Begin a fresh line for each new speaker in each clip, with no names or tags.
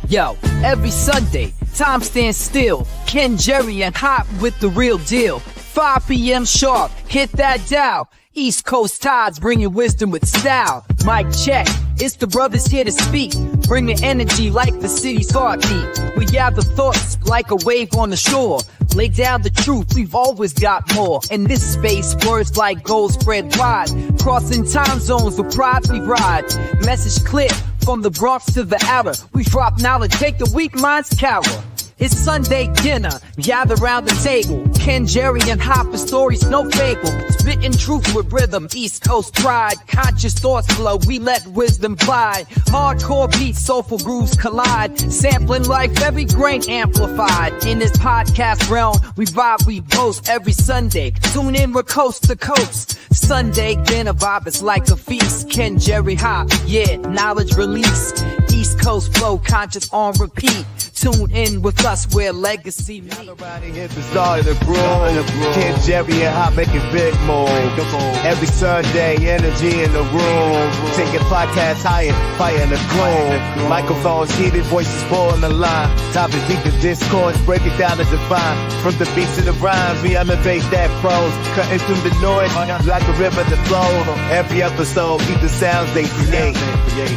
Yo, every Sunday, time stands still. Ken, Jerry, and Hot with the real deal. 5 p.m. sharp, hit that dial. East Coast tides bringing wisdom with style. Mic check, it's the brothers here to speak. Bring the energy like the city's heartbeat. We gather thoughts like a wave on the shore. Lay down the truth, we've always got more. In this space, words like gold spread wide. Crossing time zones with pride we ride. Message clear, from the Bronx to the outer. We drop knowledge, take the weak minds cower. It's Sunday dinner, gather round the table. Ken, Jerry, and Hop, the stories no fable. Spitting truth with rhythm, East Coast pride. Conscious thoughts flow, we let wisdom glide. Hardcore beats, soulful grooves collide. Sampling life, every grain amplified. In this podcast realm, we vibe, we boast every Sunday. Tune in, we're coast to coast. Sunday dinner vibe is like a feast. Ken, Jerry, Hop, yeah, knowledge release. East Coast flow, conscious on repeat. Tune in with us where legacy meets.
Everybody hit the start of the groove. Ken, Jerry, and Hop making big moves. Every Sunday, energy in the room. Taking podcasts higher, fire in the gloom. Microphones heated, voices full on the line. Topics beat the discourse, break it down and define. From the beats to the rhymes, we elevate that prose. Cutting through the noise like a river that flows. Every episode, keep the sounds they create.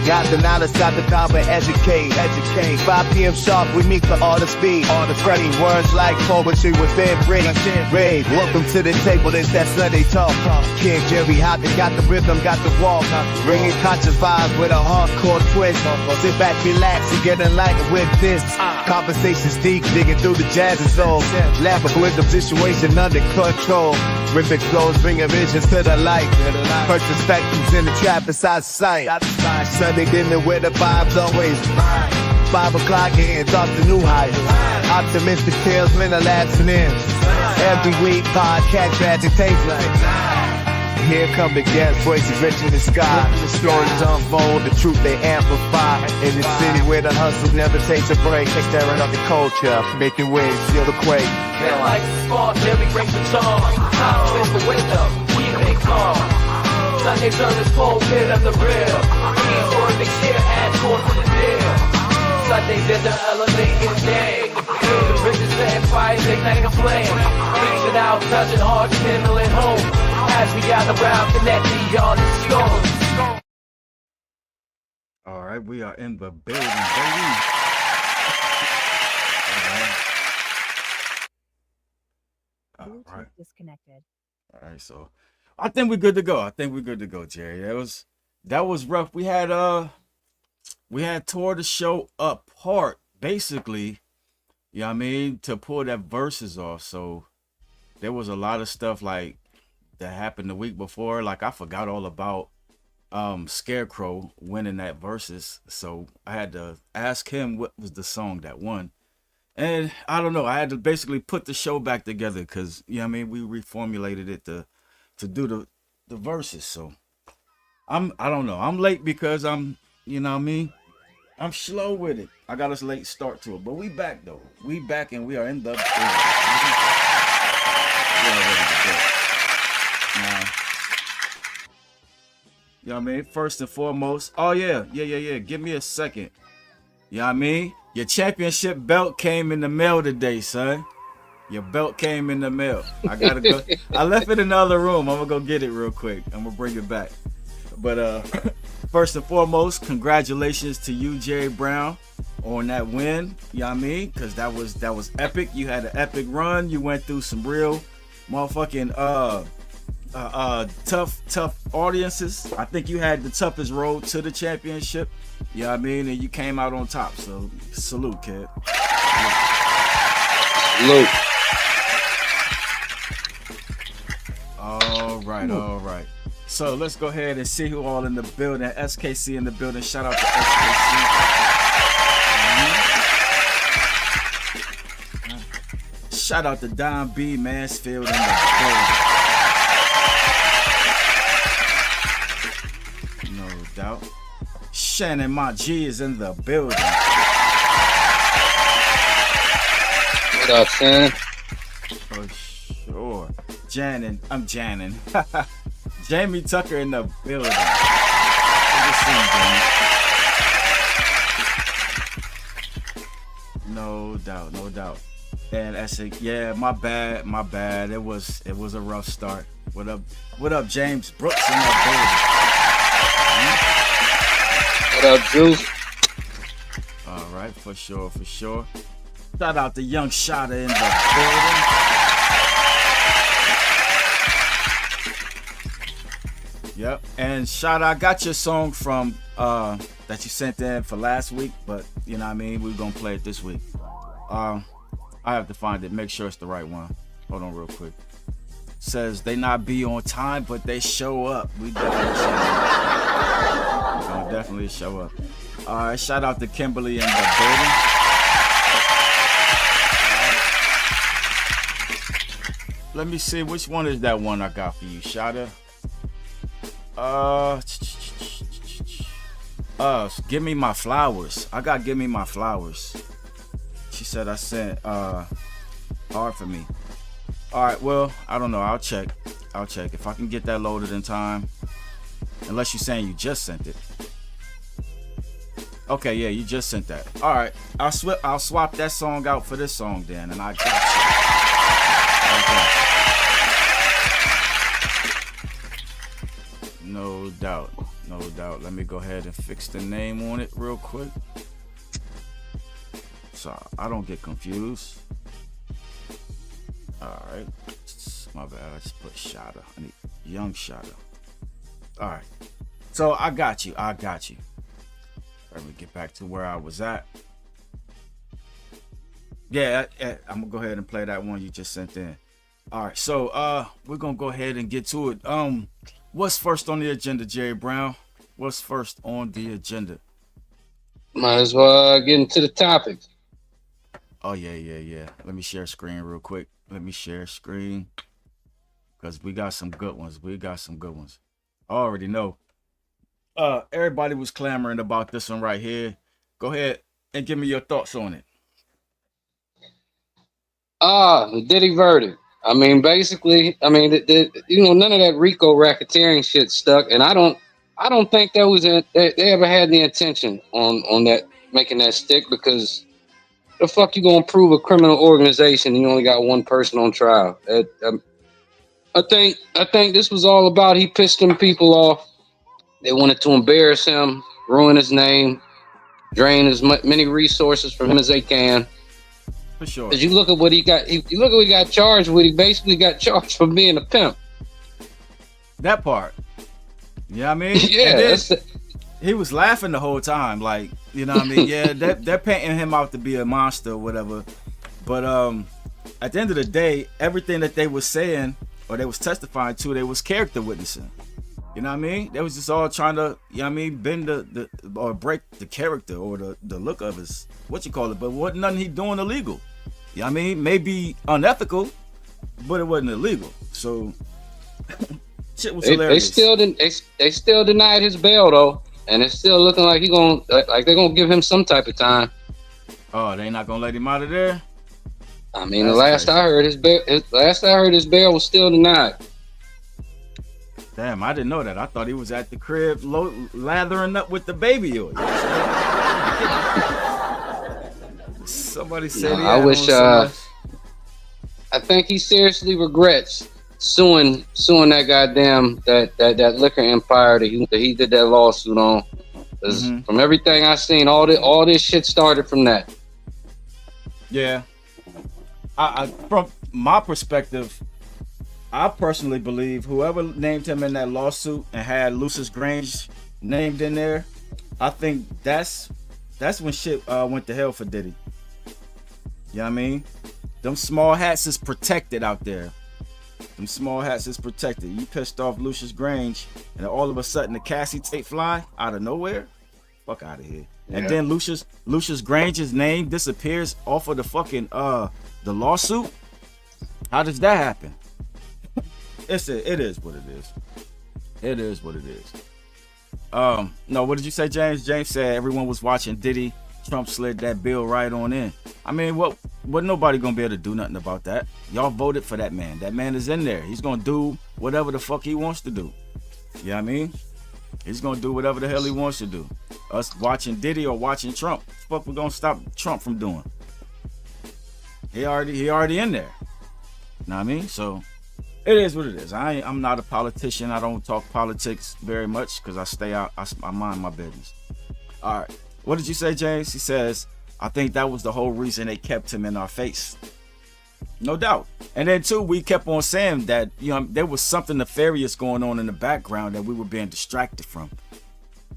Got the knowledge, got the power, educate. 5 p.m. sharp. We meet for all the speed, all the spreading words like poetry within read. Welcome to the table, it's that Sunday talk. Ken, Jerry, Hop, they got the rhythm, got the walk. Bringing conscious vibes with a hardcore twist. Sit back, relax, and get enlightened with this. Conversations deep, digging through the jazz and soul. Laughing with the situation under control. Rhythmic flows, bringing visions to the light. Perspectives in the trap inside sight. Sunday dinner where the vibes always 5 o'clock and off to new heights. Optimistic tales, men are laughing in. Every week, podcast magic tastes like. Here come the guest voices rich in the sky. The stories unfold, the truth they amplify. In the city where the hustle never takes a break. Staring on the culture, making waves, feel the quake.
Feel like the spark, Jerry breaks the charm. Time is the window, we make calm. Sunday service, pulpit of the real. Keep word, they share, add more to the deal. Sunday dinner, elevating day. The riches and fires, ignite a flame. Reaching out, touching hearts, kindling home. As we gather round, connecting y'all to scope.
All right, we are in the building, baby. All right.
Disconnected.
All right, so I think we're good to go. Jerry. That was rough. We had tore the show apart, basically, you know what I mean, to pull that verses off. So there was a lot of stuff like that happened the week before. Like I forgot all about Scarecrow winning that verses. So I had to ask him what was the song that won. And I don't know, I had to basically put the show back together because, you know what I mean, we reformulated it to do the verses. So I don't know. I'm late because I'm, you know what I mean? I'm slow with it. I got us late start to it. But we back though. We back and we are in the now, you know what I mean? First and foremost. Oh yeah. Give me a second. You know what I mean? Your championship belt came in the mail today, son. Your belt came in the mail. I gotta go. I left it in the other room. I'm gonna go get it real quick. I'm gonna bring it back. But first and foremost, congratulations to you, Jerry Brown, on that win. You know what I mean? Because that was epic. You had an epic run. You went through some real motherfucking tough audiences. I think you had the toughest road to the championship. You know what I mean? And you came out on top. So salute, kid.
Salute.
All right. So let's go ahead and see who all in the building. SKC in the building. Shout out to SKC. Shout out to Don B. Mansfield in the building. No doubt. Shannon Mont G is in the building.
What up, Shannon?
For sure. I'm Janin. Jamie Tucker in the building. Good to see you, No doubt, no doubt. And that's it. Yeah, my bad. It was a rough start. What up, James Brooks in that
What up, Juice?
building? All right, for sure. Shout out to Young Shotta in the building. Yep, and Shotta, I got your song from that you sent in for last week, but you know what I mean, we're gonna play it this week. I have to find it, make sure it's the right one. Hold on real quick. Says they not be on time, but they show up. We definitely show up. We're gonna definitely show up. All right, shout out to Kimberly in the building. Let me see, which one is that one I got for you, Shotta? Give me my flowers. I got give me my flowers. She said I sent hard for me. All right, well, I don't know. I'll check if I can get that loaded in time. Unless you're saying you just sent it. Okay, yeah, you just sent that. All right, I'll swap that song out for this song then, and I got you. Okay. No doubt. Let me go ahead and fix the name on it real quick, so I don't get confused. All right, my bad. I just put Shotta. I need Young Shotta. All right, so I got you. Let me get back to where I was at. Yeah, I'm gonna go ahead and play that one you just sent in. All right, so we're gonna go ahead and get to it. What's first on the agenda, Jerry Brown? What's first on the agenda?
Might as well get into the topics.
Oh yeah. Let me share screen real quick. Because we got some good ones. I already know. Everybody was clamoring about this one right here. Go ahead and give me your thoughts on it.
The Diddy verdict. I mean, basically, none of that RICO racketeering shit stuck, and I don't think that was they ever had the intention on that making that stick, because the fuck you gonna prove a criminal organization and you only got one person on trial? I think this was all about he pissed them people off. They wanted to embarrass him, ruin his name, drain as many resources from him as they can.
For sure.
Because you look at what he got. You look at what he got charged with. He basically got charged for being a pimp.
That part. You know what I mean?
Yeah.
He was laughing the whole time, like, you know what I mean? Yeah, they're painting him out to be a monster or whatever. But at the end of the day, everything that they was saying or they was testifying to, they was character witnessing. You know what I mean? They was just all trying to, you know what I mean, bend the or break the character or the look of his, what you call it, but wasn't nothing he doing illegal. You know what I mean? Maybe unethical, but it wasn't illegal. So shit was hilarious.
They still denied his bail though, and it's still looking like they're gonna give him some type of time.
Oh, they not gonna let him out of there?
I mean, the last I heard, his bail was still denied.
Damn, I didn't know that. I thought he was at the crib lathering up with the baby oil. Somebody said he had
I think he seriously regrets suing that goddamn that liquor empire that he did that lawsuit on. Because from everything I've seen, all this shit started from that.
Yeah. I from my perspective, I personally believe whoever named him in that lawsuit and had Lucius Grange named in there, I think that's when shit went to hell for Diddy. You know what I mean? Them small hats is protected out there. You pissed off Lucius Grange, and all of a sudden the Cassie tape fly out of nowhere. Fuck out of here. Yeah. And then Lucius Grange's name disappears off of the fucking the lawsuit. How does that happen? It is what it is. It is what it is. No, what did you say, James? James said everyone was watching Diddy. Trump slid that bill right on in. I mean, what nobody gonna be able to do nothing about that. Y'all voted for that man. That man is in there. He's gonna do whatever the fuck he wants to do. You know what I mean? He's gonna do whatever the hell he wants to do. Us watching Diddy or watching Trump, fuck we gonna stop Trump from doing? He already in there. You know what I mean? So it is what it is. I'm not a politician. I don't talk politics very much because I stay out. I mind my business. All right. What did you say, James? He says, I think that was the whole reason they kept him in our face. No doubt. And then too, we kept on saying that, you know, there was something nefarious going on in the background that we were being distracted from.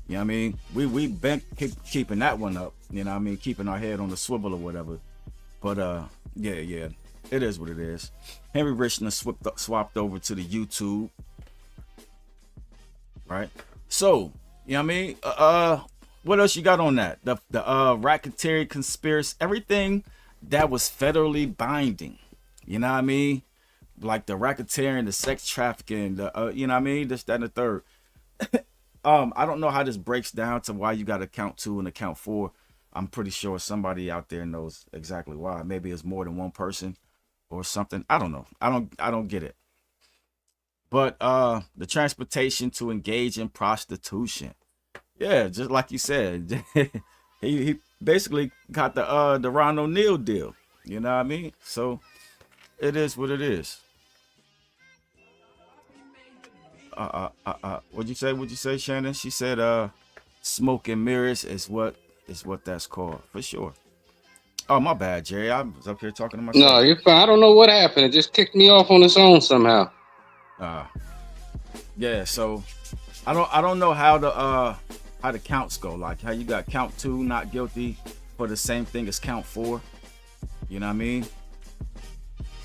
You know what I mean? We been keeping that one up. You know what I mean? Keeping our head on the swivel or whatever. But yeah. It is what it is. Henry Richness swapped over to the YouTube. Right? So, you know what I mean? What else you got on that? The racketeering conspiracy, everything that was federally binding. You know what I mean? Like the racketeering, the sex trafficking, the you know what I mean? This, that, and the third. I don't know how this breaks down to why you got to count 2 and count 4. I'm pretty sure somebody out there knows exactly why. Maybe it's more than one person or something. I don't know. I don't get it. But the transportation to engage in prostitution. Yeah, just like you said. he basically got the Ron O'Neal deal. You know what I mean? So it is what it is. What'd you say, Shannon? She said smoke and mirrors is what that's called, for sure. Oh, my bad, Jerry. I was up here talking to myself.
No, you're fine. I don't know what happened. It just kicked me off on its own somehow.
Yeah, so I don't know how the counts go. Like how you got count 2 not guilty for the same thing as count 4. You know what I mean?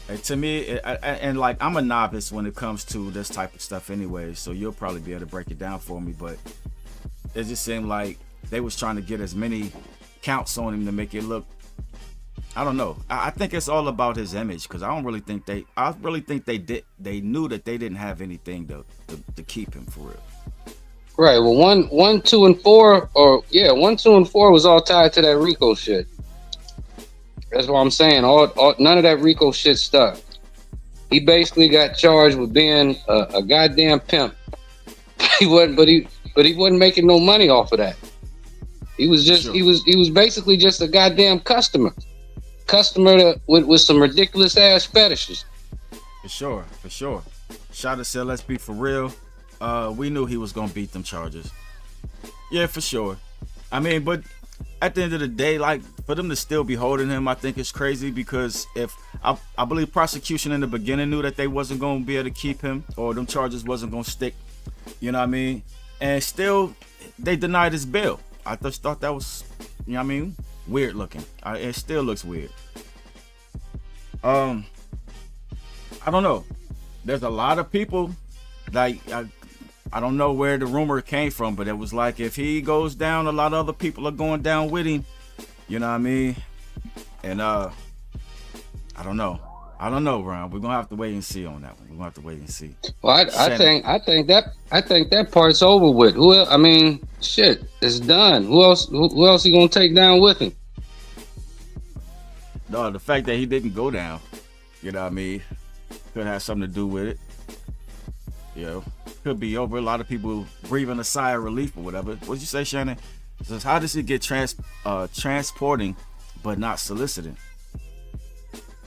And to me, and like I'm a novice when it comes to this type of stuff anyway, so you'll probably be able to break it down for me. But it just seemed like they was trying to get as many counts on him to make it look. I don't know. I think it's all about his image because I really think they knew that they didn't have anything to keep him for real.
Right. Well, 1, 2, and 4, 1, 2, and 4 was all tied to that Rico shit. That's what I'm saying. All none of that Rico shit stuck. He basically got charged with being a goddamn pimp. He wasn't making no money off of that. He was just sure. he was basically just a goddamn customer with some ridiculous ass fetishes.
For sure. Shada said, "Let's be for real." We knew he was gonna beat them charges. Yeah, for sure. I mean, but at the end of the day, like for them to still be holding him, I think it's crazy because if I believe prosecution in the beginning knew that they wasn't gonna be able to keep him or them charges wasn't gonna stick. You know what I mean? And still, they denied his bail. I just thought that was, you know what I mean, weird looking. It still looks weird. I don't know. There's a lot of people like I don't know where the rumor came from, but it was like if he goes down, a lot of other people are going down with him. You know what I mean? And I don't know, Ron. We're gonna have to wait and see on that one. We're gonna have to wait and see.
Well, I think that part's over with. Who else? I mean, shit, it's done. Who else he gonna take down with him?
No, the fact that he didn't go down, you know what I mean, could have something to do with it. You know, could be over. A lot of people breathing a sigh of relief or whatever. What'd you say, Shannon? It says, how does he get transporting but not soliciting?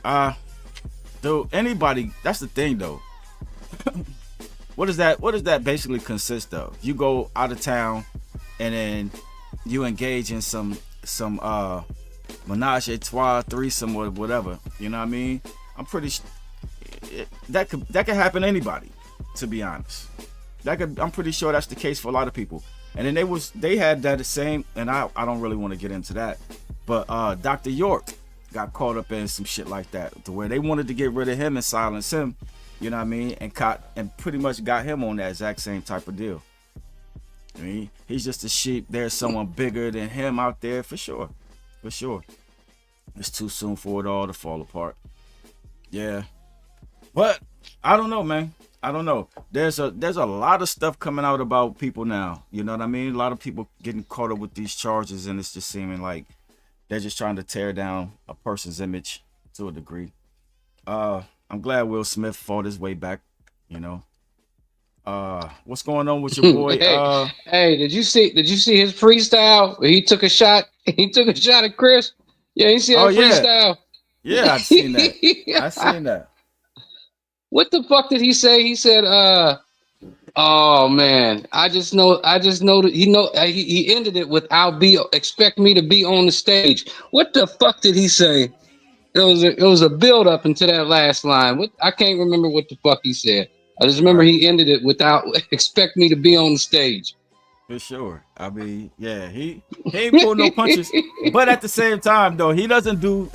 Though anybody, that's the thing though. What does that basically consist of? You go out of town and then you engage in some menage a trois, threesome, or whatever. You know what I mean? I'm pretty that could happen to anybody, to be honest. I'm pretty sure that's the case for a lot of people. And then they had that same, and I don't really want to get into that, but Dr. York got caught up in some shit like that, to where they wanted to get rid of him and silence him, you know what I mean, and pretty much got him on that exact same type of deal. I mean, he's just a sheep. There's someone bigger than him out there, for sure. It's too soon for it all to fall apart. Yeah, but I don't know, man. I don't know. There's a lot of stuff coming out about people now. You know what I mean? A lot of people getting caught up with these charges, and it's just seeming like they're just trying to tear down a person's image to a degree. I'm glad Will Smith fought his way back. You know. What's going on with your boy?
Hey, did you see his freestyle? He took a shot. He took a shot at Chris. Yeah, you see that freestyle?
Yeah, I've seen that. I've seen that.
What the fuck did he say? He said, "Oh man, I just know that he ended it with expect me to be on the stage." What the fuck did he say? It was a build up into that last line. What I can't remember what the fuck he said. I just remember he ended it without expect me to be on the stage.
For sure. I mean, yeah, he ain't pull no punches. But at the same time, though, he doesn't do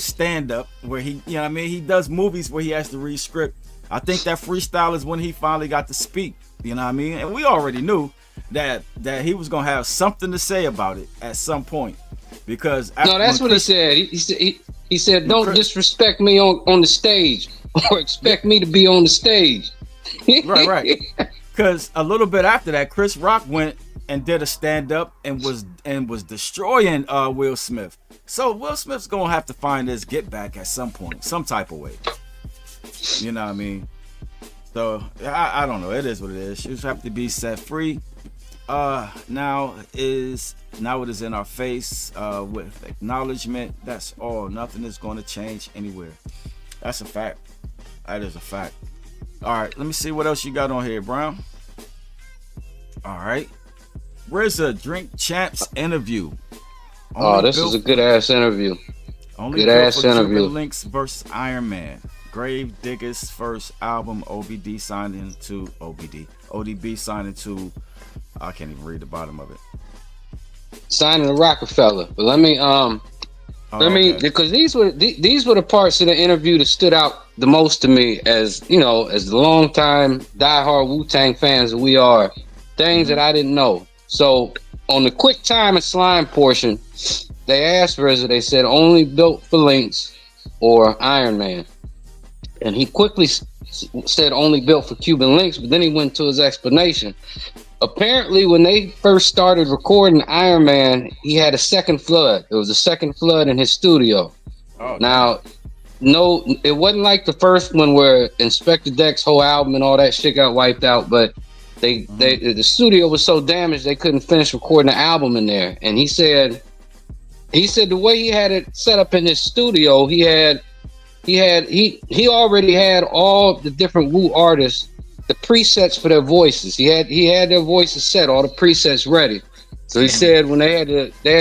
stand up where he, you know what I mean? He does movies where he has to read script. I think that freestyle is when he finally got to speak. You know what I mean? And we already knew that he was gonna have something to say about it at some point. Because
that's what he said. He said, "Don't disrespect me on the stage, or expect me to be on the stage."
Right. Because a little bit after that, Chris Rock went and did a stand up and was destroying Will Smith. So Will Smith's gonna have to find his get back at some point, some type of way. You know what I mean? So I don't know. It is what it is. She have to be set free. Now it is in our face with acknowledgement. That's all. Nothing is going to change anywhere. That's a fact. That is a fact. All right, let me see what else you got on here, Brown. All right, where's the Drink Champs interview?
This is a good ass interview.
Only good ass interview. Links versus Iron Man. Grave Digger's first album. ODB signed into. I can't even read the bottom of it.
Signing to Rockefeller, but let me because these were the parts of the interview that stood out the most to me, as you know, as the longtime diehard Wu-Tang fans that we are, things that I didn't know. So on the Quick Time and Slime portion, they asked RZA, they said only built for Lynx or Iron Man, and he quickly said only built for Cuban Links, but then he went to his explanation. Apparently, when they first started recording Iron Man, he had a second flood. There was a second flood in his studio. Now, no, it wasn't like the first one where Inspector Deck's whole album and all that shit got wiped out, but the studio was so damaged they couldn't finish recording the album in there. And he said the way he had it set up in his studio, he already had all the different Wu artists, the presets for their voices. He had their voices set, all the presets ready. So he said when they had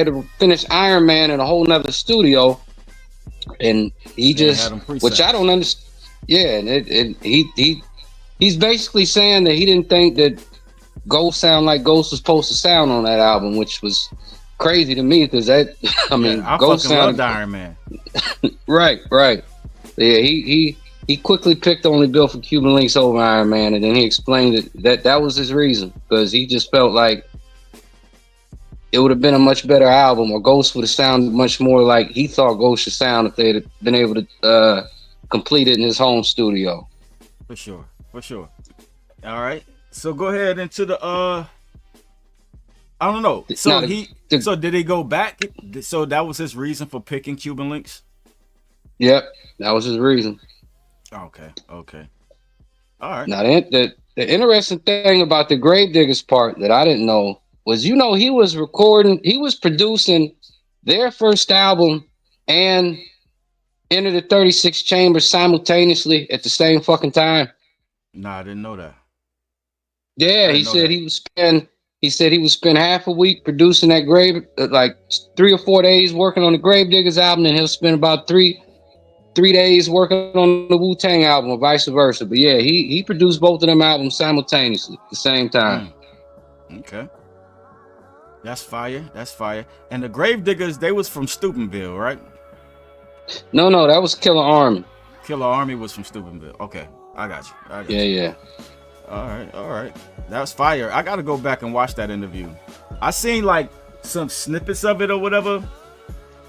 to finish Iron Man in a whole nother studio, and he just, which I don't understand. Yeah, and he's basically saying that he didn't think that Ghost sound like Ghost was supposed to sound on that album, which was crazy to me because I
Ghost sounded Iron Man.
Right. Yeah, he quickly picked only built for Cuban Links over Iron Man, and then he explained that was his reason, because he just felt like it would have been a much better album, or Ghost would have sounded much more like he thought Ghost should sound if they'd have been able to complete it in his home studio.
For sure. All right, so go ahead into the I don't know. So so did he go back? So that was his reason for picking Cuban Links?
Yep, that was his reason.
Okay. All right.
Now the interesting thing about the Gravediggers part that I didn't know was, he was producing their first album and Enter the 36 Chambers simultaneously at the same fucking time.
Nah, I didn't know that.
Yeah, he said he would spend half a week producing that like 3 or 4 days working on the Gravediggers album, and he'll spend about 3 days working on the Wu-Tang album, or vice versa. But yeah, he produced both of them albums simultaneously at the same time.
Okay. That's fire. And the Gravediggers, they was from Steubenville, right?
No, that was Killer Army.
Killer Army was from Steubenville. Okay, I got you.
Yeah.
All right. That was fire. I gotta go back and watch that interview. I seen like some snippets of it or whatever.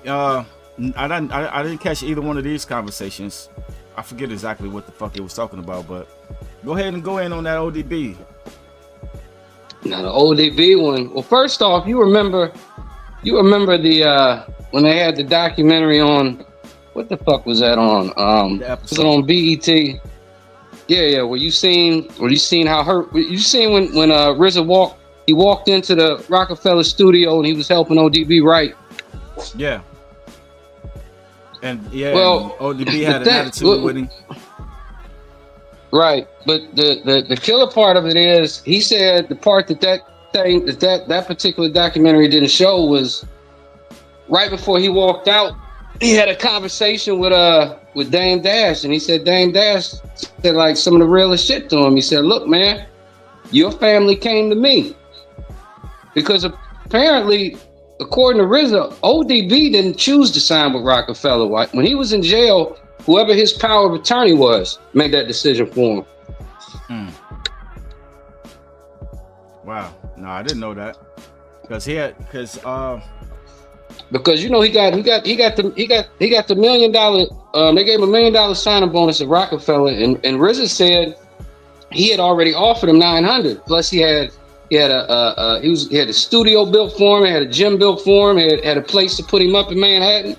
I didn't catch either one of these conversations. I forget exactly what the fuck it was talking about, but go ahead and go in on that ODB.
Now the ODB one. Well, first off, you remember the when they had the documentary on, what the fuck was that on? Was it on BET? Yeah. Were you seen how when RZA walked into the Rockefeller studio and he was helping ODB write?
Yeah. And yeah,
Well,
and ODB had an attitude with him.
Right, but the killer part of it is he said the part that particular documentary didn't show was right before he walked out. He had a conversation with Dame Dash, and he said Dame Dash said like some of the realest shit to him. He said, "Look, man, your family came to me because apparently, according to RZA, ODB didn't choose to sign with Rockefeller. When he was in jail, whoever his power of attorney was made that decision for him."
Wow, no, I didn't know that because
you know he got the $1 million. They gave him $1 million signing bonus at Rockefeller, and RZA said he had already offered him 900. Plus he had a studio built for him, had a gym built for him, had a place to put him up in Manhattan.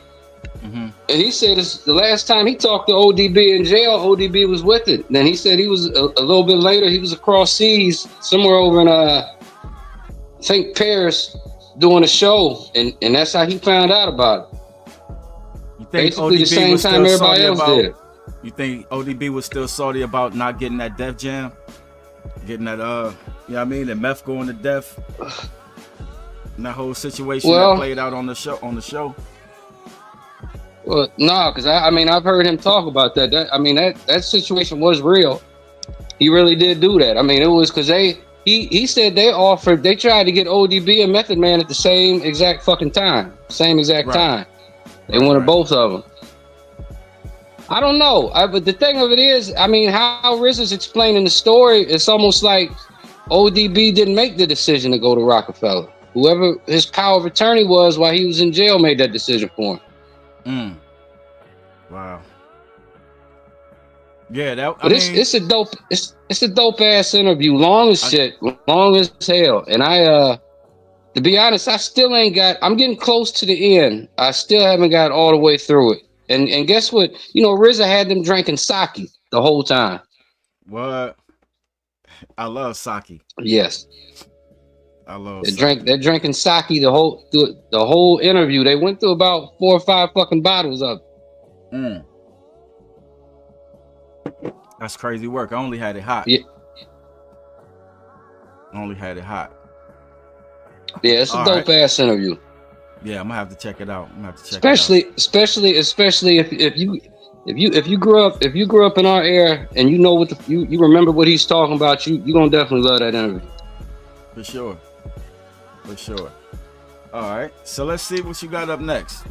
And he said the last time he talked to ODB in jail, ODB was with it. Then he said he was a little bit later, he was across seas somewhere over in I think Paris doing a show, and that's how he found out about it.
you think
Basically
ODB
the same
was
time
still
everybody
salty
else
about,
did.
You think ODB was still salty about not getting that Def Jam? Getting that, you know what I mean? And Meth going to Def? And that whole situation that played out on the show?
Well, no, because I've heard him talk about that. That situation was real. He really did do that. I mean, it was because he said they tried to get ODB and Method Man at the same exact fucking time. Time. They wanted both of them. I don't know. But the thing of it is, how RZA's explaining the story, it's almost like ODB didn't make the decision to go to Rockefeller. Whoever his power of attorney was while he was in jail made that decision for him.
Wow. Yeah,
it's a dope ass interview. Long as shit, long as hell. And to be honest, I'm getting close to the end. I still haven't got all the way through it. And guess what? You know, RZA had them drinking sake the whole time.
What? I love sake.
Yes.
I love
They're drinking sake the whole interview. They went through about 4 or 5 fucking bottles of it.
That's crazy work. I only had it hot.
Yeah. Yeah, it's a dope ass interview.
Yeah, I'm gonna have to check it out.
Especially if you grew up in our era and you know what you remember what he's talking about, you gonna definitely love that interview.
For sure. All right, so let's see what you got up next.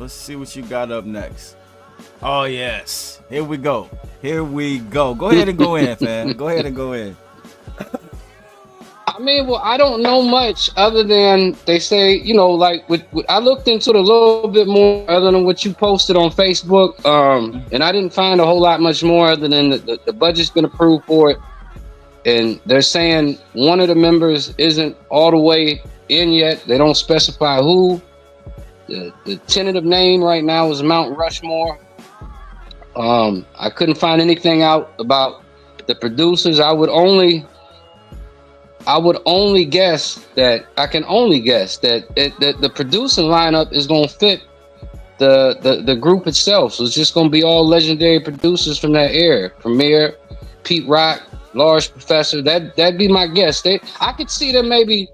Oh yes, here we go. Go ahead and go in, fam. Go ahead and go in.
I don't know much other than they say, you know, like I looked into it a little bit more other than what you posted on Facebook, and I didn't find a whole lot much more other than the budget's been approved for it, and they're saying one of the members isn't all the way in yet. They don't specify who. The tentative name right now is Mount Rushmore. I couldn't find anything out about the producers. I can only guess that the producing lineup is going to fit the group itself. So it's just going to be all legendary producers from that era. Premier, Pete Rock, Large Professor. That'd be my guess. I could see them maybe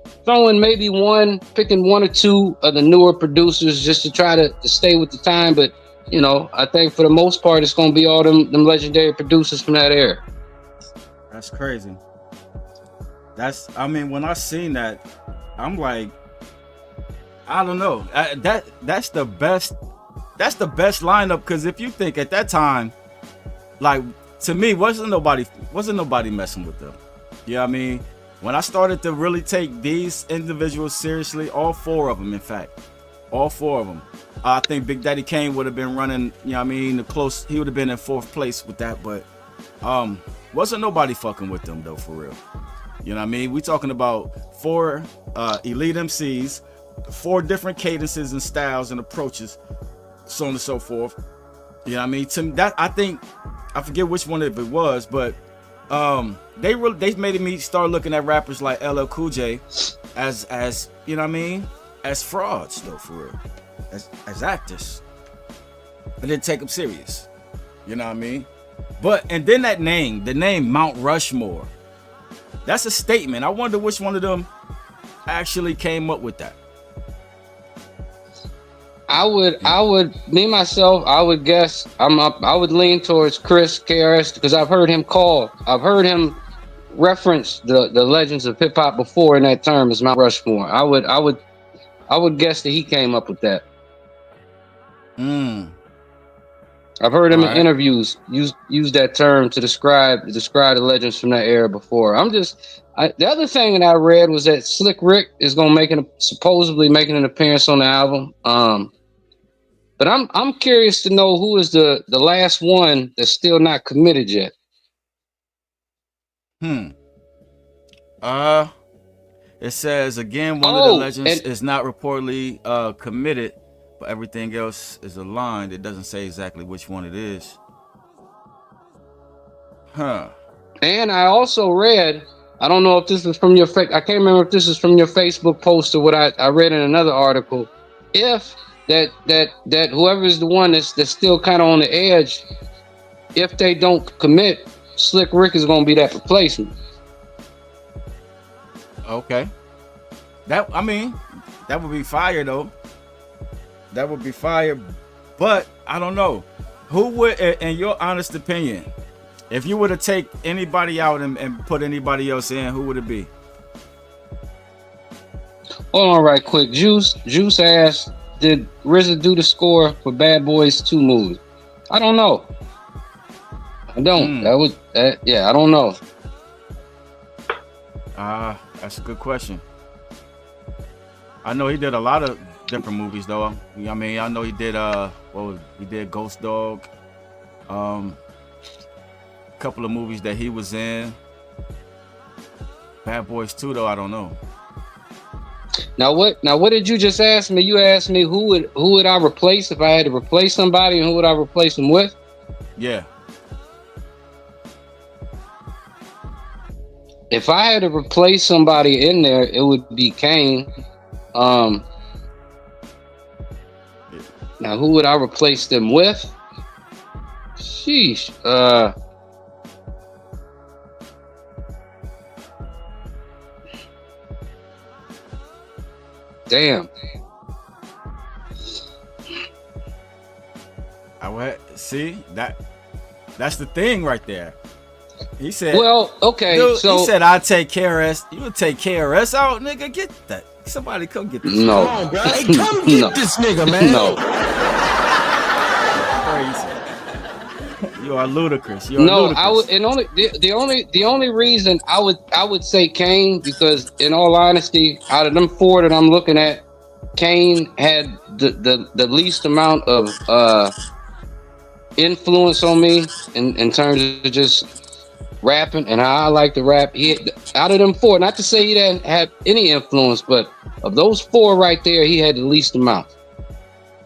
picking 1 or 2 of the newer producers just to try to stay with the time. But you know, I think for the most part, it's going to be all them legendary producers from that era.
That's crazy. When I seen that, I'm like, I don't know. That's the best lineup, because if you think at that time, like, to me, wasn't nobody messing with them. You know what I mean? When I started to really take these individuals seriously, all 4 of them, in fact, all 4 of them. I think Big Daddy Kane would have been running, you know what I mean, he would have been in 4th place with that, but wasn't nobody fucking with them though, for real. You know what I mean? We talking about 4 elite MCs, 4 different cadences and styles and approaches, so on and so forth. You know what I mean? To that, I think, I forget which one of it was, but they made me start looking at rappers like LL Cool J as you know what I mean, as frauds though, for real, as actors. I didn't take him serious. You know what I mean? But and then the name Mount Rushmore. That's a statement. I wonder which one of them actually came up with that.
I would guess I would lean towards Chris KRS because I've heard him reference the legends of hip hop before in that term as Mount Rushmore. I would guess that he came up with that. I've heard him in interviews use that term to describe the legends from that era before. The other thing that I read was that Slick Rick is supposedly making an appearance on the album. But I'm curious to know who is the last one that's still not committed yet.
It says again, one of the legends is not reportedly committed, but everything else is aligned. It doesn't say exactly which one it is.
And I also read, I don't know if this is from your I can't remember if this is from your Facebook post or what I read in another article. If that whoever is the one that's still kind of on the edge, if they don't commit, Slick Rick is going to be that replacement.
Okay. That would be fire though. That would be fire, but I don't know. Who would, in your honest opinion, if you were to take anybody out and put anybody else in, who would it be?
Hold on right quick. Juice asked, did RZA do the score for Bad Boys 2 movie? I don't know. I don't. I don't know.
That's a good question. I know he did a lot of different movies though. I mean, I know he did he did Ghost Dog. A couple of movies that he was in. Bad Boys 2 though, I don't know.
Now what did you just ask me? You asked me who would I replace if I had to replace somebody, and who would I replace them with?
Yeah.
If I had to replace somebody in there, it would be Kane. Now who would I replace them with? Sheesh. Damn.
See that's the thing right there. He said,
"Well, okay."
Dude,
so
he said, "I'll take KRS. You would take KRS out, nigga. Get that. Somebody come get this.
No,
come on, bro. Hey, come get this nigga, man.
No,
crazy. You are ludicrous.
I would, and the only reason I would say Kane, because in all honesty, out of them four that I'm looking at, Kane had the least amount of influence on me in terms of just rapping and how I like to rap. Out of them four, not to say he didn't have any influence, but of those four right there, he had the least amount.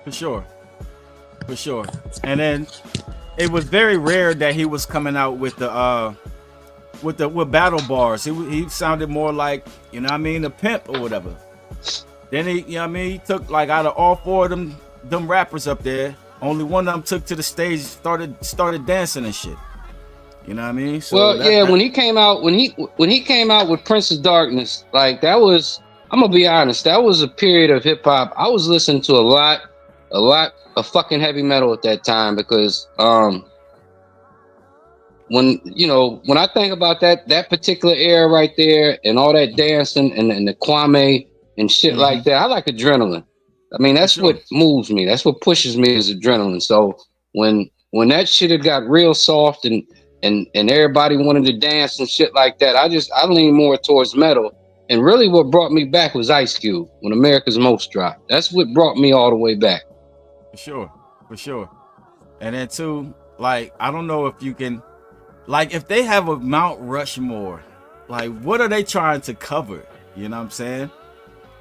For sure. And then it was very rare that he was coming out with battle bars. He sounded more like, you know what I mean, a pimp or whatever. Then he took, like, out of all four of them rappers up there, only one of them took to the stage, started dancing and shit. You know what I mean? So when he came out with Prince of Darkness, like, that was, I'm gonna be honest, that was a period of hip hop. I was listening to a lot of fucking heavy metal at that time, because when I think about that particular era right there and all that dancing and the Kwame and shit like that, I like adrenaline. I mean, that's what moves me. That's what pushes me, is adrenaline. So when that shit had got real soft and everybody wanted to dance and shit like that, I lean more towards metal. And really what brought me back was Ice Cube, when America's Most dropped. That's what brought me all the way back. For sure. And then too, like, I don't know if you can, like, if they have a Mount Rushmore, like, what are they trying to cover? You know what I'm saying?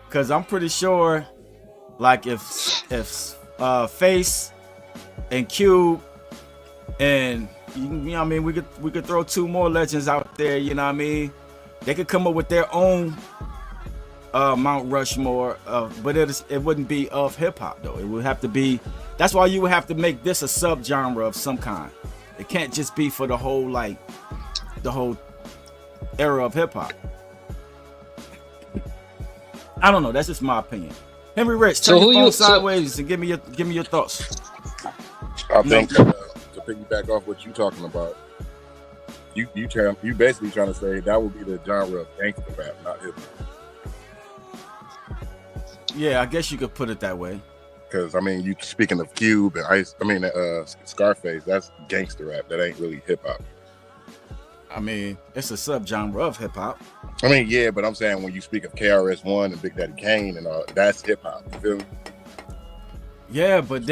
Because I'm pretty sure, like, if Face and Cube and, you know what I mean, we could throw two more legends out there, you know what I mean? They could come up with their own Mount Rushmore, but it wouldn't be of hip hop though. It would have to be That's why you would have to make this a subgenre of some kind. It can't just be for the whole era of hip hop. I don't know. That's just my opinion. Henry Rich, turn your phone sideways and give me your thoughts.
I think to piggyback off what you talking about, you basically trying to say that would be the genre of gangster rap, not hip hop.
Yeah, I guess you could put it that way.
Because I mean, you speaking of Cube and Scarface, that's gangster rap. That ain't really hip hop.
I mean, it's a subgenre of hip hop.
I mean, yeah, but I'm saying when you speak of KRS-One and Big Daddy Kane and all, that's hip hop. You feel me?
Yeah, but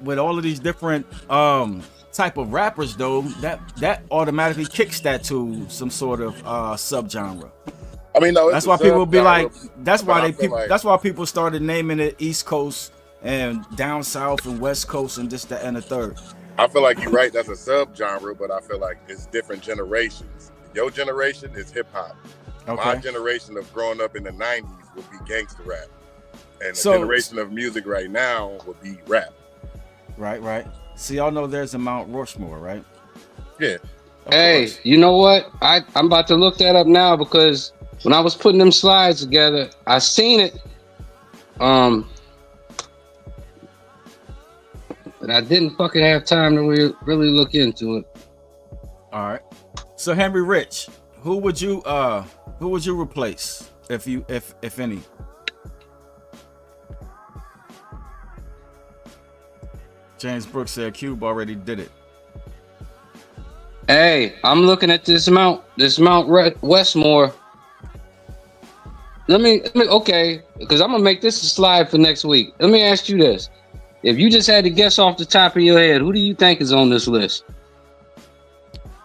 with all of these different type of rappers though, that automatically kicks that to some sort of subgenre.
I mean, no,
that's why people be like, that's why people started naming it East Coast and down south and West Coast and this, that, and the third.
I feel like you're right. That's a subgenre, but I feel like it's different generations. Your generation is hip hop. Okay. My generation of growing up in the 90s would be gangster rap. And the generation of music right now would be rap.
Right. See, y'all know there's a Mount Rushmore, right?
Yeah.
Hey, you know what? I'm about to look that up now because when I was putting them slides together, I seen it. But I didn't fucking have time to really look into it.
All right. So Henry Rich, who would you replace if any? James Brooks said Cube already did it.
Hey, I'm looking at this Mount Westmore. Let me okay, because I'm gonna make this a slide for next week. Let me ask you this. If you just had to guess off the top of your head, who do you think is on this list?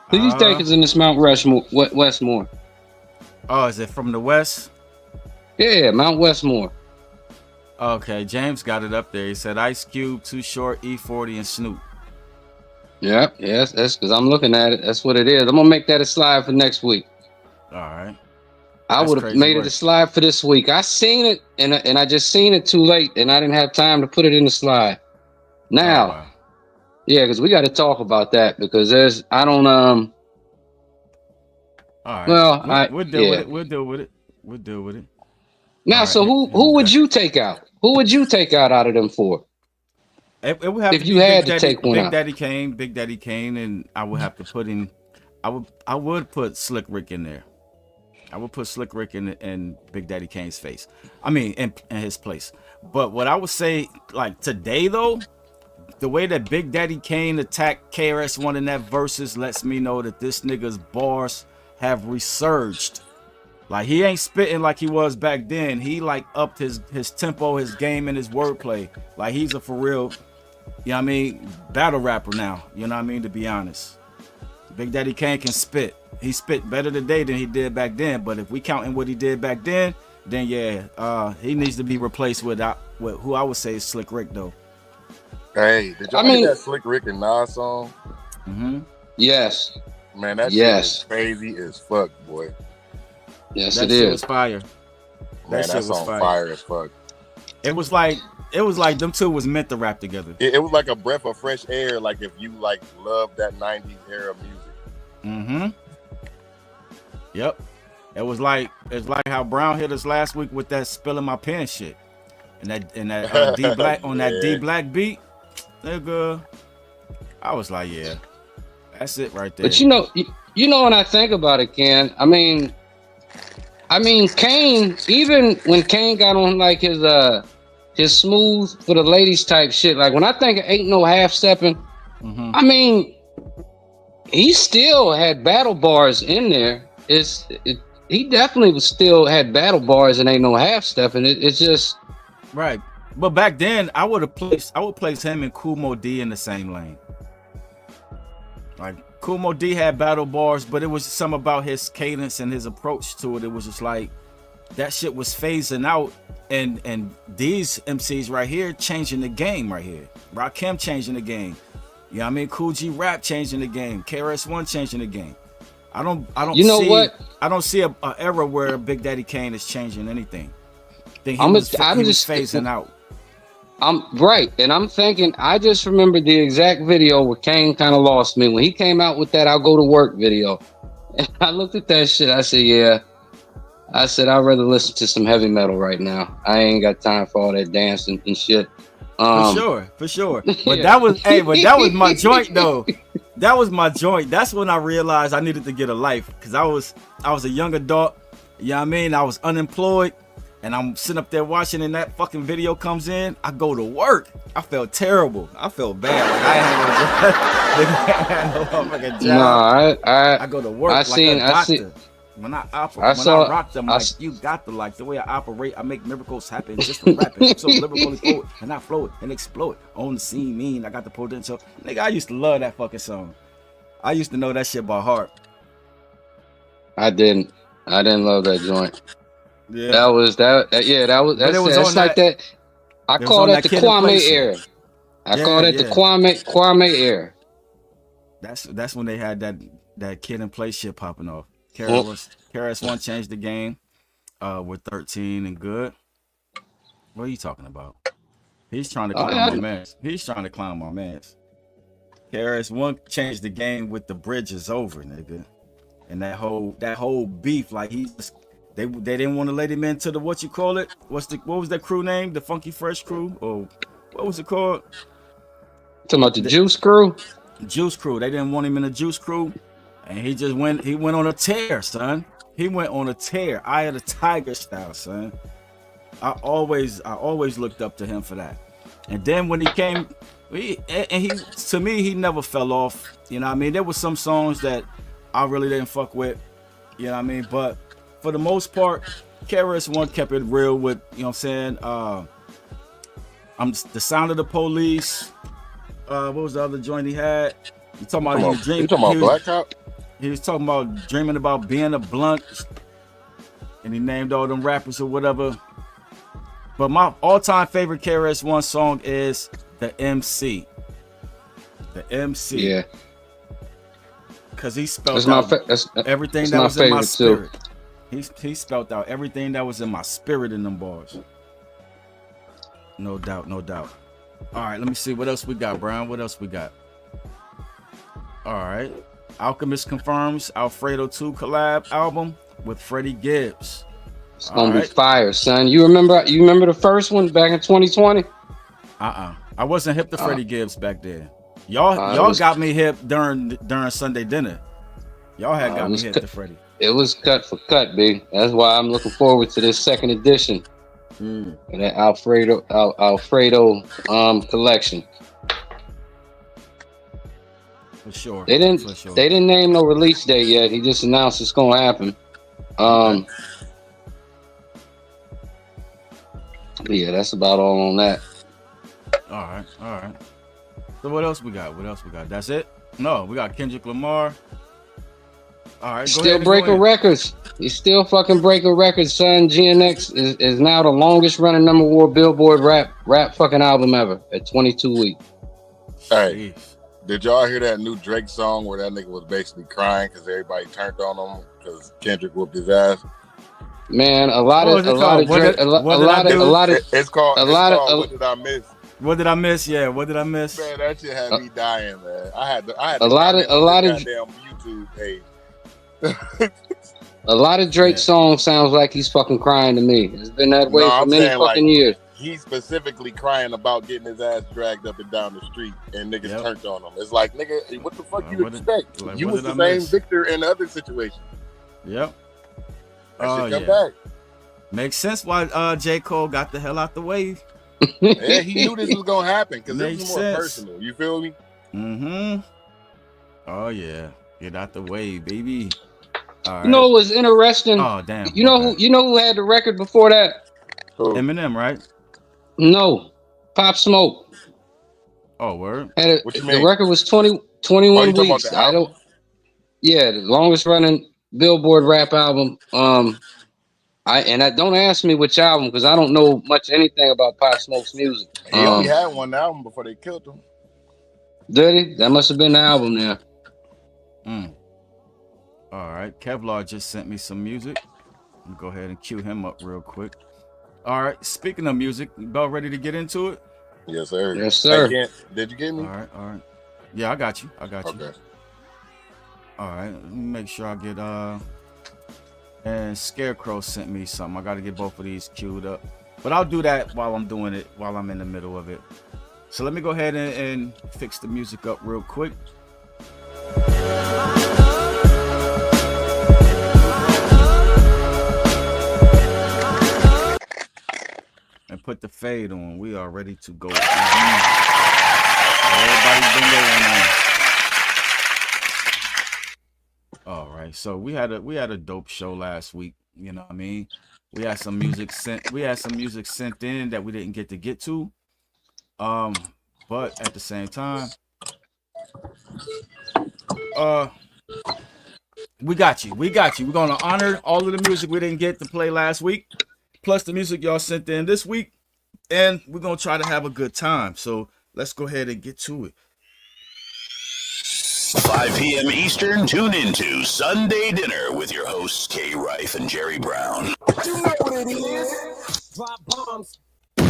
Who do you think is in this Mount Westmore?
Oh, is it from the West?
Yeah, Mount Westmore.
Okay, James got it up there. He said Ice Cube, Too Short, E40, and Snoop.
Yeah, yes, that's because I'm looking at it. That's what it is. I'm gonna make that a slide for next week.
All right.
I would have made it a slide for this week. I seen it and I just seen it too late and I didn't have time to put it in the slide. Now, yeah, because we got to talk about that because all right. Well,
we'll deal with it. We'll deal with it.
Now, so who would you take out? Who would you take out of them four?
It would have
if
to
you
be
had
Big
to take one out.
Big Daddy Kane, and I would have to put in. I would put Slick Rick in there. I would put Slick Rick in Big Daddy Kane's face. I mean, in his place. But what I would say, like today though, the way that Big Daddy Kane attacked KRS-One in that verses lets me know that this nigga's bars have resurged. Like he ain't spitting like he was back then. He like upped his tempo, his game, and his wordplay. Like he's a for real, you know what I mean, battle rapper now. You know what I mean, to be honest. Big Daddy Kane can spit. He spit better today than he did back then. But if we counting what he did back then yeah, he needs to be replaced with who I would say is Slick Rick though.
Hey, did y'all hear that Slick Rick and Nas song?
Mm-hmm.
Yes.
Man, that shit is crazy as fuck, boy.
Yes,
that
it
shit
is.
was fire.
Man, that song fire as fuck.
It was like them two was meant to rap together.
It was like a breath of fresh air. Like if you like love that '90s era music.
Mm-hmm. Yep. It's like how Brown hit us last week with that spilling my pen shit, and that D Black on that D Black beat, nigga. I was like, yeah, that's it right there.
But you know when I think about it, Ken, I mean, Kane. Even when Kane got on like his smooth for the ladies type shit, like when I think of Ain't No Half Stepping,
mm-hmm.
I mean, he still had battle bars in there. He definitely still had battle bars and Ain't No Half Stepping. It's just
right. But back then, I would place him and Kool Moe Dee in the same lane. Like Kool Moe Dee had battle bars, but it was some about his cadence and his approach to it. It was just like that shit was phasing out, and these MCs right here changing the game right here. Rakim changing the game. You know what I mean? Cool G Rap changing the game. KRS-One changing the game. I don't see an era where Big Daddy Kane is changing anything. I think he was phasing out.
I'm right, and I'm thinking. I just remembered the exact video where Kane kind of lost me when he came out with that "I'll Go to Work" video. And I looked at that shit. I said, "Yeah." I said, "I'd rather listen to some heavy metal right now. I ain't got time for all that dancing and shit."
For sure. But that was, but that was my joint though. That was my joint. That's when I realized I needed to get a life because I was a young adult. You know what I mean? I was unemployed. And I'm sitting up there watching, and that fucking video comes in. I go to work. I felt terrible. I felt bad. Like I had no motherfucking job.
No,
I go to work like a doctor. When I rock them, like you got to like the way I operate. I make miracles happen just for rapping. I'm so lyrically forward, and I flow it and explode on the scene. Mean, I got the potential. Nigga, I used to love that fucking song. I used to know that shit by heart.
I didn't love that joint.
Yeah,
that was that's like that. I call that the Kwame era. I call that the Kwame era.
That's when they had that Kid and Play shit popping off. KRS-One changed the game with 13 and Good. What are you talking about? He's trying to clown my mans. He's trying to clown my mans. KRS-One changed the game with The Bridge Is Over, nigga. And that whole beef, like they didn't want to let him into the what you call it? What was that crew name? The Funky Fresh crew? Or what was it called?
Talking about the Juice Crew?
Juice Crew. They didn't want him in the Juice Crew. And he went on a tear, son. He went on a tear. Eye of the Tiger style, son. I always looked up to him for that. And then when he came, to me, he never fell off. You know what I mean? There were some songs that I really didn't fuck with. You know what I mean? But for the most part, KRS-One kept it real with, you know what I'm saying? I'm The Sound of the Police. What was the other joint he had? You talking about
Black Cop?
He was talking about dreaming about being a blunt, and he named all them rappers or whatever. But my all-time favorite KRS-One song is The MC. The MC.
Yeah.
Because he spelled out everything that was in my spirit. He spelled out everything that was in my spirit in them bars. No doubt, no doubt. All right, let me see. What else we got, Brian? What else we got? All right. Alchemist confirms Alfredo 2 collab album with Freddie Gibbs.
It's gonna be fire, son. You remember the first one back in 2020?
I wasn't hip to Freddie Gibbs back then. Y'all got me hip during Sunday dinner. Y'all had got me hip to Freddie.
It was cut for cut, B. That's why I'm looking forward to this second edition. And that Alfredo collection.
For sure.
They didn't name no release date yet. He just announced it's gonna happen. Yeah, that's about all on that.
All right. So what else we got? That's it? No, we got Kendrick Lamar. All right,
still breaking records. He's still fucking breaking records, son. GNX is now the longest running #1 Billboard rap fucking album ever at 22 weeks.
Hey, did y'all hear that new Drake song where that nigga was basically crying because everybody turned on him because Kendrick whooped his ass?
Man, a lot of Drake.
It's called What Did I Miss?
What did I miss? Yeah, what did I miss?
Man, that shit had me dying, man. I had
a lot of
goddamn YouTube page.
A lot of Drake songs sounds like he's fucking crying to me. It's been that way for many fucking years.
He's specifically crying about getting his ass dragged up and down the street and niggas turned on him. It's like, nigga, what the fuck you expect? You was the same victor in the other situation.
Yep.
That shit come back.
Makes sense why J. Cole got the hell out the way.
Yeah, he knew this was gonna happen because it was more personal. You feel me?
Mm-hmm. Oh yeah. Get out the way, baby. All right.
You know what was interesting?
Oh damn.
You know who had the record before that?
Eminem, right?
No. Pop Smoke.
Oh, word.
What you mean?
The record was 21 weeks. The longest running Billboard rap album. Don't ask me which album because I don't know much anything about Pop Smoke's music.
He only had one album before they killed him.
Did he? That must have been the album there.
All right. Kevlar just sent me some music. Let me go ahead and cue him up real quick. All right. Speaking of music, you about ready to get into it?
Yes, sir.
Yes, sir.
Hey, did you get me?
All right. Yeah, I got you.
Okay.
All right, let me make sure I get and Scarecrow sent me something. I got to get both of these queued up, but I'll do that while I'm doing it, while I'm in the middle of it. So let me go ahead and fix the music up real quick. And put the fade on. We are ready to go. Everybody's been waiting on. All right, so we had a dope show last week. You know what I mean? We had some music sent in that we didn't get to. But at the same time, we got you. We're gonna honor all of the music we didn't get to play last week, plus the music y'all sent in this week, and we're gonna try to have a good time. So let's go ahead and get to it.
5 p.m. Eastern, tune into Sunday Dinner with your hosts, Kay Rife and Jerry Brown.
You know what it is. Drop bombs.
We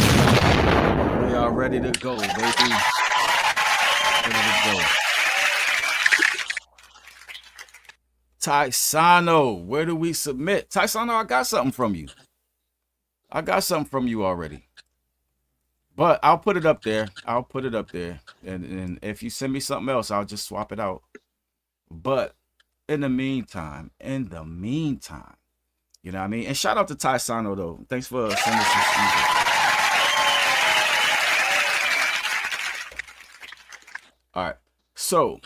are ready to go, baby. Ready to go. Taisano, where do we submit? Taisano, I got something from you. Already. But I'll put it up there. And if you send me something else, I'll just swap it out. But in the meantime, you know what I mean? And shout out to Taisano, though. Thanks for sending us some music. All right. So,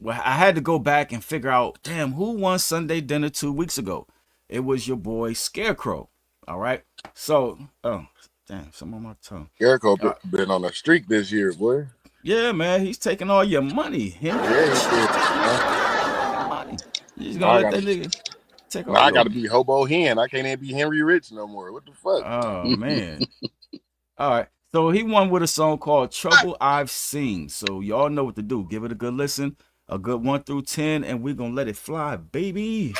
I had to go back and figure out, damn, who won Sunday Dinner 2 weeks ago? It was your boy Scarecrow. All right. So, damn, some on my tongue.
Scarecrow been on a streak this year, boy.
Yeah, man, he's taking all your money. Money. He's gonna let that nigga take all.
I gotta be Hobo Hen. I can't even be Henry Rich no more. What the fuck?
Oh man. All right. So he won with a song called Trouble I've Seen. So y'all know what to do. Give it a good listen, a good 1 through 10, and we're gonna let it fly, baby.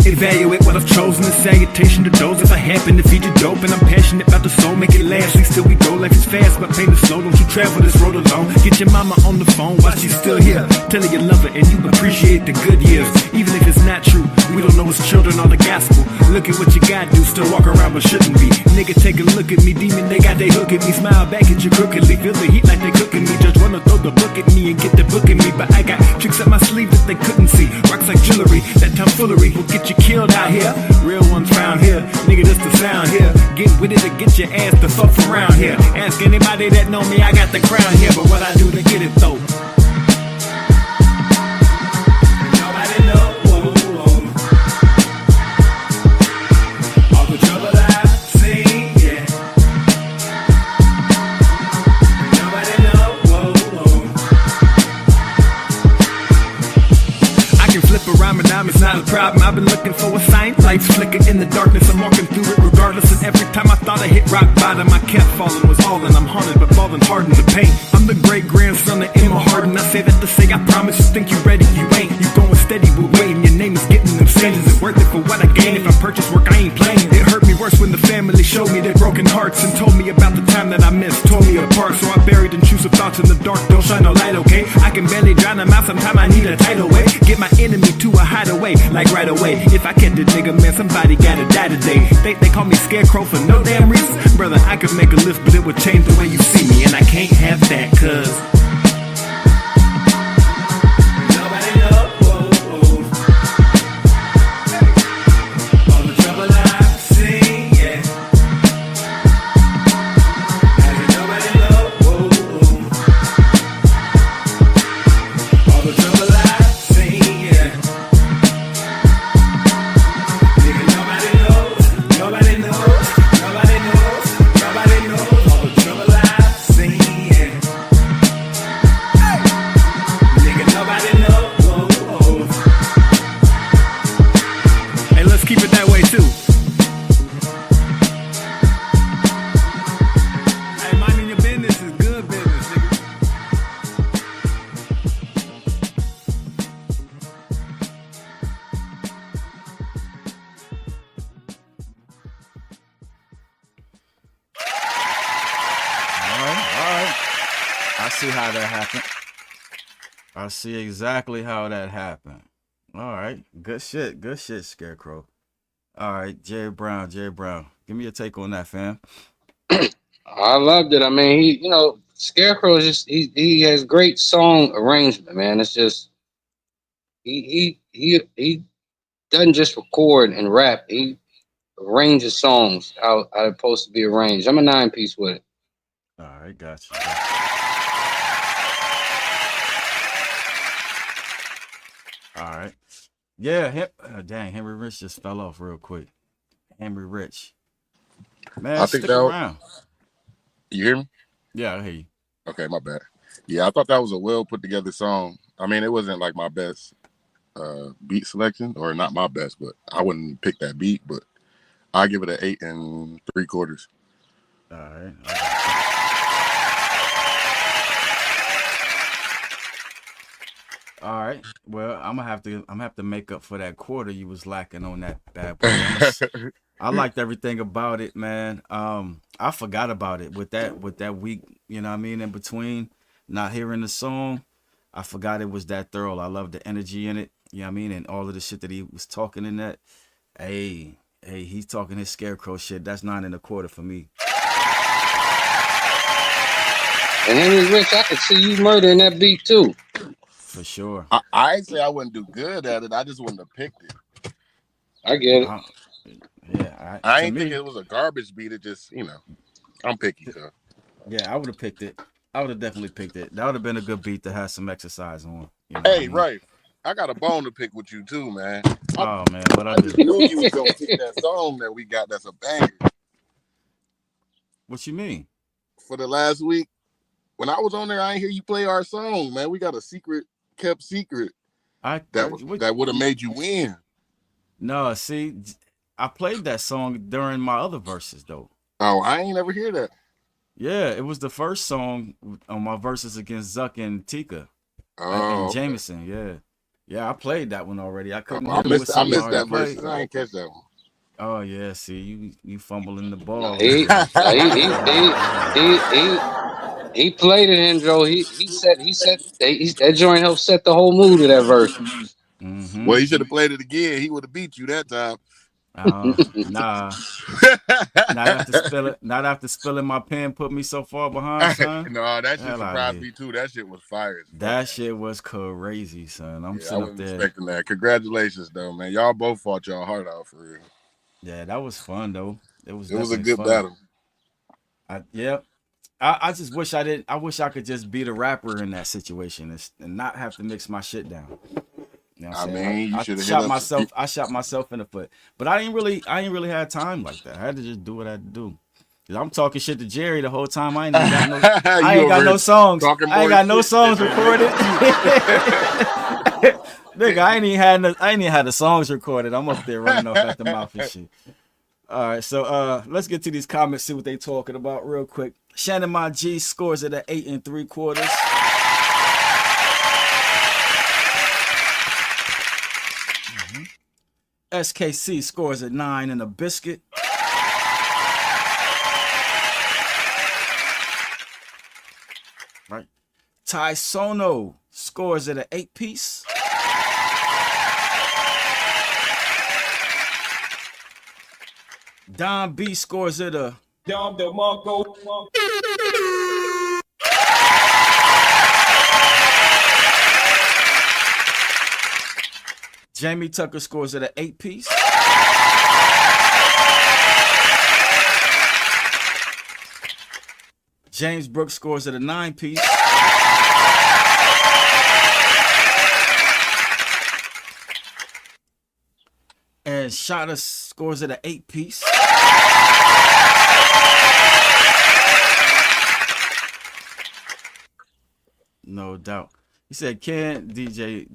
Evaluate what I've chosen. A salutation to those if I happen to feed you dope. And I'm passionate about the soul, make it last. We still we go, life is fast, but pain is slow. Don't you travel this road alone. Get your mama on the phone while she's still here. Tell her you love her and you appreciate the good years. Even if it's not true, we don't know it's children or the gospel. Look at what you gotta do, still walk around but shouldn't be. Nigga, take a look at me, demon, they got they hook at me. Smile back at you crookedly, feel the heat like they cooking me. Judge wanna throw the book at me and get the book at me. But I got tricks up my sleeve that they couldn't see. Rocks like jewelry, that tomfoolery will get you killed out here. Real ones found here, nigga, this the sound here. Get with it or get your ass the fuck around here. Ask anybody that know me, I got the crown here. But what I do to get it though? Nobody know. All the trouble I've seen, yeah. Nobody know. I can flip a rhyme and dime, it's not a problem. I've been looking for a sign. Lights flicker in the darkness, I'm walking through it regardless. And every time I thought I hit rock bottom, I kept falling, was all in. I'm haunted, but falling hard in the paint. I'm the great grandson of Emma Hardin. I say that to say I promise you think you ready, you ain't. You going steady, we're waiting, your name is getting them cents. Is it worth it for what I gain? If I purchase work, I ain't playing. It hurt me worse when the family showed me their broken hearts and told me about the time that I missed, tore me apart. So I buried intrusive thoughts in the dark, don't shine no light, okay? I can barely drown them out, sometime I need a tidal wave. Get my enemy to a hideaway, like right away. If I catch the nigga, man, somebody gotta die today. They call me Scarecrow for no damn reason. Brother, I could make a list, but it would change the way you see me. And I can't have that, cause nobody knows. All the trouble I've seen, yeah. Nobody knows. All the trouble
see how that happened. I see exactly how that happened. All right. Good shit. Good shit, Scarecrow. All right, Jerry Brown. Give me your take on that, fam.
I loved it. I mean, Scarecrow is just he has great song arrangement, man. It's just he doesn't just record and rap. He arranges songs how they're supposed to be arranged. I'm a 9-piece with it.
All right, gotcha. All right. Yeah, dang, Henry Rich just fell off real quick. Henry Rich. Man,
I think
stick around.
You hear me?
Yeah, I hear you.
Okay, my bad. Yeah, I thought that was a well put together song. I mean, it wasn't like my best beat selection, or not my best, but I wouldn't pick that beat, but I give it an 8 3/4.
All right. All right. Well, I'm gonna have to make up for that quarter you was lacking on that bad boy. I liked everything about it, man. I forgot about it with that week, you know what I mean, in between not hearing the song. I forgot it was that thorough. I love the energy in it, you know what I mean, and all of the shit that he was talking in that. Hey, he's talking his Scarecrow shit. That's 9 1/4 for me.
And Henry Rich, I could see you murdering that beat too.
For sure.
I ain't say I wouldn't do good at it. I just wouldn't have picked it.
I get it.
Yeah.
I ain't think it was a garbage beat. It just, I'm picky. So.
Yeah, I would have picked it. I would have definitely picked it. That would have been a good beat to have some exercise on.
Hey, right. I got a bone to pick with you too, man.
Oh, man. What I
just knew you was going to pick that song that we got that's a banger.
What you mean?
For the last week, when I was on there, I ain't hear you play our song, man. We got a kept secret that would have made you win.
No, see, I played that song during my other verses, though.
Oh, I ain't ever hear that.
Yeah, it was the first song on my verses against Zuck and Tika.
Oh,
and Jameson, yeah, I played that one already. I couldn't.
I missed that verse. I ain't catch that one.
Oh yeah, see, you fumbling the ball.
He played it, Andrew. That joint helped set the whole mood of that verse.
Mm-hmm.
Well, he should have played it again. He would have beat you that time.
Nah. Not after spilling my pen, put me so far behind, son.
No, that shit surprised me too. That shit was fire.
That shit was crazy, son. I wasn't
expecting that. Congratulations, though, man. Y'all both fought y'all heart out for real.
Yeah, that was fun though. It was
a good battle.
I just wish I didn't. I wish I could just be the rapper in that situation and not have to mix my shit down. You know what I'm saying?
You should have
shot myself. I shot myself in the foot, but I ain't really had time like that. I had to just do what I had to do. Cause I'm talking shit to Jerry the whole time. I ain't got no songs. I ain't got no songs recorded. Nigga, I ain't even had the songs recorded. I'm up there running off at the mouth and shit. All right, so let's get to these comments, see what they talking about real quick. Shannon My G scores it at 8 3/4. SKC scores at 9 and a biscuit. Right. Ty Sono scores at an 8-piece. Don B scores at a Jamie Tucker scores at an 8-piece. James Brooks scores at a 9-piece. And Shada scores at an 8-piece. No doubt. He said, DJ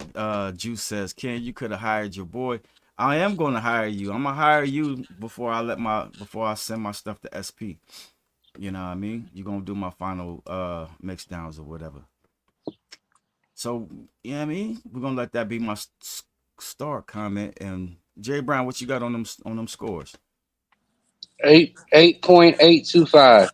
Juice says, Ken, you could have hired your boy. I am going to hire you. I'm going to hire you before I send my stuff to SP. You know what I mean? You're going to do my final mix downs or whatever. So, you know what I mean? We're going to let that be my start comment. And Jay Brown, what you got on them scores?
8.825.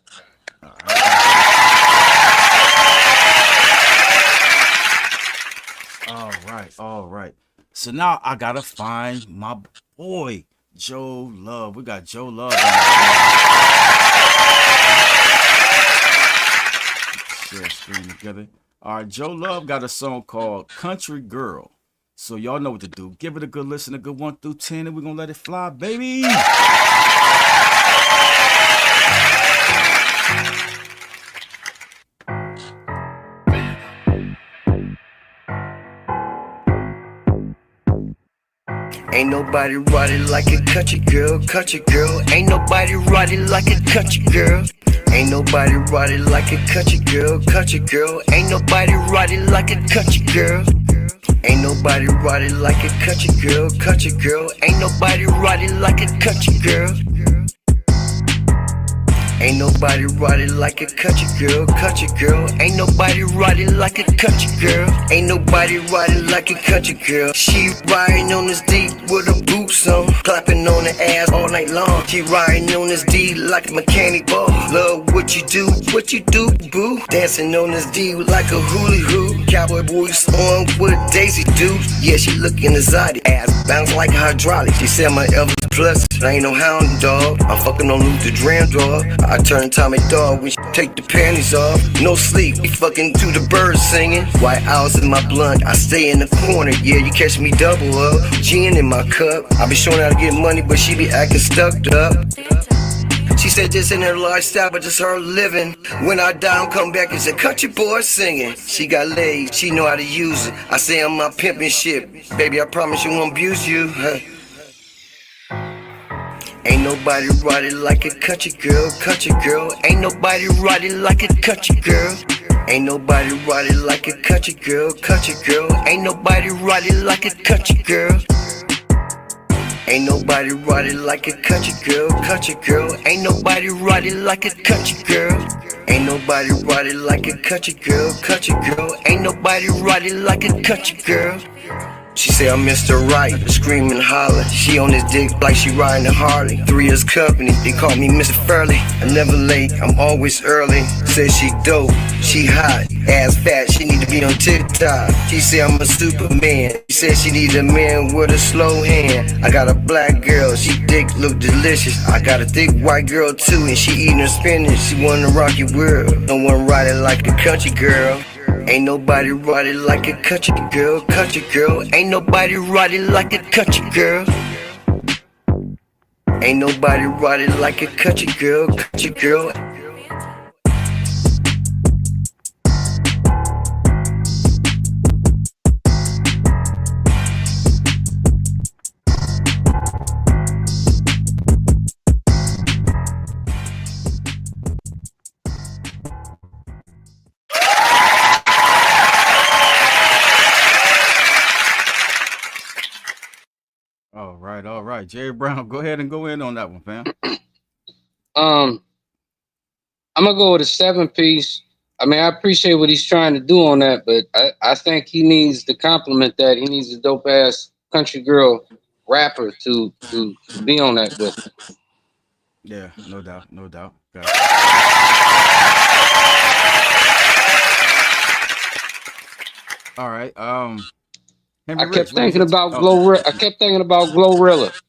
All right. So now I gotta find my boy Joe Love. We got Joe Love on share screen together. All right, Joe Love got a song called Country Girl. So y'all know what to do. Give it a good listen, a good 1 through 10, and we're gonna let it fly, baby.
Ain't nobody ride it like a country girl, country girl. Ain't nobody ride it like a country girl. Ain't nobody ride it like a country girl, country girl. Ain't nobody ride it like a country girl. Ain't nobody ride it like a country girl, country girl. Ain't nobody ride it like a country girl. Ain't nobody ride it like a country girl, country girl. Ain't nobody ride it like a country girl. Ain't nobody ride it like a country girl. She riding on this D with her boots on, clapping on the ass all night long. She riding on this D like a mechanic ball. Love what you do, boo. Dancing on this D like a hula hoop. Cowboy boots on what Daisy do. Yeah, she looking exotic, ass bounce like hydraulic. She said my Elvis Plus, I ain't no hound dog. I'm fucking on Luther Dram dog. I turn Tommy dog when she take the panties off. No sleep, we fucking to the birds singing. White owls in my blunt, I stay in the corner. Yeah, you catch me double up. Gin in my cup. I be showing how to get money, but she be acting stuck up. She said this in her lifestyle, but just her living. When I die, I'm come back as a country boy singing. She got legs, she know how to use it. I say I'm my pimpin' shit. Baby, I promise you won't abuse you. Ain't nobody ride it like a country girl, country girl. Ain't nobody ride it like a country girl. Ain't nobody ride it like a country girl, country girl. Ain't nobody ride it like a country girl. Ain't nobody ride it like a country girl, country girl. Ain't nobody ride it like a country girl. Ain't nobody ride it like a country girl, country girl. Ain't nobody ride it like a country girl. She say I'm Mr. Right, scream and holler. She on this dick like she riding a Harley. 3 years company, they call me Mr. Furley. I'm never late, I'm always early. Says she dope, she hot, ass fat, she need to be on TikTok. She say I'm a superman. She said she need a man with a slow hand. I got a black girl, she dick look delicious. I got a thick white girl too, and she eating her spinach. She wanna rock your world, no one ride it like a country girl. Ain't nobody ride it like a country girl, country girl. Ain't nobody ride it like a country girl. Ain't nobody ride it like a country girl, country girl.
All right. Jerry Brown, go ahead and go in on that one, fam.
I'm gonna go with a 7-piece. I mean, I appreciate what he's trying to do on that, but I think he needs to compliment that. He needs a dope ass country girl rapper to be on that with him.
Yeah, no doubt. All right.
I kept thinking about Glorilla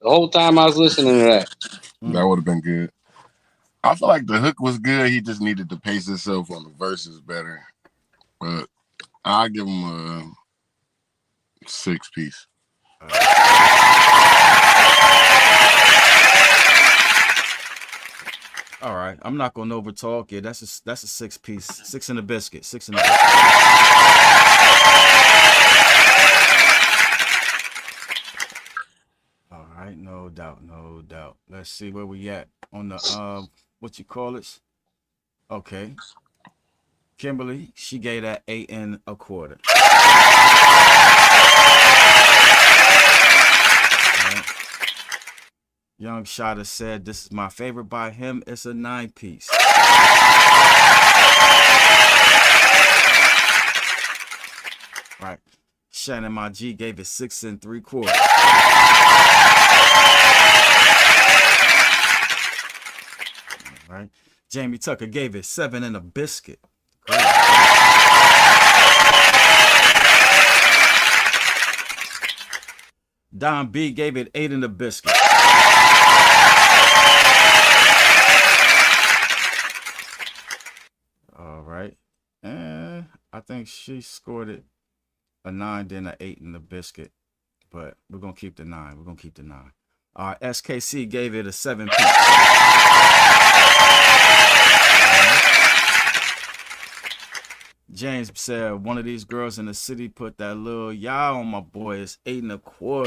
the whole time I was listening to that.
That would have been good. I feel like the hook was good. He just needed to pace himself on the verses better. But I'll give him a 6-piece.
All right. I'm not gonna overtalk it. That's a 6-piece. 6 in the biscuit. All right, no doubt. Let's see where we at on the what you call it? Okay. Kimberly, she gave that 8 1/4. Right. Young Shotta said this is my favorite by him. It's a 9-piece. Right. Shannon my G gave it 6 3/4. Right. Jamie Tucker gave it 7 and a biscuit. Great. Don B gave it 8 in the biscuit. All right. And I think she scored it a 9, then an 8 in the biscuit. But we're going to keep the 9. We're going to keep the 9. All right. SKC gave it a 7 piece. James said, one of these girls in the city put that little y'all on my boy. It's 8 1/4.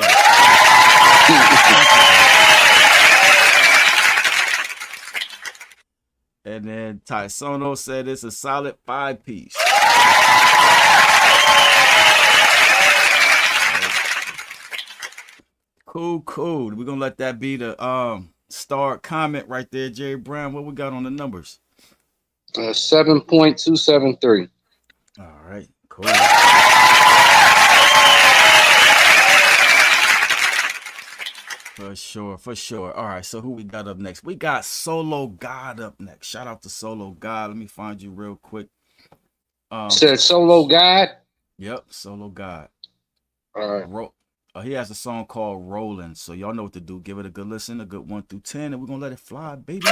And then Tysono said it's a solid 5 piece. Cool. We're going to let that be the start comment right there, Jerry Brown. What we got on the numbers?
7.273.
All right, cool. For sure. All right, so who we got up next? We got Solo God up next. Shout out to Solo God. Let me find you real quick.
Said Solo God?
Yep, Solo God.
All right.
He has a song called Rollin', so y'all know what to do. Give it a good listen, a good 1 through 10, and we're going to let it fly, baby.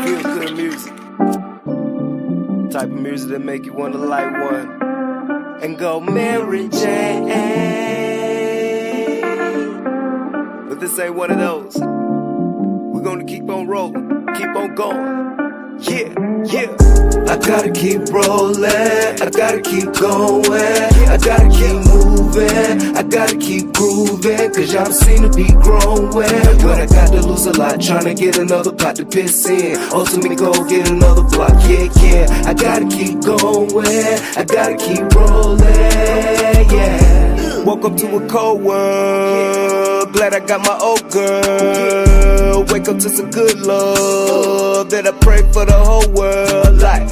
Feel good music. Type of music that make you want to light one and go Mary Jane. But this ain't one of those. We're gonna keep on rolling, keep on going. Yeah. I gotta keep rolling, I gotta keep going, I gotta keep moving, I gotta keep grooving, cause y'all seem to be growing. But I got to lose a lot, tryna get another pot to piss in. Ultimately go get another block, yeah. I gotta keep going, I gotta keep rolling, yeah. Woke up to a cold world, glad I got my old girl. Wake up to some good love that I pray for the whole world. Like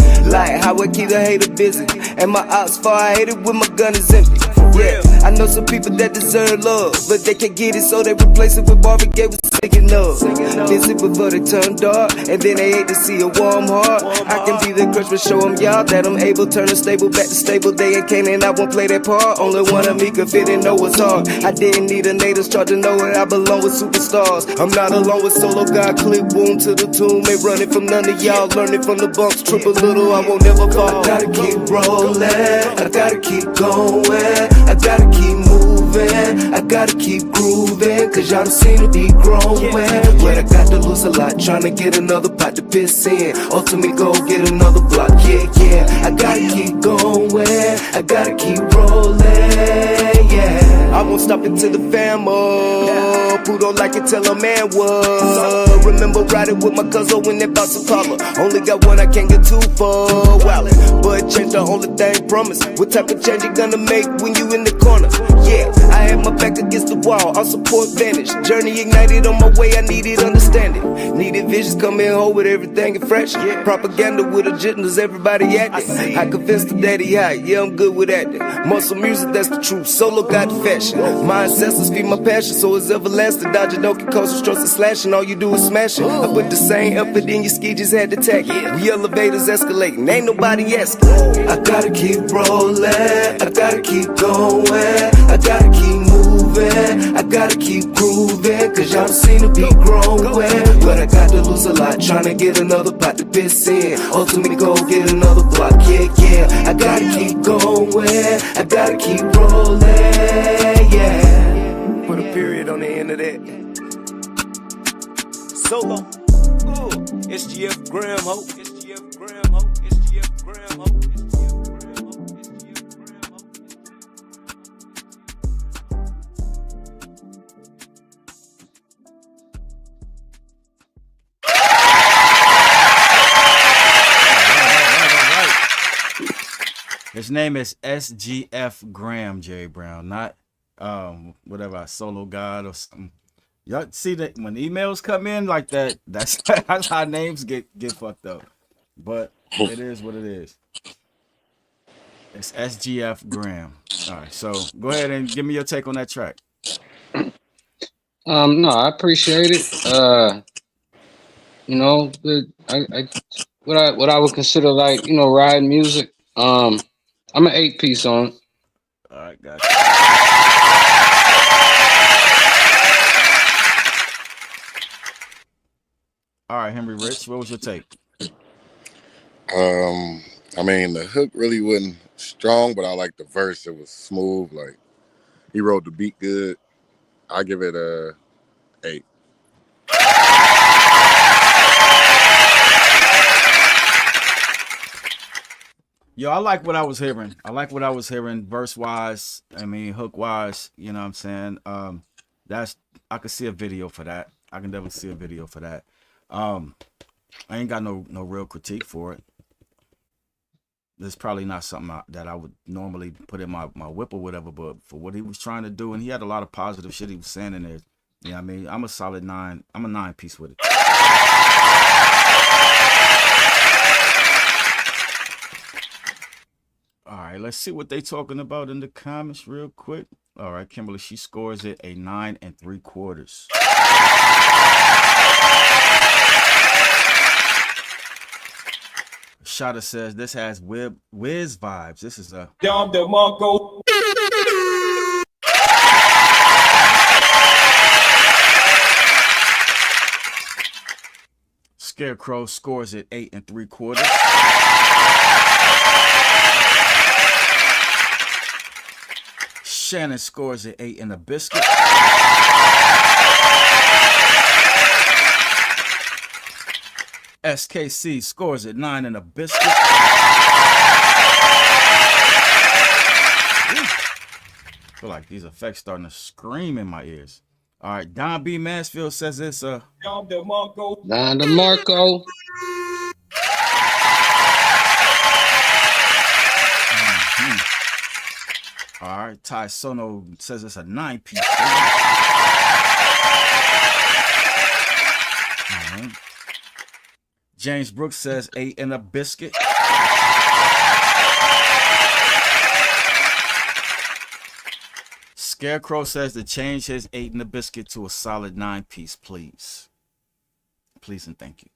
how I keep the hater busy, and my ops far I hate it when my gun is empty. Yeah, I know some people that deserve love, but they can't get it, so they replace it with Marvin Gaye with singing up. Busy before they turn dark, and then they hate to see a warm heart. I can be the crutch, but show them y'all that I'm able. Turn a stable back to stable. They ain't Canaan, I won't play that part. Only one of me could fit and know what's hard. I didn't need a native start to know it. I belong with superstars. I'm not alone with Solo God. Clip wound to the tomb. Ain't running from none of y'all. Learning from the bumps. Triple little, I won't never fall. I gotta keep rolling. I gotta keep going. I gotta keep moving, I gotta keep grooving, cause y'all seem to be growing. But I got to lose a lot, tryna get another pot to piss in. Ultimately go get another block, yeah. I gotta keep going, I gotta keep rolling, yeah. I won't stop until the famo. Who don't like it, tell a man what. Remember riding with my cousin when they bought some collar. Only got one, I can't get too far. Wallet, but change the only thing promise. What type of change you gonna make when you in the corner? Yeah, I had my back against the wall, I'll support vanish. Journey ignited on my way, I needed understanding. Needed visions, come in whole with everything and fresh. Propaganda with agendas, everybody acting. I convinced the daddy high, yeah, I'm good with acting. Muscle music, that's the truth, Solo got the fashion. My ancestors feed my passion, so it's everlasting. Dodging Donkey Coast, strokes and slashing, all you do is smashing. I put the same effort in your ski, just had to tack it. We elevators escalating, ain't nobody asking. I gotta keep rolling, I gotta keep going, I gotta keep moving, I gotta keep grooving, cause y'all seem to be growing. But I got to lose a lot, tryna get another pot to piss in. Ultimately go get another block, yeah. I gotta keep going, I gotta keep rolling, yeah. Put a period on the end of that. Solo, SGF Graham Ho, SGF Graham Ho, SGF Graham Ho.
His name is SGF Graham, Jerry Brown, not whatever, Solo God or something. Y'all see that when emails come in like that, that's how names get fucked up. But it is what it is. It's SGF Graham. All right, so go ahead and give me your take on that track.
No, I appreciate it. You know, what I would consider like, you know, ride music. I'm an 8-piece on it.
All right, gotcha. All right, Henry Rich, what was your take?
I mean, the hook really wasn't strong, but I like the verse. It was smooth. Like, he wrote the beat good. I give it a 8.
Yo, I like what I was hearing. Verse wise. I mean, hook wise. You know what I'm saying? I could see a video for that. I can definitely see a video for that. I ain't got no real critique for it. It's probably not something that I would normally put in my whip or whatever, but for what he was trying to do, and he had a lot of positive shit he was saying in there. You know what I mean? I'm a solid 9. I'm a 9 piece with it. All right, let's see what they talking about in the comments real quick. All right, Kimberly, she scores it a 9 3/4. Shada says this has Wiz vibes. This is a
Dom DeMarco.
Scarecrow scores it 8 3/4. Shannon scores it 8 and a biscuit. SKC scores it 9 and a biscuit. I feel like these effects starting to scream in my ears. All right, Don B. Mansfield says it's a
Dom DeMarco.
Don DeMarco.
All right, Ty Sono says it's a 9 piece. Right. James Brooks says 8 and a biscuit. Scarecrow says to change his 8 and a biscuit to a solid 9 piece, please. Please and thank you.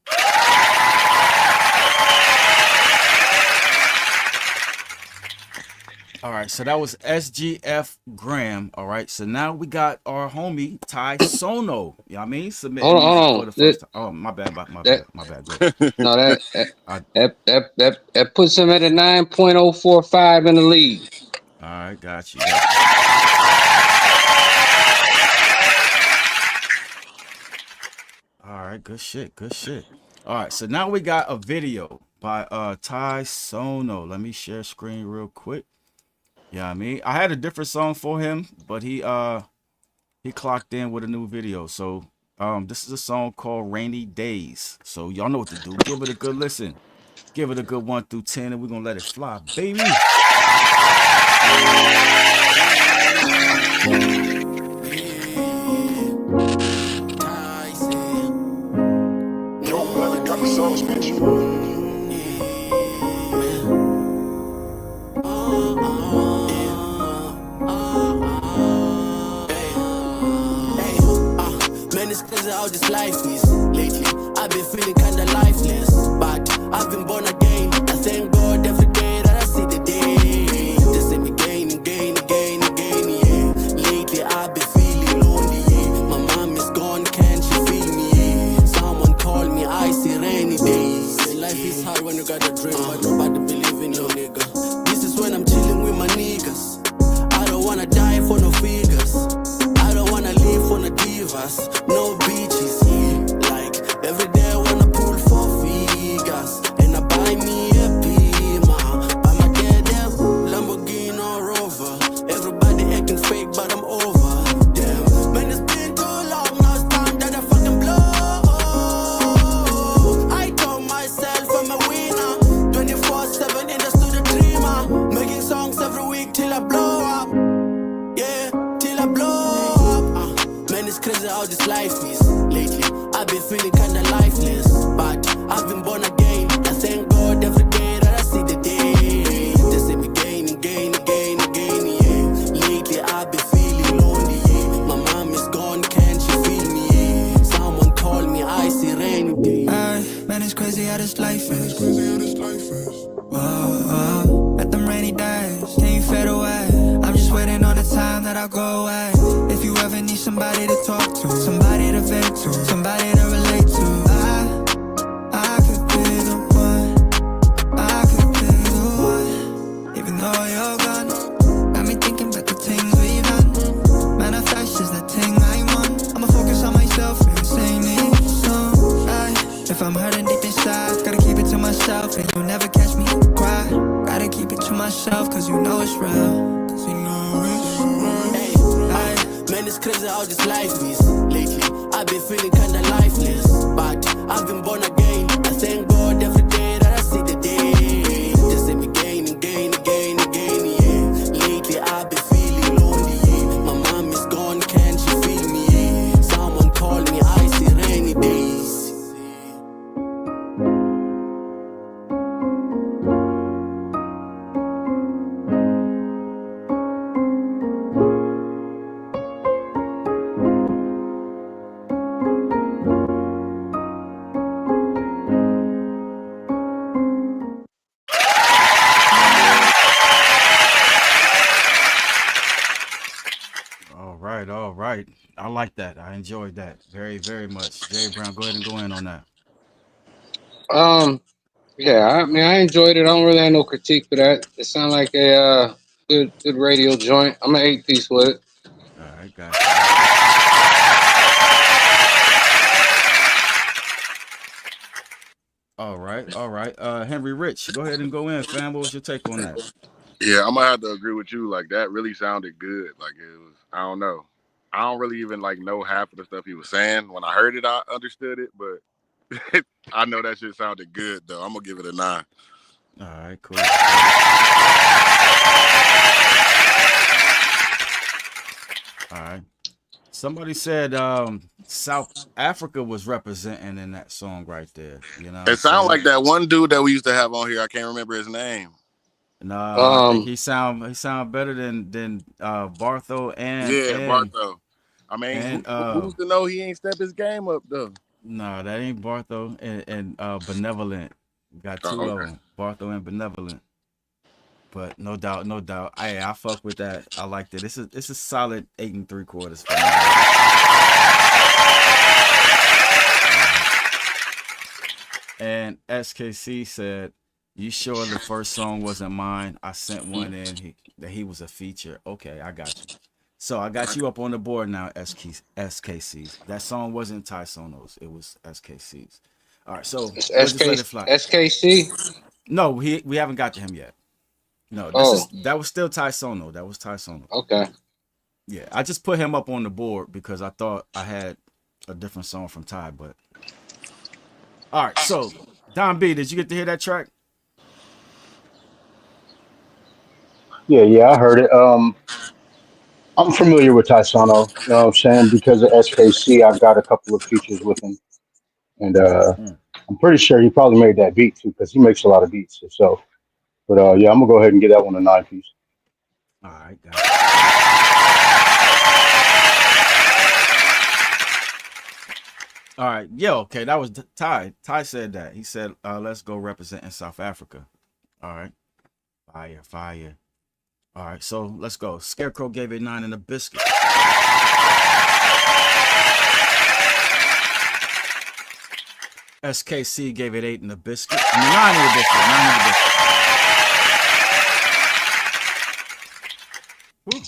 All right, so that was SGF Graham. All right, so now we got our homie Ty Sono. You know what I mean? Submit
hold on.
For the first time. Oh, my bad. Go ahead.
No, that puts him at a 9.045 in the league.
All right, got you. All right, good shit. All right, so now we got a video by Ty Sono. Let me share screen real quick. Yeah, I mean, I had a different song for him, but he clocked in with a new video. So this is a song called Rainy Days. So y'all know what to do. Give it a good listen. Give it a good 1 through 10, and we're gonna let it fly, baby.
Yo, brother, got the sauce, bitch.
How this life is lately. I've been feeling kinda lifeless, but I've been born again. I thank God every day that I see the day. They say me again, yeah. Lately I've been feeling lonely, yeah. My mom is gone, can't she feel me, yeah. Someone call me, I see rainy days. Yeah, life is hard when you got a dream, but nobody believe in you, nigga. This is when I'm chilling with my niggas. I don't wanna die for no figures. I don't wanna live for no divas. No beaches, yeah. Like every day I wanna pull for figures. And I buy me a Pima. I'ma get them Lamborghini or Rover. Everybody acting fake, but I'm over them. Man, it's been too long, now it's time that I fucking blow. I told myself I'm a winner. 24/7 in the studio dreamer. Making songs every week till I blow up. Yeah, till I blow up. Man, it's crazy how this life is lately. I've been feeling kinda lifeless, but I've been born again. I thank God every day that I see the day. They say me again, yeah. Lately I've been feeling lonely, yeah. My mom is gone, can't she feel me, yeah. Someone call me, I see rainy days.
Man, it's crazy how this life is. Whoa, let them rainy days, can you fade away? I'm just and you'll never catch me cry. Gotta keep it to myself, cause you know it's real. Cause you know it's real.
Hey, man, it's crazy how this life is. Lately, I've been feeling kinda lifeless. But I've been born again. I thank God every day that I see the day. Just let me gain and gain and gain and gain, yeah. Lately, I've been feeling lonely, yeah. My mom is gone, can't you feel me, yeah? Someone call me, I see rainy days.
All right. I like that. I enjoyed that very, very much. Jerry Brown, go ahead and go in on that.
Yeah, I mean, I enjoyed it. I don't really have no critique for that. It sounded like a good radio joint. I'm an 8-piece with it.
All right, guys. All right. Henry Rich, go ahead and go in, fam. What was your take on that?
Yeah, I'm gonna have to agree with you. Like that really sounded good. Like it was. I don't know. I don't really even like know half of the stuff he was saying. When I heard it, I understood it, but I know that shit sounded good though. I'm gonna give it a 9.
All right, cool. All right. Somebody said South Africa was representing in that song right there. You know,
it sounded like that one dude that we used to have on here. I can't remember his name.
No, I think he sound better than Bartho and
Bartho. I mean, who's to know he ain't step his game up though?
No, that ain't Bartho and Benevolent. We got two of them, Bartho and Benevolent. But no doubt. I fuck with that. I liked it. It's a solid 8 3/4 for me. And SKC said, "You sure the first song wasn't mine? I sent one in. That he was a feature. Okay, I got you. So I got you up on the board now, SKC's. That song wasn't Ty Sono's. It was SKC's. All right, so
it's
we'll just let it fly.
SKC?
No, we haven't got to him yet. No, that was still Ty Sono. That was Ty Sono.
Okay.
Yeah, I just put him up on the board because I thought I had a different song from Ty, but all right, so Don B, did you get to hear that track?
Yeah, I heard it. I'm familiar with Tysono, you know what I'm saying? Because of SKC, I've got a couple of features with him. And I'm pretty sure he probably made that beat too, because he makes a lot of beats himself. But yeah, I'm gonna go ahead and get that one a 9-piece.
All right, guys. All right, okay, that was Ty. Ty said that. He said, let's go represent in South Africa. All right. Fire. All right, so let's go. Scarecrow gave it 9 and a biscuit. SKC gave it 8 and a biscuit. 9 and a biscuit. 9 and a biscuit.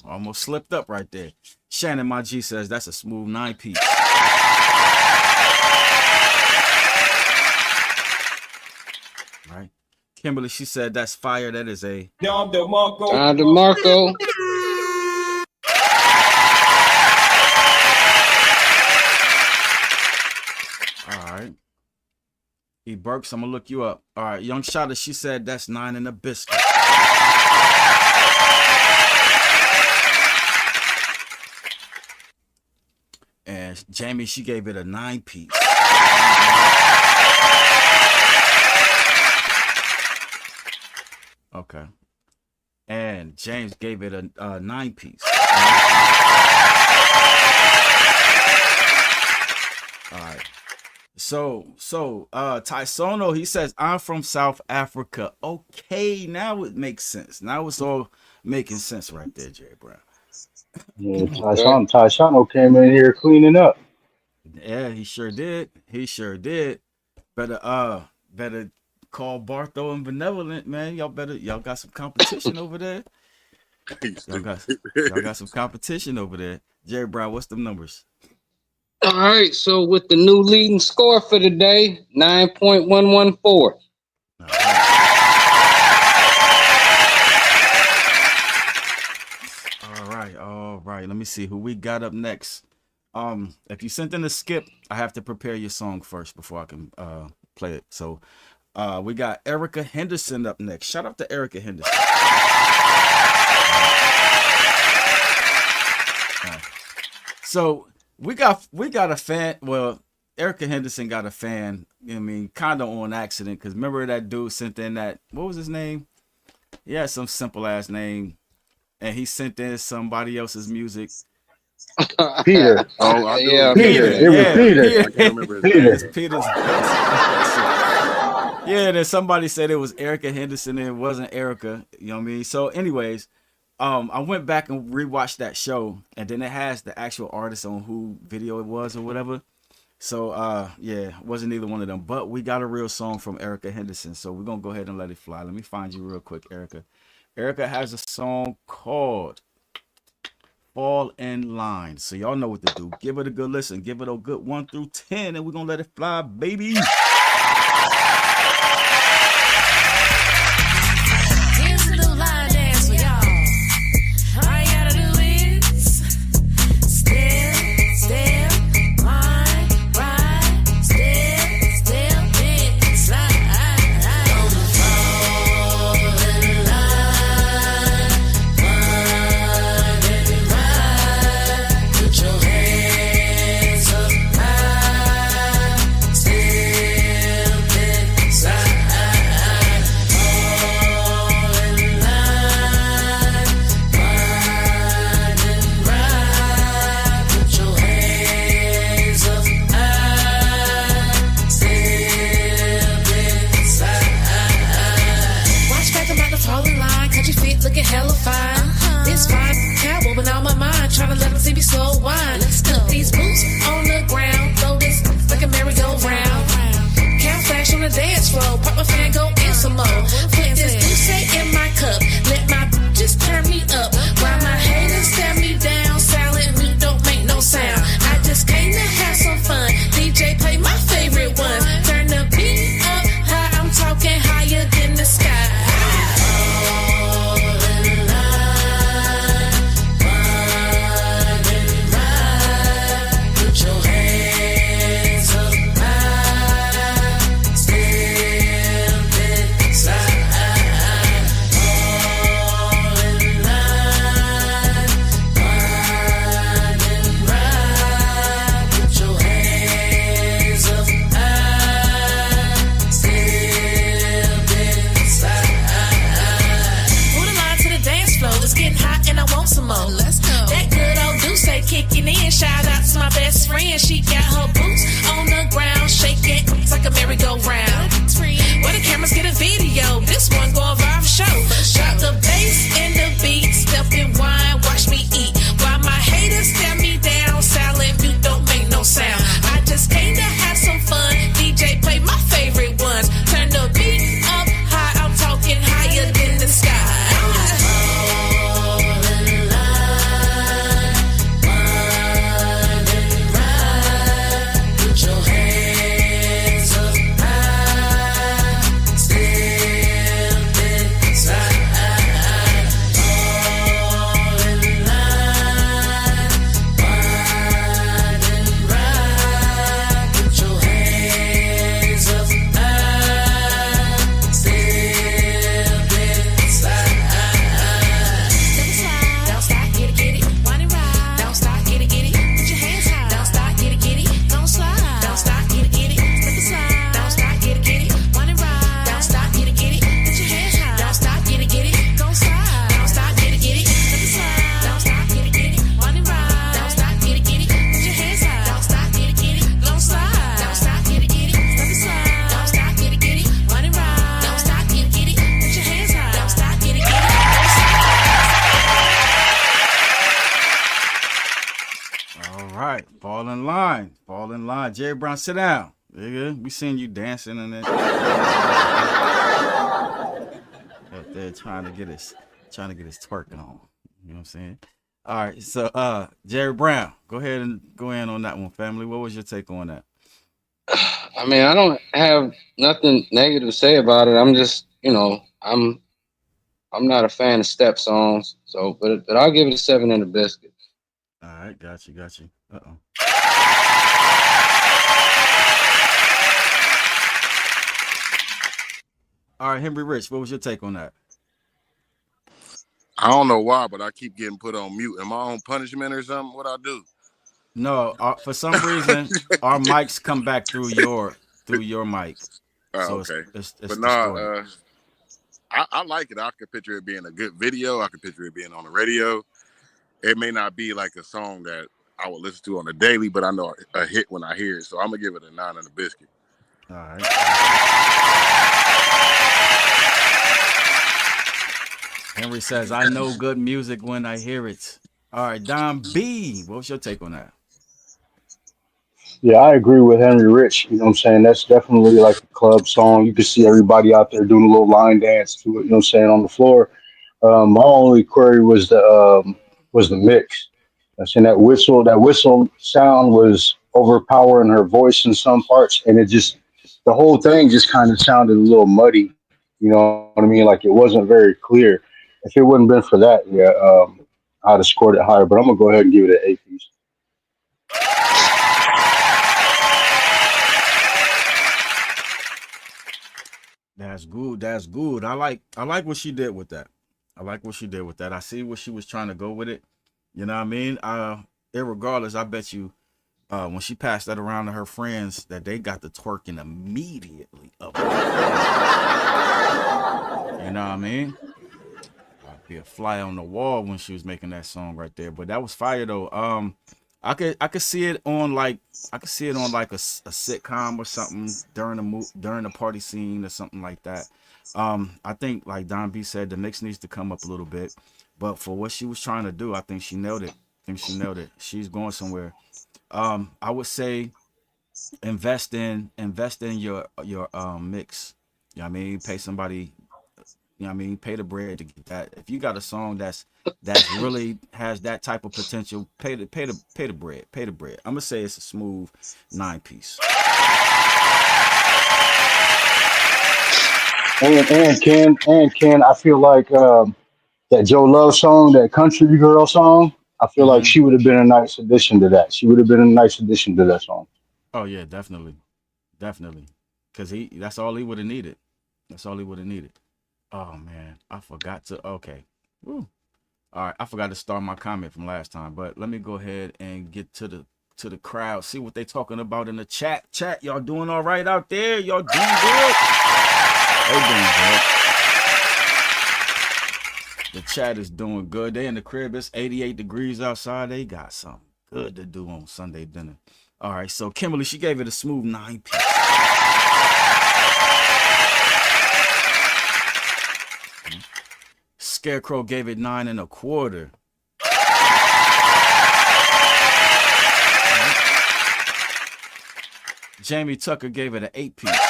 Woo, almost slipped up right there. Shannon, my G, says that's a smooth 9-piece. Right. Kimberly, she said that's fire. That is a
Don DeMarco.
Don DeMarco.
All right. E. Burks, I'm gonna look you up. All right, Young Shotta, she said that's 9 and a biscuit. And Jamie, she gave it a 9-piece. Okay. And James gave it a 9-piece. All right. So Ty Sono, he says, I'm from South Africa. Okay, now it makes sense. Now it's all making sense right there, Jerry Brown.
Yeah, Ty Sono came in here cleaning up.
Yeah, he sure did. Better call Bartho and Benevolent, man. Y'all got some competition over there. Y'all got some competition over there. Jerry Brown, what's the numbers?
All right, so with the new leading score for the day, 9.114.
All right. all right. Let me see who we got up next. If you sent in a skip, I have to prepare your song first before I can play it. So we got Erica Henderson up next. Shout out to Erica Henderson. So we got a fan. Well, Erica Henderson got a fan. I mean, kind of on accident, because remember that dude sent in that, what was his name? He had some simple ass name, and he sent in somebody else's music.
Peter.
Oh, I do.
Yeah, Peter. It was Peter.
I can't remember his name.
Peter's. Yeah, then somebody said it was Erica Henderson and it wasn't Erica. You know what I mean? So, anyways, I went back and rewatched that show, and then it has the actual artist on who video it was or whatever. So, yeah, it wasn't either one of them. But we got a real song from Erica Henderson, so we're gonna go ahead and let it fly. Let me find you real quick, Erica. Erica has a song called Fall in Line. So y'all know what to do. Give it a good listen. Give it a good 1 through 10, and we're gonna let it fly, baby. Jerry Brown, sit down. Nigga, we seen you dancing and that. Up there trying to get his twerk on. You know what I'm saying? All right, so Jerry Brown, go ahead and go in on that one, family. What was your take on that?
I mean, I don't have nothing negative to say about it. I'm just, I'm I'm not a fan of step songs. So, but I'll give it a 7 and a biscuit.
All right, got you. Uh-oh. All right, Henry Rich, what was your take on that?
I don't know why, but I keep getting put on mute. Am I on punishment or something? What I do?
No, for some reason, our mics come back through your mic. So
okay.
It's
but
distorted.
I like it. I could picture it being a good video. I could picture it being on the radio. It may not be like a song that I would listen to on a daily, but I know a hit when I hear it. So I'm gonna give it a 9 and a biscuit.
All right. Henry says, I know good music when I hear it. All right, Don B, what's your take on that?
Yeah, I agree with Henry Rich. You know what I'm saying? That's definitely like a club song. You can see everybody out there doing a little line dance to it, you know what I'm saying, on the floor. My only query was the mix. I seen that whistle sound was overpowering her voice in some parts, and it just the whole thing just kind of sounded a little muddy. You know what I mean? Like it wasn't very clear. If it wouldn't been for that, yeah, I'd have scored it higher. But I'm gonna go ahead and give it an A piece.
That's good. That's good. I like what she did with that. I see what she was trying to go with it. You know what I mean? Irregardless, I bet you when she passed that around to her friends that they got the twerking immediately up. You know what I mean? I'd be a fly on the wall when she was making that song right there. But that was fire though. I could see it on like a sitcom or something during the party scene or something like that. I think like Don B said, the mix needs to come up a little bit, but for what she was trying to do, I think she nailed it. She's going somewhere. I would say invest in your mix. You know what I mean? Pay somebody. You know what I mean? Pay the bread to get that. If you got a song that's really has that type of potential, pay the bread. Pay the bread. I'm gonna say it's a smooth 9-piece.
And Ken, I feel like that Joe Love song, that Country Girl song, I feel like she would have been a nice addition to that. She would have been a nice addition to that song.
Oh yeah, definitely. Cause that's all he would have needed. Oh man, I forgot to. Okay. Woo. All right, I forgot to start my comment from last time, but let me go ahead and get to the crowd, see what they talking about in the chat. Y'all doing all right out there? Y'all doing good? They doing good. The chat is doing good. They in the crib. It's 88 degrees outside. They got something good to do on Sunday dinner. All right, so Kimberly, she gave it a smooth 9-piece. Scarecrow gave it 9 1/4. Jamie Tucker gave it an 8-piece.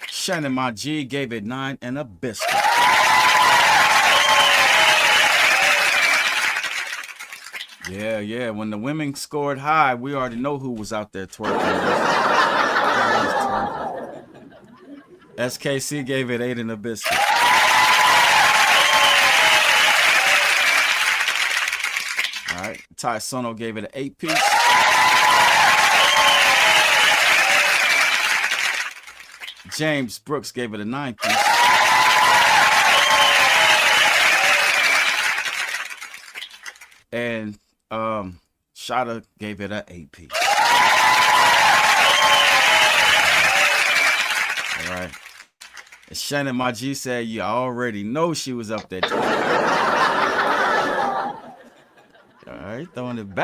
Shannon My G gave it 9 and a biscuit. Yeah. When the women scored high, we already know who was out there twerking. SKC gave it 8 and a biscuit. All right. Ty Sono gave it an 8-piece. James Brooks gave it a 9-piece. And Shada gave it an 8-piece. All right. And Shannon My G said, you already know she was up there. All right, throwing it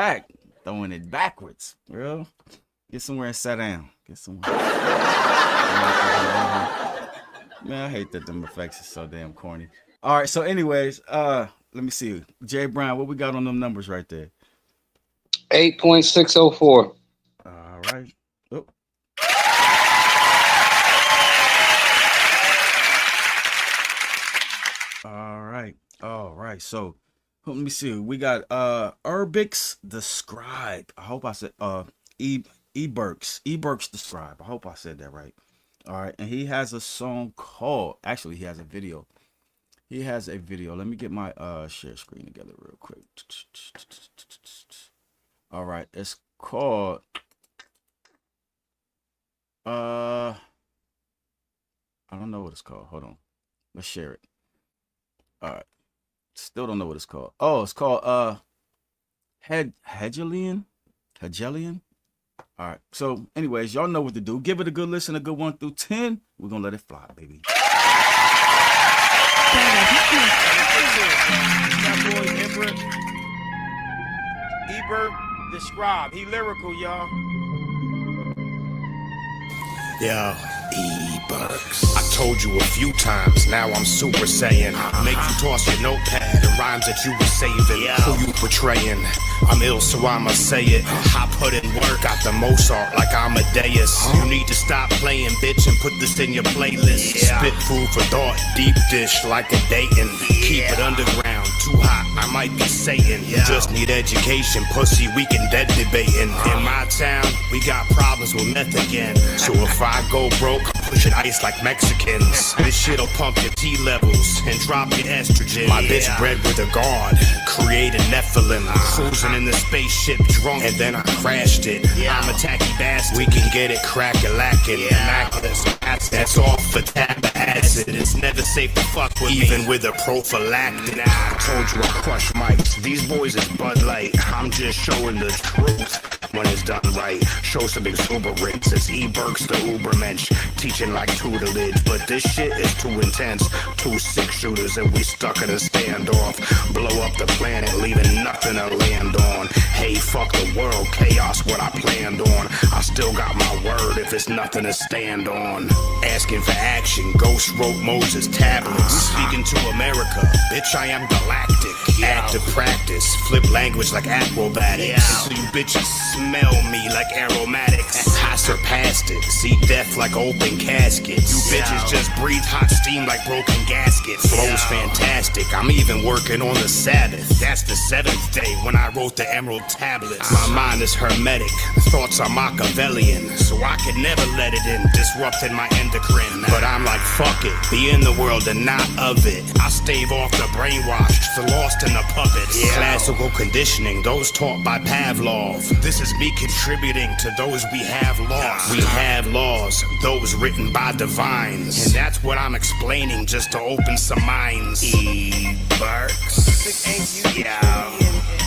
backwards. Bro. Get somewhere and sit down. Man, I hate that them effects is so damn corny. All right, so anyways, let me see. Jay Brown, what we got on them numbers right there?
8.604.
All right. Oh. All right. So let me see. We got Urbix the Scribe. I hope I said Eberks the Scribe. I hope I said that right. All right, and he has a song called. Actually, he has a video. He has a video. Let me get my share screen together real quick. All right, it's called I don't know what it's called. Hold on. Let's share it. All right. Still don't know what it's called. Oh, it's called Hegelian. Hegelian. All right. So, anyways, y'all know what to do. Give it a good listen, a good 1 through 10. We're gonna let it fly, baby.
That boy Eber the Scribe. He lyrical, y'all.
Yeah, E-Burks. I told you a few times, now I'm super saying. Make you toss your notepad and rhymes that you were saving. Who you portraying? I'm ill, so I'ma say it. I put in work, got the Mozart like Amadeus. You need to stop playing, bitch, and put this in your playlist. Spit food for thought, deep dish like a Dayton. Keep it underground, too hot, I might be Satan. Just need education, pussy, we can dead debating. In my town, we got problems with meth again. So if I go broke, I'm pushing ice like Mexicans. This shit'll pump your T levels and drop your estrogen. My bitch bred with a guard, created Nephilim. Cruising in the spaceship drunk, and then I crashed it. I'm a tacky bastard, we can get it crack-a-lackin'. That's all for tab acid. It's never safe to fuck with even me, with a prophylactic. I told you I crush mics. These boys is Bud Light. I'm just showing the truth when it's done right. Show some exuberance. It's E-Burks the Ubermensch, teaching like tutelage. But this shit is too intense. 2 6-shooters and we stuck in a standoff. Blow up the planet, leaving nothing to land on. Hey, fuck the world, chaos what I planned on. I still got my word if it's nothing to stand on. Asking for action, Ghost wrote Moses tablets. Speaking to America, bitch I am galactic. Active practice, flip language like acrobatics. So you bitches smell me like aromatics. I surpassed it, see death like open caskets. You bitches just breathe hot steam like broken gaskets. Flow's fantastic, I'm even working on the Sabbath. That's the 7th day when I wrote the Emerald Tablets. My mind is hermetic, thoughts are Machiavellian. So I could never let it in, disrupting my endocrine. But I'm like, fuck it, be in the world and not of it. I stave off the brainwashed, the lost in the puppets. Classical conditioning, those taught by Pavlov. This is me contributing to those we have lost. We have laws, those written by divines. And that's what I'm explaining just to open some minds. E-Burks.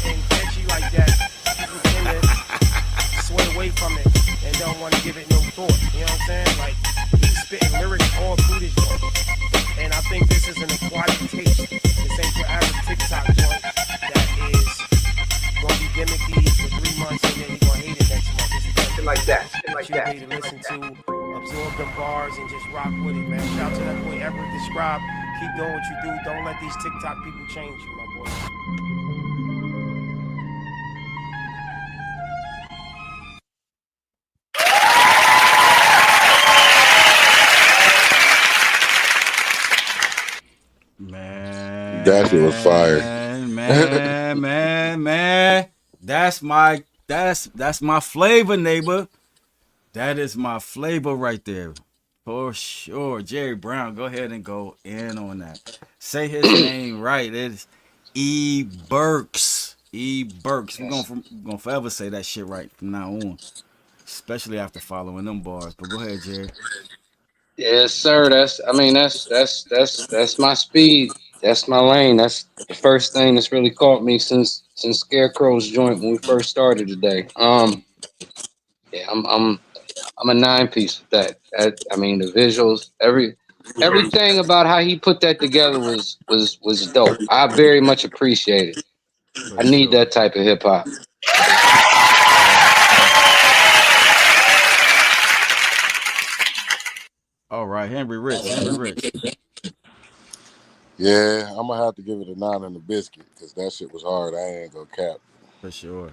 And catchy like that, people tend to sway away from it and don't want to give it no thought. You know what I'm saying? Like, he's spitting lyrics all through this joint. And I think this is an acquired taste. This ain't your average TikTok joint that is gonna be gimmicky for 3 months and then you're gonna hate it next month. This is something like that. You need to listen to, absorb them bars and just rock with it, man. Shout out to that boy Everett the Scribe. Keep doing what you do. Don't let these TikTok people change you, my boy.
Man,
that shit was fire.
Man. That's my flavor, neighbor. That is my flavor right there. For sure. Jerry Brown, go ahead and go in on that. Say his name right. It's E-Burks. E-Burks. We're gonna forever say that shit right from now on. Especially after following them bars. But go ahead, Jerry.
Yes, sir. That's my speed. That's my lane. That's the first thing that's really caught me since Scarecrow's joint when we first started today. Yeah, I'm a 9-piece with that. I mean, the visuals, everything about how he put that together was dope. I very much appreciate it. I need that type of hip hop.
All right, Henry Rich.
Yeah, I'm gonna have to give it a 9 and a biscuit because that shit was hard. I ain't gonna cap.
For sure.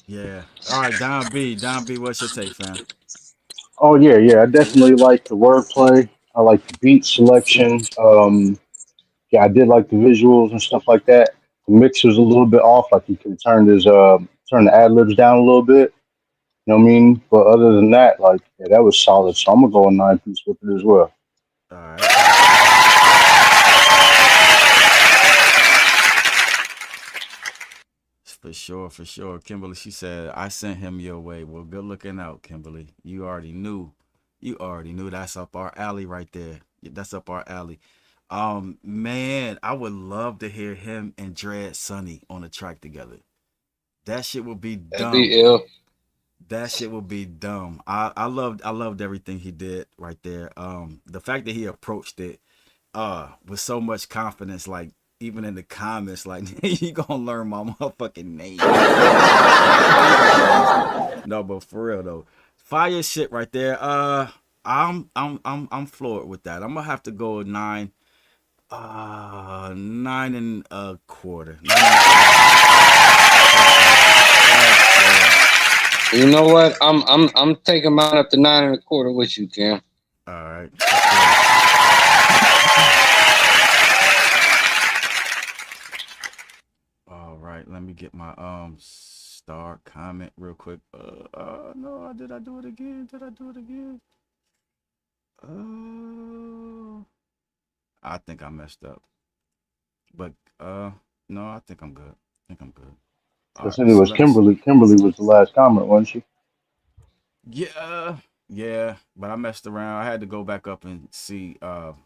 Yeah. All right, Don B, what's your take, fam?
Oh yeah. I definitely like the wordplay. I like the beat selection. Yeah, I did like the visuals and stuff like that. The mix was a little bit off. Like he could have turned his turn the ad libs down a little bit. You know what I mean? But other than that, like yeah, that was solid. So I'm gonna go a 9 piece with it as well.
All right. For sure, for sure. Kimberly, she said, I sent him your way. Well, good looking out, Kimberly. You already knew. You already knew that's up our alley right there. That's up our alley. Man, I would love to hear him and Dread Sunny on a track together. That shit would be
That'd be
dumb.
ill.
That shit would be dumb. I loved everything he did right there. The fact that he approached it with so much confidence, like even in the comments, like you gonna learn my motherfucking name. No, but for real though, fire shit right there. I'm floored with that. I'm gonna have to go 9, 9 1/4.
You know what? I'm taking mine up to 9 1/4 with you, Cam.
All right. All right. Let me get my star comment real quick. No, did I do it again? Did I do it again? I think I messed up. But no, I think I'm good. I think I'm good.
I said it was Kimberly. Kimberly was the last comment, wasn't she?
Yeah, but I messed around. I had to go back up and see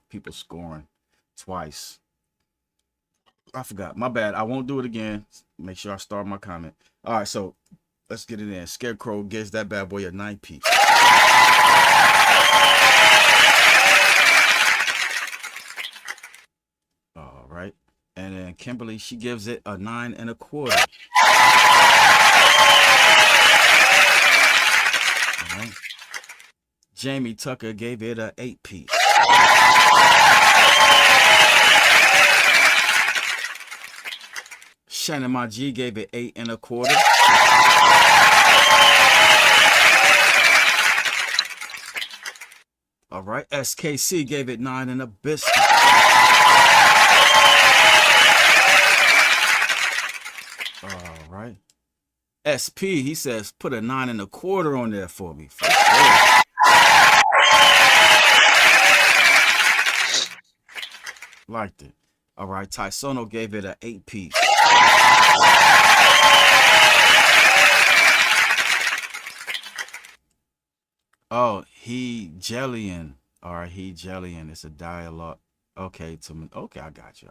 people scoring twice. I forgot. My bad. I won't do it again. Make sure I start my comment. All right, so let's get it in. Scarecrow gives that bad boy a 9 piece. All right. And then Kimberly, she gives it a 9 1/4. All right. Jamie Tucker gave it a 8 piece. Shannon Maji gave it 8 1/4. All right. SKC gave it 9 and a biscuit. All right. SP, he says, put a 9 1/4 on there for me. For sure. Liked it. All right. Tysono gave it an 8 piece. Oh, he Jellian. All right, he Jellian. It's a dialogue. Okay, okay, I got you.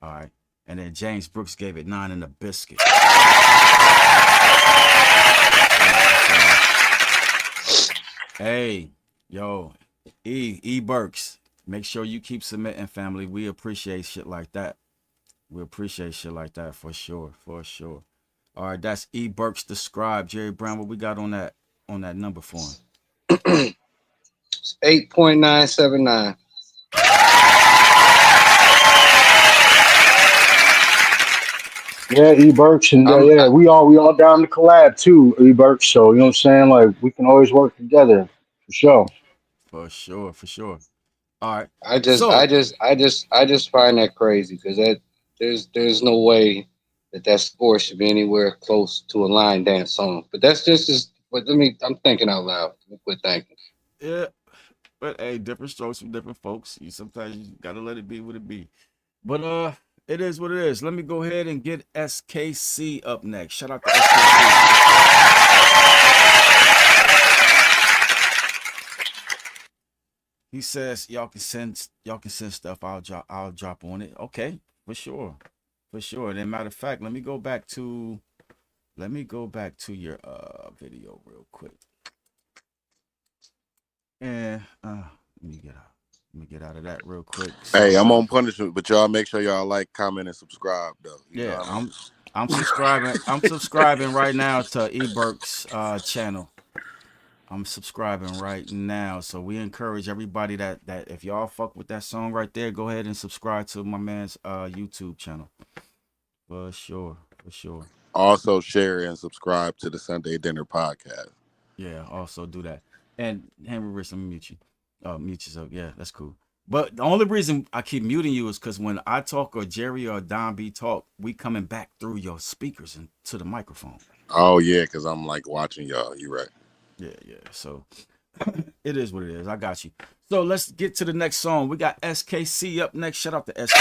All right. And then James Brooks gave it 9 and a biscuit. Hey, yo, E Burks. Make sure you keep submitting, family. We appreciate shit like that. We appreciate shit like that for sure. For sure. All right, that's E Burks the Scribe. Jerry Brown, what we got on that number for him?
It's 8.979.
Yeah, E Burks, and yeah, we all down to collab too, E Burks. So you know what I'm saying? Like we can always work together for sure.
For sure, for sure. All right.
I just find that crazy because there's no way that score should be anywhere close to a line dance song. But that's just but I'm thinking out loud. Quit thinking.
Yeah, but hey, different strokes from different folks. Sometimes you gotta let it be what it be. But it is what it is. Let me go ahead and get SKC up next. Shout out to SKC. He says y'all can send stuff. I'll drop on it. Okay, for sure. And as a matter of fact, let me go back to your video real quick. And let me get out of that real quick.
Hey, I'm on punishment, but y'all make sure y'all like, comment, and subscribe though.
I'm subscribing. I'm subscribing right now to eBurks channel. I'm subscribing right now. So we encourage everybody that if y'all fuck with that song right there, go ahead and subscribe to my man's YouTube channel. For sure.
Also share and subscribe to the Sunday Dinner Podcast.
Yeah, also do that. And Henry Rich, let me mute you. Oh, mute yourself. Yeah, that's cool. But the only reason I keep muting you is because when I talk or Jerry or Don B talk, we coming back through your speakers and to the microphone.
Oh yeah, because I'm like watching y'all. You right.
Yeah. So it is what it is. I got you. So let's get to the next song. We got SKC up next. Shout out to SKC.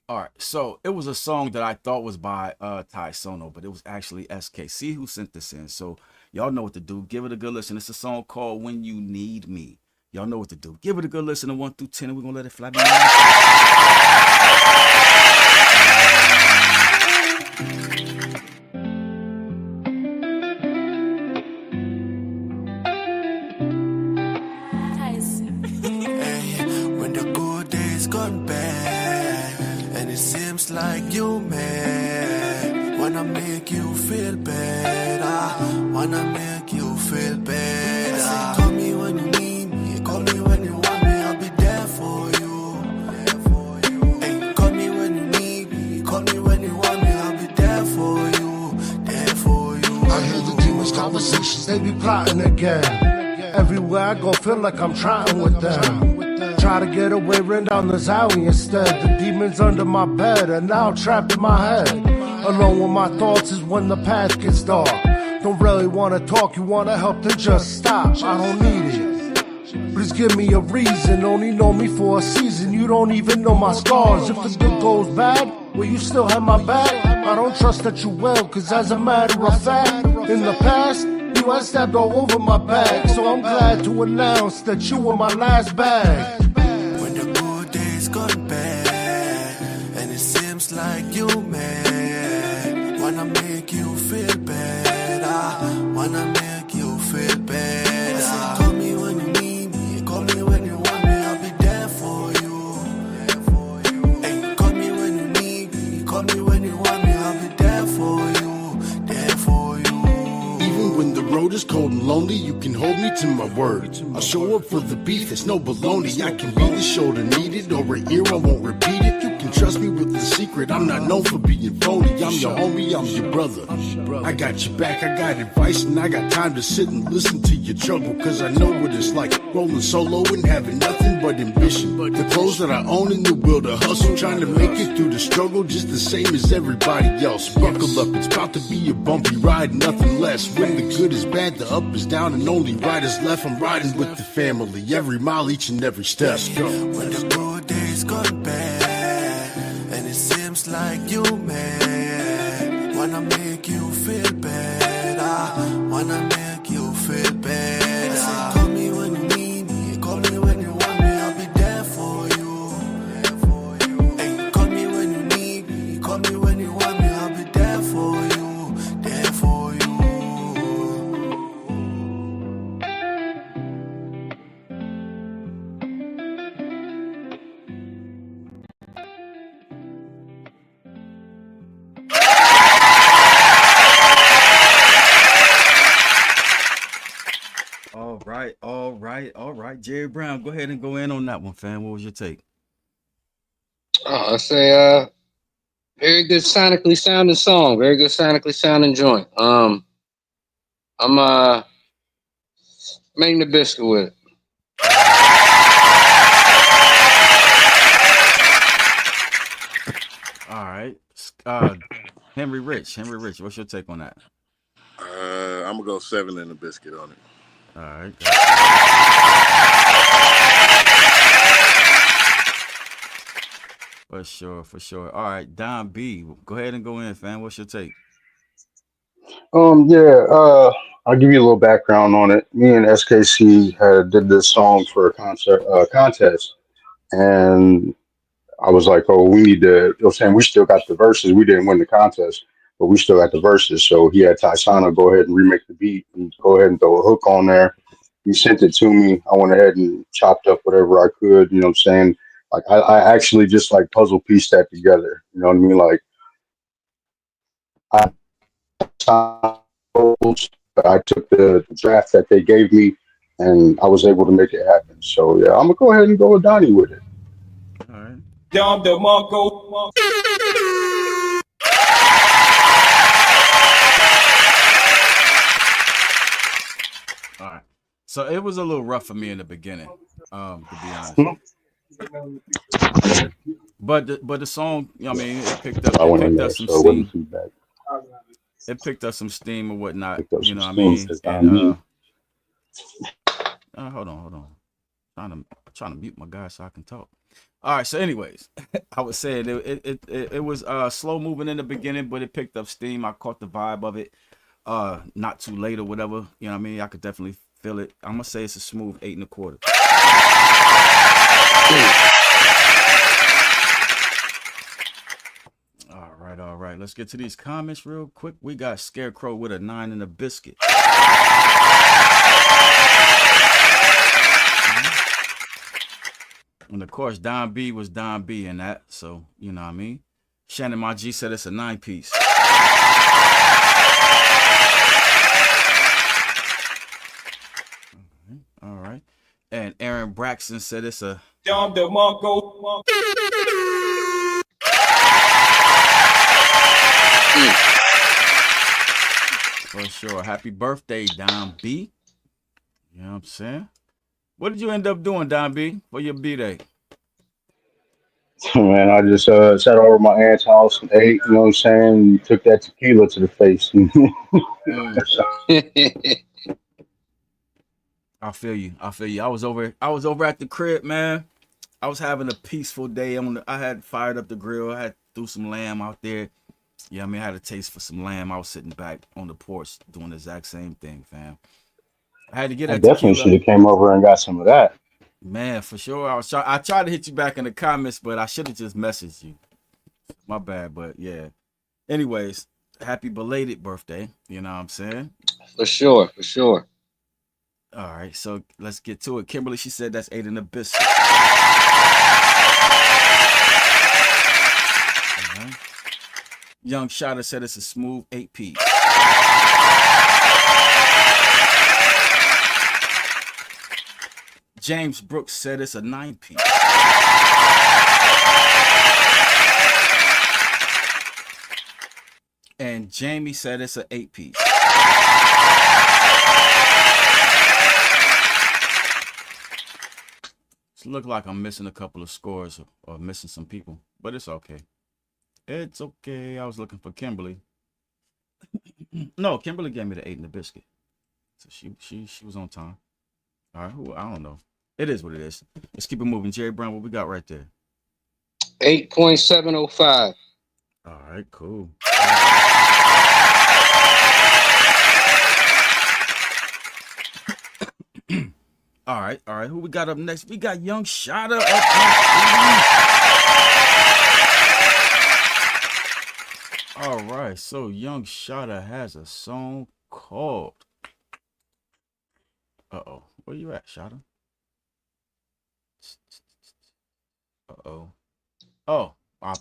All right. So it was a song that I thought was by Ty Sono, but it was actually SKC who sent this in. So y'all know what to do. Give it a good listen. It's a song called When You Need Me. Y'all know what to do. Give it a good listen to 1 through 10, and we're going to let it fly.
When the good days gone bad, and it seems like you mad, wanna make you feel better, wanna make you feel better. Call me when you need me, call me when you want me, I'll be there for you. Hey, call me when you need me, call me when you want me, I'll be there for you, there for you.
I hear the demons' conversations, they be plotting again. Everywhere I go, feel like I'm trying with them. Try to get away, ran down the Zowie instead. The demons under my bed, and now trapped in my head. Alone with my thoughts is when the path gets dark. Don't really wanna talk, you wanna help, then just stop. I don't need it. Please give me a reason, only know me for a season. You don't even know my scars. If the good goes bad, will you still have my back? I don't trust that you will, cause as a matter of fact, in the past, you had stabbed all over my back. So I'm glad to announce that you were my last bag.
When the good days gone bad, and it seems like you mad, wanna make you feel better, wanna make you feel better. Call me when you need me, call me when you want me, I'll be there for you. Hey, call me when you need me, call me when you want me, I'll be there for you, there for you.
Even when the road is cold and lonely, you can hold me to my word. I'll show up for the beef, it's no baloney. I can be the shoulder needed or an ear, I won't repeat it. You can trust me with the secret, I'm not known for being phony. I'm your homie, I'm your brother. I got your back, I got advice, and I got time to sit and listen to your trouble. Cause I know what it's like, rolling solo and having nothing but ambition. The clothes that I own and the will to hustle, trying to make it through the struggle just the same as everybody else. Buckle up, it's about to be a bumpy ride, nothing less. When the good is bad, the up is down, and only right is left. I'm riding with the family, every mile, each and every step.
When the good days gone bad, and it seems like you mad, wanna make you feel better, wanna make you feel better. Call me when you need me, call me when you want me, I'll be there for you. Hey, call me when you need me, call me when you want me, I'll be there for you, there for you.
All right. Jerry Brown, go ahead and go in on that one, fam. What was your take?
I say, very good sonically sounding song, very good sonically sounding joint. I'm making the biscuit with it.
All right. Henry Rich, what's your take on that?
I'm gonna go 7 in the biscuit on it.
All right. For sure. All right, Don B, go ahead and go in, fam. What's your take?
I'll give you a little background on it. Me and SKC did this song for a contest, and I was like, "Oh, we need to." You know, saying we still got the verses. We didn't win the contest, but we still got the verses. So he had Tysana go ahead and remake the beat and go ahead and throw a hook on there. He sent it to me. I went ahead and chopped up whatever I could. You know what I'm saying? Like I actually just like puzzle pieced that together. You know what I mean? Like I took the draft that they gave me, and I was able to make it happen. So yeah, I'm gonna go ahead and go with Donnie with it.
All right.
Dom DeMarco.
So it was a little rough for me in the beginning, to be honest. But the song, I mean, it picked up some steam. It picked up some steam and whatnot. You know what I mean? And hold on. Trying to mute my guy so I can talk. All right. So, anyways, I was saying it was slow moving in the beginning, but it picked up steam. I caught the vibe of it. Not too late or whatever. You know what I mean? I could definitely feel it. I'm gonna say it's a smooth 8 1/4. All right. Let's get to these comments real quick. We got Scarecrow with a 9 and a biscuit. And of course, Don B was Don B in that, so you know what I mean. Shannon, my G, said it's a 9-piece. All right. And Aaron Braxton said it's a
John DeMarco.
For sure. Happy birthday, Don B. You know what I'm saying? What did you end up doing, Don B, for your B-Day?
Man, I just sat over at my aunt's house and ate, you know what I'm saying? Took that tequila to the face.
I feel you. I was over at the crib, man. I was having a peaceful day. I had fired up the grill. I had threw some lamb out there. Yeah, I mean, I had a taste for some lamb. I was sitting back on the porch doing the exact same thing, fam. I had to get that
definitely should have came over and got some of that.
Man, for sure. I tried to hit you back in the comments, but I should have just messaged you. My bad, but yeah. Anyways, happy belated birthday. You know what I'm saying?
For sure.
All right, so let's get to it. Kimberly, she said that's 8 and a biscuit. Young Shotter said it's a smooth 8-piece. James Brooks said it's a 9-piece. And Jamie said it's an 8-piece. It look like I'm missing a couple of scores or missing some people, but it's okay. It's okay. I was looking for Kimberly. No, Kimberly gave me the 8 and the biscuit, so she was on time. All right, I don't know. It is what it is. Let's keep it moving. Jerry Brown, what we got right there?
8.705.
All right, cool. All right. Who we got up next? We got Young Shotta up next. All right, so Young Shotta has a song called. Where you at, Shotta? Oh,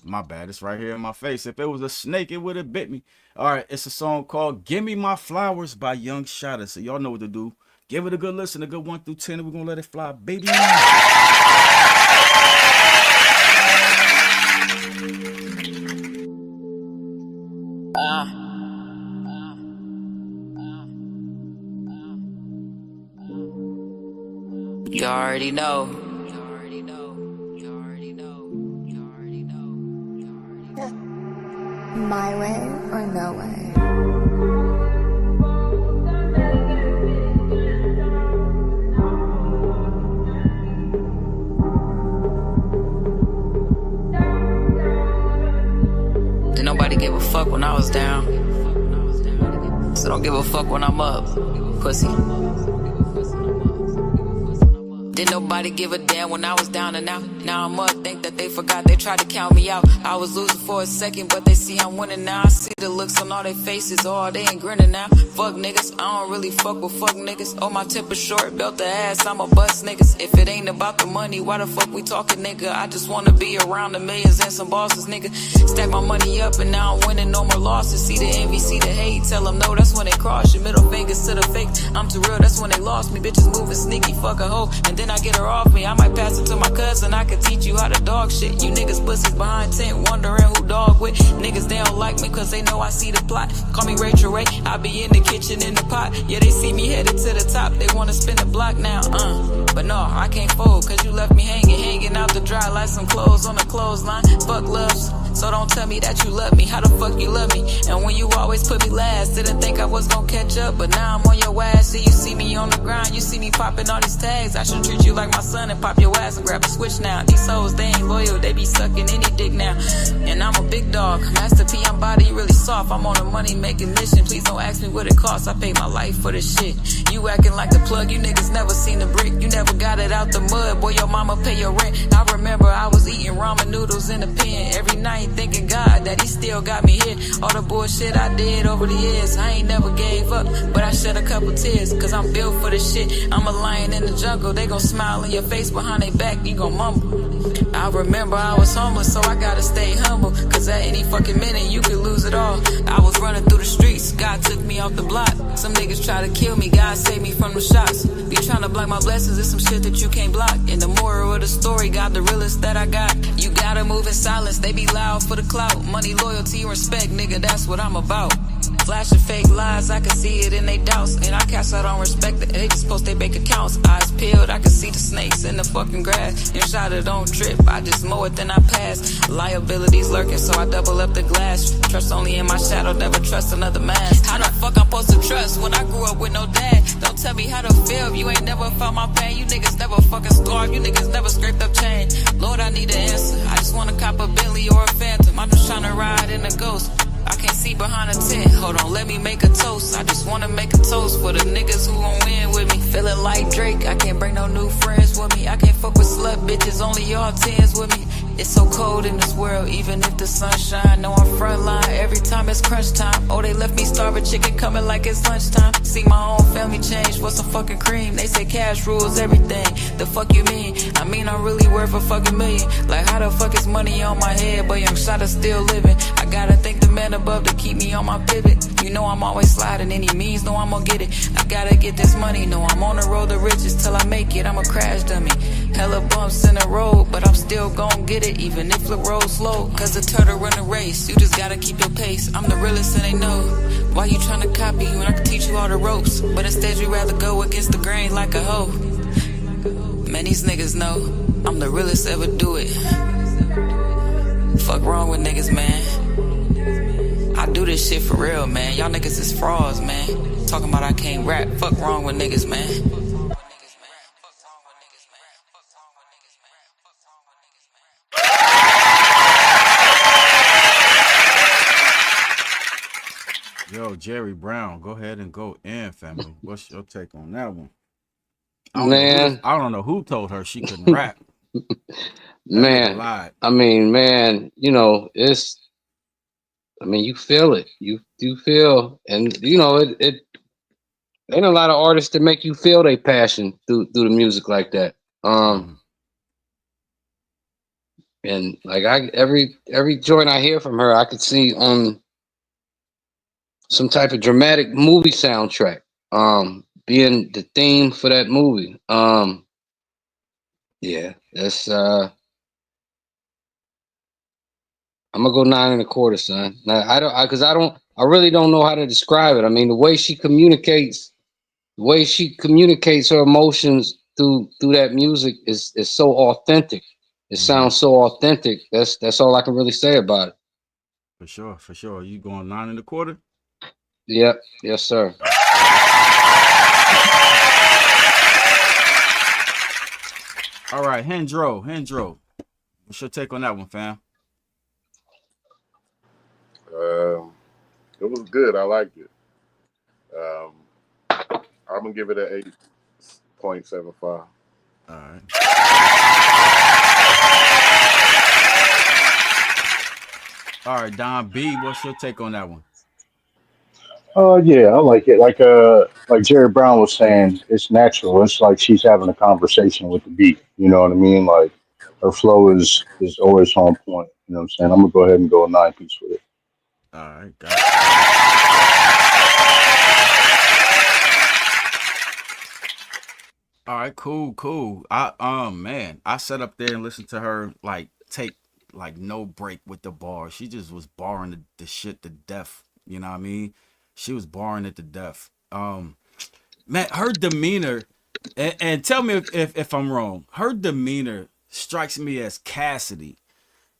my bad. It's right here in my face. If it was a snake, it would have bit me. All right, it's a song called "Give Me My Flowers" by Young Shotta. So y'all know what to do. Give it a good listen, a good 1 through 10, and we're gonna let it fly, baby.
You already know.
My way or no way?
Did nobody give a fuck when I was down? So don't give a fuck when I'm up, pussy. Did nobody give a damn when I was down and out? Now I'm up, think that they forgot, they tried to count me out. I was losing for a second, but they see I'm winning now. I see the looks on all their faces, oh, they ain't grinning now. Fuck niggas, I don't really fuck with fuck niggas. Oh, my temper short, belt the ass, I'ma bust niggas. If it ain't about the money, why the fuck we talking, nigga? I just wanna be around the millions and some bosses, nigga. Stack my money up and now I'm winning, no more losses. See the envy, see the hate, tell them no, that's when they cross your middle fingers to the fake. I'm too real, that's when they lost me. Bitches moving sneaky, fuck a hoe, and then I get her off me. I might pass it to my cousin, I can teach you how to dog shit. You niggas pussies behind tent, wondering who dog with. Niggas, they don't like me cause they know I see the plot. Call me Rachel Ray, I be in the kitchen in the pot. Yeah, they see me headed to the top, they wanna spin the block now, But no, I can't fold cause you left me hanging out to dry like some clothes on the clothesline. Fuck loves, so don't tell me that you love me. How the fuck you love me? And when you always put me last, didn't think I was gonna catch up, but now I'm on your ass. See, you see me on the grind, you see me popping all these tags. I should treat you like my son and pop your ass and grab a switch now. These hoes, they ain't loyal, they be sucking any dick now. And I'm a big dog, Master P, I'm body really soft. I'm on a money making mission, please don't ask me what it costs. I pay my life for this shit. You acting like the plug, you niggas never seen a brick. You never got it out the mud, boy, your mama pay your rent. I remember I was eating ramen noodles in the pen every night, thinking God that he still got me here. All the bullshit I did over the years, I ain't never gave up, but I shed a couple tears, cause I'm built for this shit. I'm a lion in the jungle, they gon' smile in your face, behind their back, you gon' mumble. I remember I was homeless, so I gotta stay humble, cause at any fucking minute you could lose it all. I was running through the streets, God took me off the block. Some niggas try to kill me, God saved me from the shots. Be trying to block my blessings, it's some shit that you can't block. And the moral of the story, got the realest that I got. You gotta move in silence, they be loud for the clout. Money, loyalty, respect, nigga, that's what I'm about. Flashing fake lies, I can see it in they doubts. And I guess I don't respect it, they just post their bank accounts. Eyes peeled, I can see the snakes in the fucking grass. And shot it, don't trip, I just mow it, then I pass. Liabilities lurking, so I double up the glass. Trust only in my shadow, never trust another man. How the fuck I'm supposed to trust when I grew up with no dad? Don't tell me how to feel if you ain't never felt my pain. You niggas never fucking starved, you niggas never scraped up change. Lord, I need an answer, I just wanna cop a Bentley or a Phantom. I'm just trying to ride in a ghost, I can't see behind a tent. Hold on, let me make a toast. I just wanna make a toast for the niggas who gon' win with me. Feeling like Drake, I can't bring no new friends with me. I can't fuck with slut bitches, only y'all tens with me. It's so cold in this world, even if the sun shine. No, I'm frontline every time it's crunch time. Oh, they left me starving, chicken coming like it's lunchtime. See my own family change, what's some fucking cream? They say cash rules everything, the fuck you mean? I mean, I'm really worth a fucking million. Like how the fuck is money on my head, but young shot is still living. I gotta thank the man above to keep me on my pivot. You know I'm always sliding, any means, know I'm gonna get it. I gotta get this money, know I'm on the road to riches. Till I make it, I'm a crash dummy. Hella bumps in the road, but I'm still gon' get it, even if the road's slow. Cause the turtle run a race, you just gotta keep your pace. I'm the realest and they know. Why you tryna copy when I can teach you all the ropes? But instead you rather go against the grain like a hoe. Man, these niggas know I'm the realest ever do it. Fuck wrong with niggas, man. I do this shit for real, man. Y'all niggas is frauds, man. Talking about I can't rap. Fuck wrong with niggas, man.
Yo, Jerry Brown, go ahead and go in, family. What's your take on that one? I don't know who told her she couldn't rap.
Man, I mean, man, you know, you feel it. You do feel, and you know, it ain't a lot of artists that make you feel their passion through the music like that. And like every joint I hear from her, I could see on some type of dramatic movie soundtrack, being the theme for that movie. Yeah, that's I'm gonna go 9.25, son. Now, I really don't know how to describe it. I mean, the way she communicates her emotions through that music is so authentic. It sounds so authentic. That's all I can really say about it.
For sure. You going 9.25?
Yep. Yes, sir.
All right, Hendro. What's your take on that one, fam?
It was good. I liked it. I'm gonna give it an 8.75.
All right. All right, Don B, what's your take on that one?
Yeah, I like it. Like Jerry Brown was saying, it's natural. It's like she's having a conversation with the beat. You know what I mean? Like her flow is always on point. You know what I'm saying? I'm gonna go ahead and go a 9-piece with it.
All right, got it. All right, cool. Man, I sat up there and listened to her like take like no break with the bar. She just was barring the shit to death. You know what I mean? She was barring it to death. Man, her demeanor, and tell me if I'm wrong. Her demeanor strikes me as Cassidy,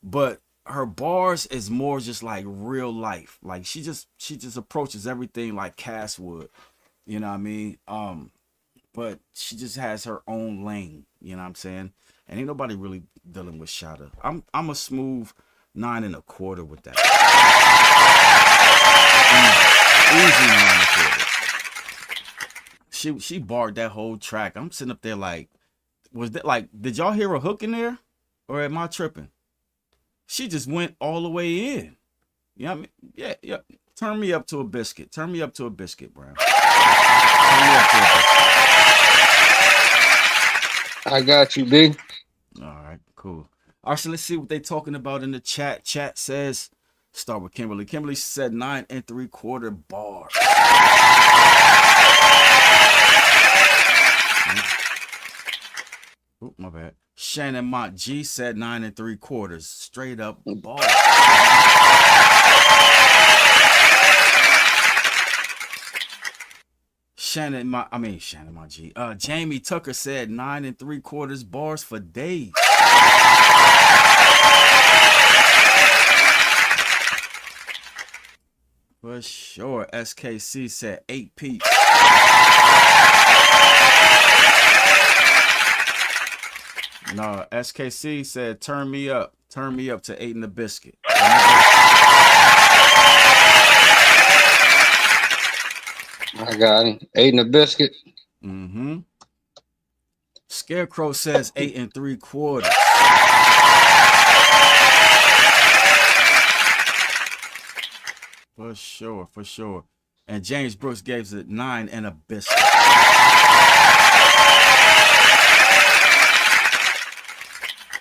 but her bars is more just like real life. Like she just approaches everything like Cass would. You know what I mean? But she just has her own lane. You know what I'm saying? And ain't nobody really dealing with Shada. I'm a smooth 9 1/4 with that. Easy 9 1/4. She barred that whole track. I'm sitting up there like, was that like, did y'all hear a hook in there? Or am I tripping? She just went all the way in. You know what I mean? Yeah. Turn me up to a biscuit. Turn me up to a biscuit, Brown.
I got you, big.
All right, cool. All right, so let's see what they're talking about in the chat. Chat says, start with Kimberly. Kimberly said 9 3/4 bars. Oh, my bad. Shannon Mont G said 9 3/4. Straight up bars. Shannon Mont G. Jamie Tucker said 9 3/4 bars for days. For sure. SKC said 8 peeps. No, SKC said turn me up to 8 in the biscuit.
I got him. 8 in the biscuit.
Mm-hmm. Scarecrow says 8 3/4. For sure. And James Brooks gave it 9 and a biscuit.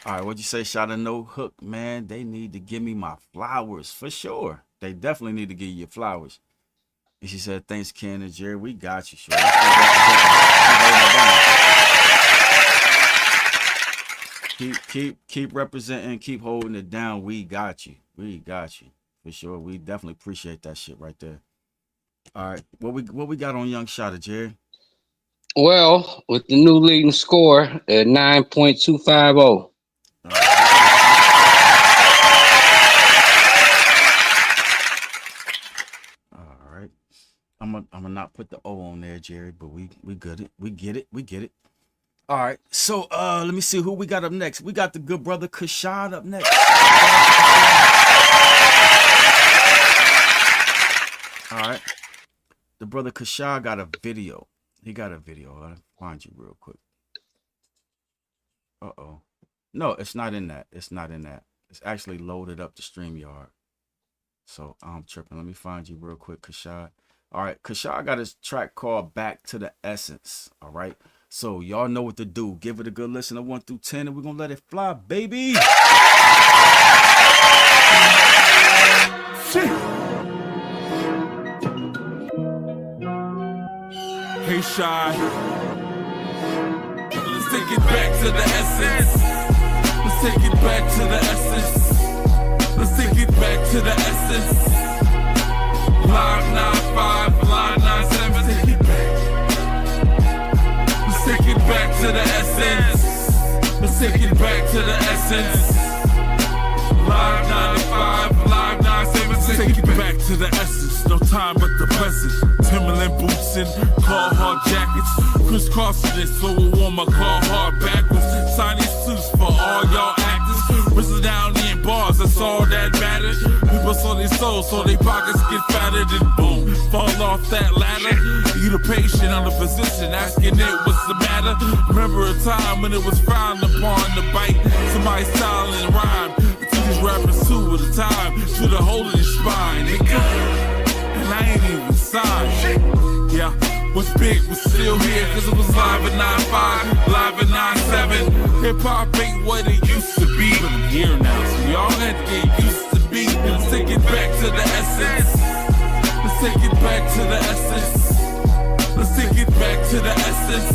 All right, what'd you say, Shada? No hook, man. They need to give me my flowers for sure. They definitely need to give you your flowers. And she said, thanks, Ken and Jerry. We got you, sure. Keep representing, keep holding it down. We got you. For sure. We definitely appreciate that shit right there. All right. What we got on Young Shada, Jerry?
Well, with the new leading score at 9.250.
I'm gonna not put the O on there, Jerry, but we get it. All right, so let me see who we got up next. We got the good brother Kashad up next. All right, the brother Kashad got a video. He got a video. I'll find you real quick. No, it's not in that. It's actually loaded up to StreamYard. So I'm tripping. Let me find you real quick, Kashad. All right, Kashad got his track called Back to the Essence. All right, so y'all know what to do. Give it a good listen of 1 through 10, and we're gonna let it fly, baby.
Hey, Shy. Let's take it back to the essence. Let's take it back to the essence. Let's take it back to the essence. Line 95, line 97, take it back. Let's take it back to the essence. Let's take it back to the essence. Line 95, line 97, take it back to the essence. No time but the present. Timberland boots and Carhartt jackets. Crisscross this, so we warm my Carhartt backwards. Signing suits for all y'all actors. Whistling down in bars, that's all that matters. People saw their souls, so their pockets get fatter. Then boom, fall off that ladder. You the patient on the physician, asking it what's the matter. Remember a time when it was frowned upon to bite somebody's style and rhyme. To these rappers too at a time, to the hole in his spine. And I ain't even signed. Yeah, what's big was still here, cause it was live at 9-5, live at 9-7. Hip hop ain't what it used to be, but I'm here now, so y'all had to get used to be. Let's take it back to the essence. Let's take it back to the essence. Let's take it back to the essence.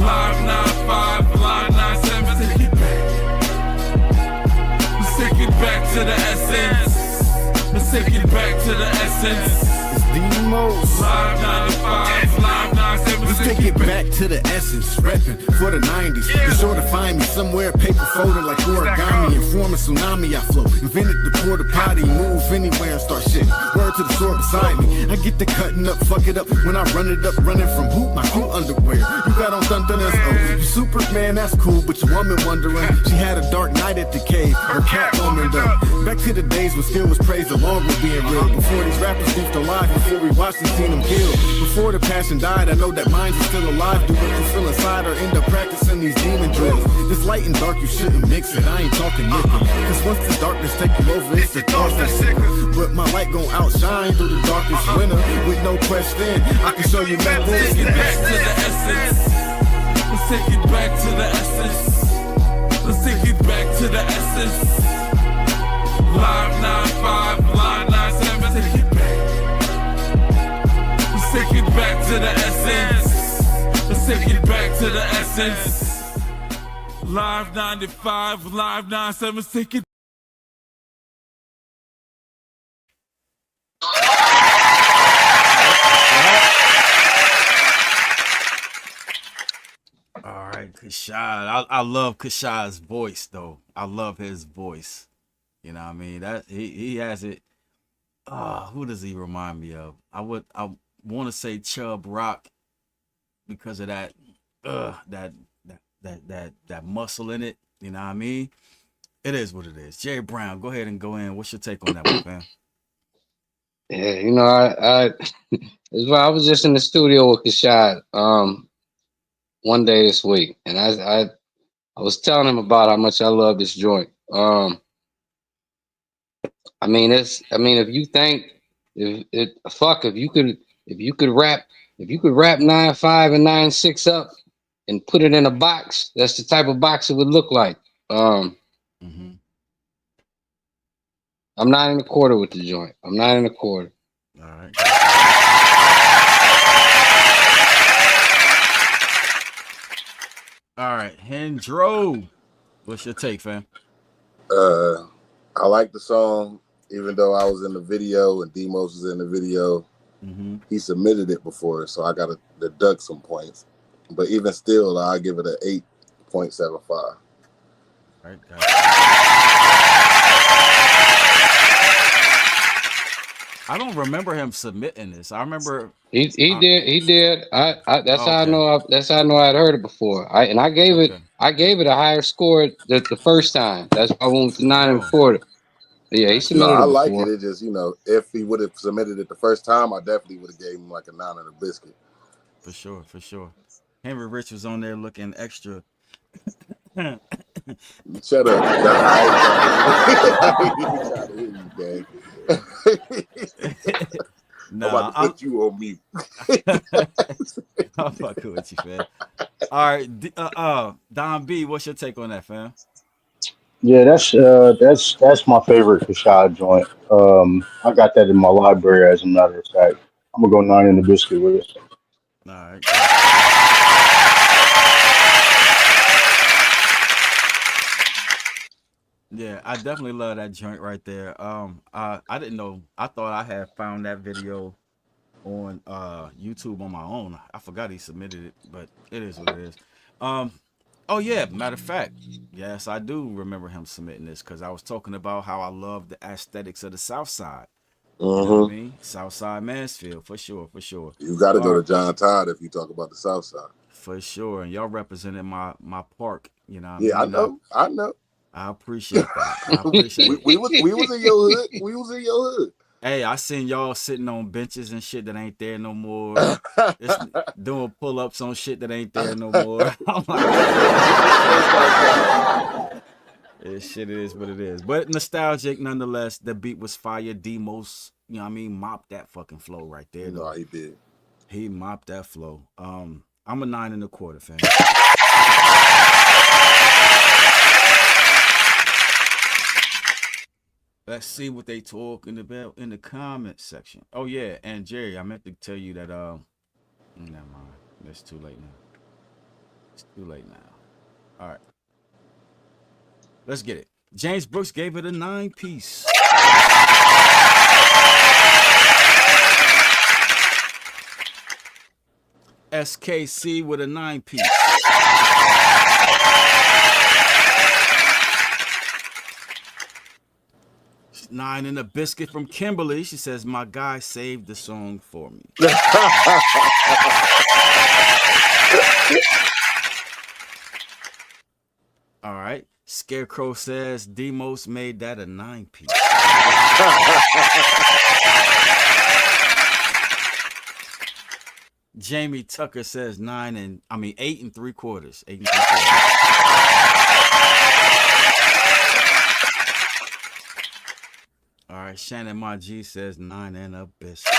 Live 95, live 97, take it back. Let's take it back to the essence. Let's take it back to the essence.
It's the most
Live 95, live 97,
let's take it back to the essence, reppin' for the 90s. Be sure to find me somewhere, paper folded like origami. And form a tsunami I flow. Invented the porta potty, move anywhere and start shit. Word to the sword beside me. I get the cutting up, fuck it up when I run it up, running from hoop, my cool underwear. You got on something else, oh, you Superman, that's cool, but your woman wondering. She had a dark night at the cave, her cat woman though. Back to the days when skill was praised along with being real. Before these rappers goofed alive, before we watched and seen them killed. Before the passion died, I know that minds are still alive. Do what you feel inside or end up practicing these demon drills. This light and dark, you shouldn't mix it. I ain't talking nickel. Cause once the darkness take you over, it's the dark that's sicker. But my light gon' outshine through the darkest winter. With no question, I can show you that
let's take it back to the essence. Let's take it back to the essence. Let's take it back to the essence. Live 95, live 97, take it back. Let's take it back to the essence. Let's take it back to the essence. Live 95, live 97, let's take it.
All right, Kashad. I love Kashad's voice though. I love his voice. You know what I mean? That he has it. Who does he remind me of? I want to say Chubb Rock because of that that muscle in it. You know what I mean? It is what it is. Jerry Brown, go ahead and go in. What's your take on that one, man?
Yeah, you know, I was just in the studio with Kashad one day this week, and I was telling him about how much I love this joint. I mean, if you think if you could rap 9-5 and 9-6 up and put it in a box, that's the type of box it would look like. I'm 9 1/4 with the joint. I'm 9 1/4.
All right. All right, Hendro, what's your take, fam?
I like the song, even though I was in the video and Demos was in the video. He submitted it before, so I got to deduct some points. But even still, I give it an 8.75.
Right, I don't remember him submitting this. I remember
he did. That's how I know. That's how I know I'd heard it before. I gave it a higher score the first time. That's why I went with the 9 1/4. Yeah, he submitted it before.
I like it. It just, if he would have submitted it the first time, I definitely would have gave him like a 9 and a biscuit.
For sure. Henry Rich was on there looking extra.
Shut up.
Nah,
I'm about to put you on mute.
I'm fucking with you, fam. All right, Don B, what's your take on that, fam?
Yeah, that's my favorite Kashad joint. I got that in my library, as a matter of fact. I'm gonna go 9 in the biscuit with it.
All right. Yeah, I definitely love that joint right there. I didn't know. I thought I had found that video on YouTube on my own. I forgot he submitted it, but it is what it is. Oh yeah, matter of fact, yes, I do remember him submitting this because I was talking about how I love the aesthetics of the South Side. You know what I mean? South Side Mansfield, for sure.
You got to go to John Todd if you talk about the South Side.
For sure, and y'all represented my park. You know what
I
mean?
know.
I appreciate that.
We was in your hood. We was in your hood.
Hey, I seen y'all sitting on benches and shit that ain't there no more. It's doing pull-ups on shit that ain't there no more. I'm like, this shit is what it is. But nostalgic nonetheless. The beat was fire. Demos, you know what I mean, mopped that fucking flow right there.
No, he did.
He mopped that flow. I'm a 9 1/4, fam. Let's see what they talking about in the comment section. Oh yeah, and Jerry, I meant to tell you that never mind. It's too late now. It's too late now. All right. Let's get it. James Brooks gave it a 9-piece. SKC with a 9-piece. Nine and a biscuit from Kimberly. She says, my guy saved the song for me. All right. Scarecrow says, Demos made that a 9-piece. Jamie Tucker says 8 and 3/4. 8 and 3/4. All right, Shannon Maji says 9 and a biscuit.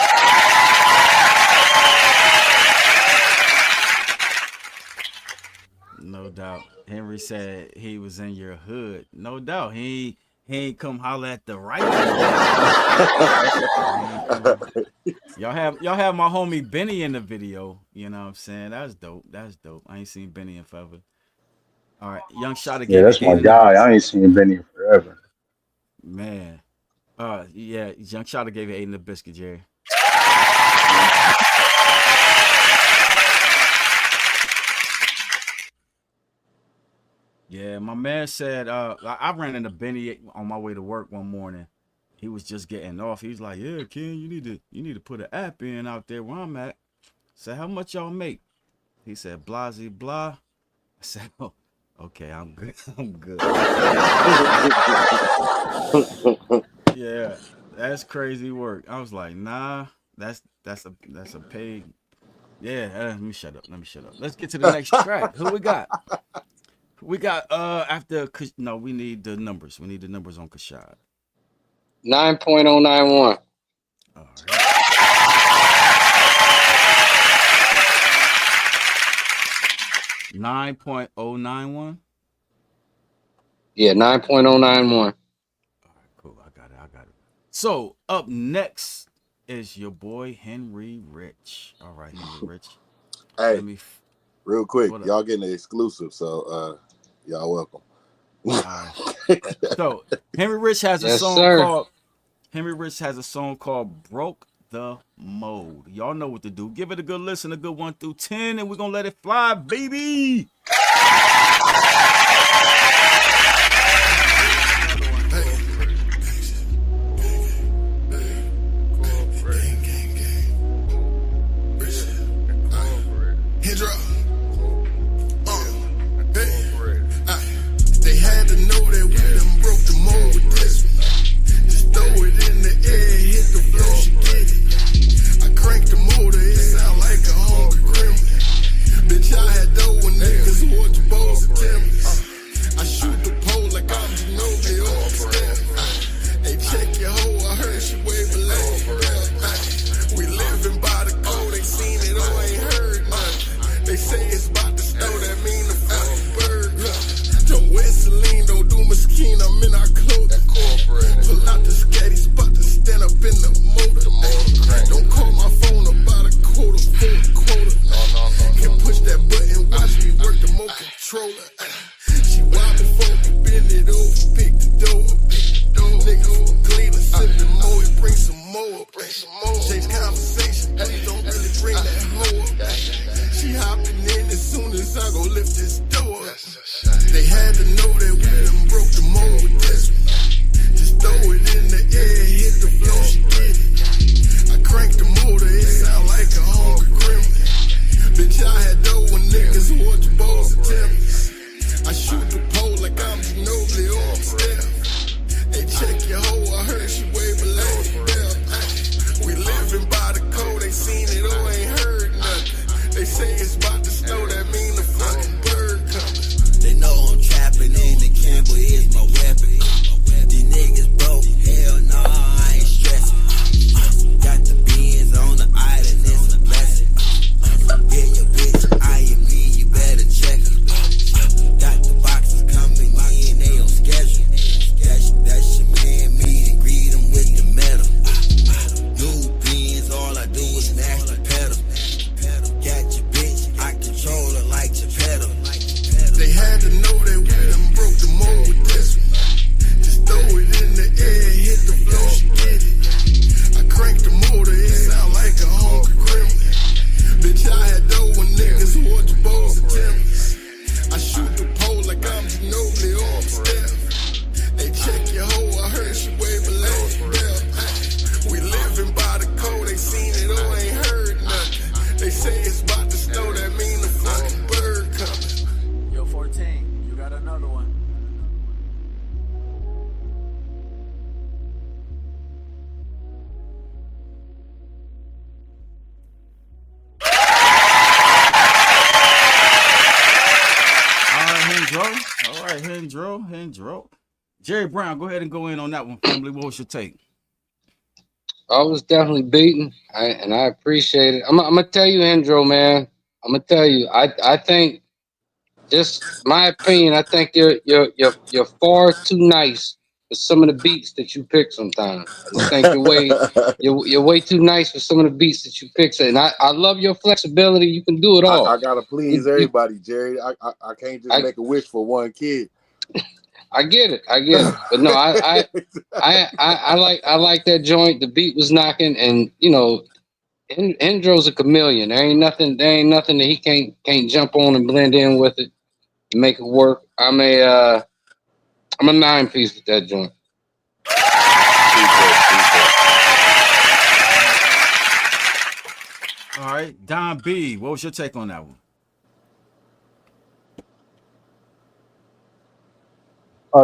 No doubt. Henry said he was in your hood. No doubt. He ain't come holler at the right. Y'all have my homie Benny in the video. You know what I'm saying? That's dope. That's dope. I ain't seen Benny in forever. All right, Young Shotta.
Yeah, that's my guy. I ain't seen Benny in forever.
Man. Yeah, Young Shotta gave it 8 and a biscuit, Jerry. Yeah, my man said, I ran into Benny on my way to work one morning. He was just getting off. He was like, yeah, Ken, you need to put an app in out there where I'm at. I said, how much y'all make? He said, blasey blah. I said, oh, okay, I'm good. I'm good. Yeah, that's crazy work. I was like, nah, that's a paid. Yeah, let me shut up. Let's get to the next track. Who we got? We got we need the numbers. We need the numbers on Kashad.
9.091.
All right. $9.091.
Yeah, 9.091.
All right, cool. I got it. So up next is your boy Henry Rich. All right, Henry Rich.
Hey, real quick, y'all getting the exclusive, so y'all welcome.
So Henry Rich has a song called Broke the Mold. Y'all know what to do. Give it a good listen, a good 1 through 10, and we're gonna let it fly, baby.
They had to know that we done broke the mold with this one. Just throw it in the air, hit the floor, she get it. I crank the motor, it sound like a hungry gremlin. Bitch, I had dough when niggas wore your bows and Timbers. I shoot the pole like I'm Ginobili or Steph. Hey, check your hoe, I heard she wave a leg. We living by the code, ain't seen it or ain't heard nothing. They say it's about to snow, that mean the fucking bird. Don't wear Celine, don't do Mesquite, I'm in our clothing. Pull out the scatty spot to stand up in the motor. Don't call my phone about a quota for a quota. Can push that button, watch me work the remote controller. She wobbling for me, bend it over, pick the door up. Nigga from Cleveland, sipping more, it bring some more up. Change conversation, please don't really bring that hoe up. She hopping in as soon as I go lift this door up. They had to know that we done broke the mold with this one. Just throw it in the air, hit the floor, she get it. I crank the motor, it sound like a hungry gremlin. Bitch, I had dough when niggas wore your bows and Timbers. I shoot the pole like I'm Ginobili or I'm Steph. Hey, check your hoe, I heard she wave a leg bell. We living by the code, ain't seen it
All right, Hendro. Jerry Brown, go ahead and go in on that one, family. What was your take?
I was definitely beaten, and I appreciate it. I'm gonna tell you, Hendro, man. I'm gonna tell you. I think, just my opinion. I think you're far too nice for some of the beats that you pick. Sometimes I just think you're way too nice for some of the beats that you pick. And I love your flexibility. You can do it all.
I gotta please everybody, Jerry. I can't just make a wish for one kid.
I get it, but no, I like that joint. The beat was knocking, and you know, Hendro's a chameleon. There ain't nothing that he can't jump on and blend in with it, and make it work. I'm a 9-piece with that joint.
All right, Don B, what was your take on that one?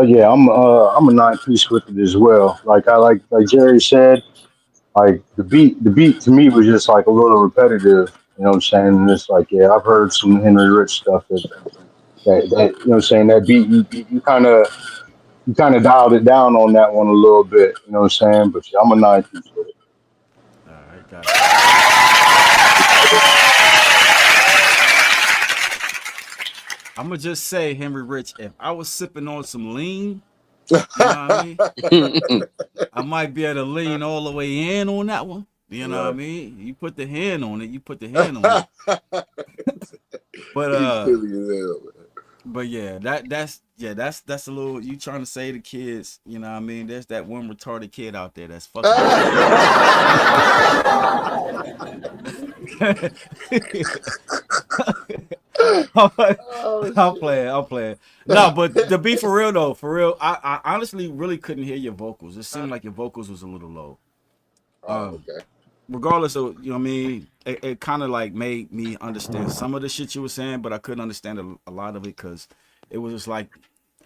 Yeah, I'm a 9-piece with it as well. Like Jerry said, like the beat to me was just like a little repetitive. You know what I'm saying? And it's like, yeah, I've heard some Henry Rich stuff that you know what I'm saying, that beat you kind of dialed it down on that one a little bit. You know what I'm saying? But yeah, I'm a 9-piece with it.
All right, got it. I'm gonna just say, Henry Rich, if I was sipping on some lean, you know what I mean? I might be able to lean all the way in on that one. You know what I mean? You put the hand on it. But yeah, that's a little, you trying to say to kids, you know what I mean? There's that one retarded kid out there that's fucking. I'm playing. No, but to be for real though, I honestly really couldn't hear your vocals. It seemed like your vocals was a little low.
Okay.
Regardless of, you know what I mean, it kind of like made me understand some of the shit you were saying, but I couldn't understand a lot of it because it was just like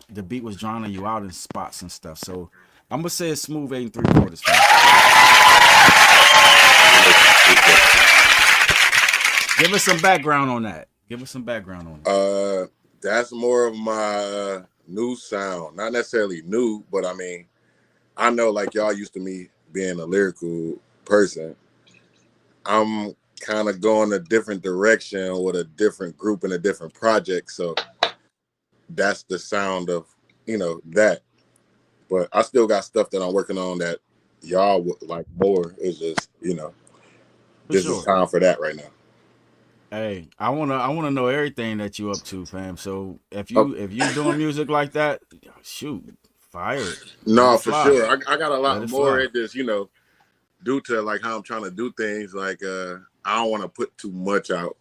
the beat was drowning you out in spots and stuff. So I'm gonna say it's smooth 8 3/4. Give us some background on that.
That's more of my new sound. Not necessarily new, but I mean, I know like y'all used to me being a lyrical person. I'm kind of going a different direction with a different group and a different project. So that's the sound of, you know, that. But I still got stuff that I'm working on that y'all would like more. It's just, you know, this is time for that right now.
Hey, I wanna know everything that you up to, fam. So if you doing music like that, shoot, fire it.
No, for sure. I got a lot more at this, you know, due to like how I'm trying to do things. Like I don't want to put too much out,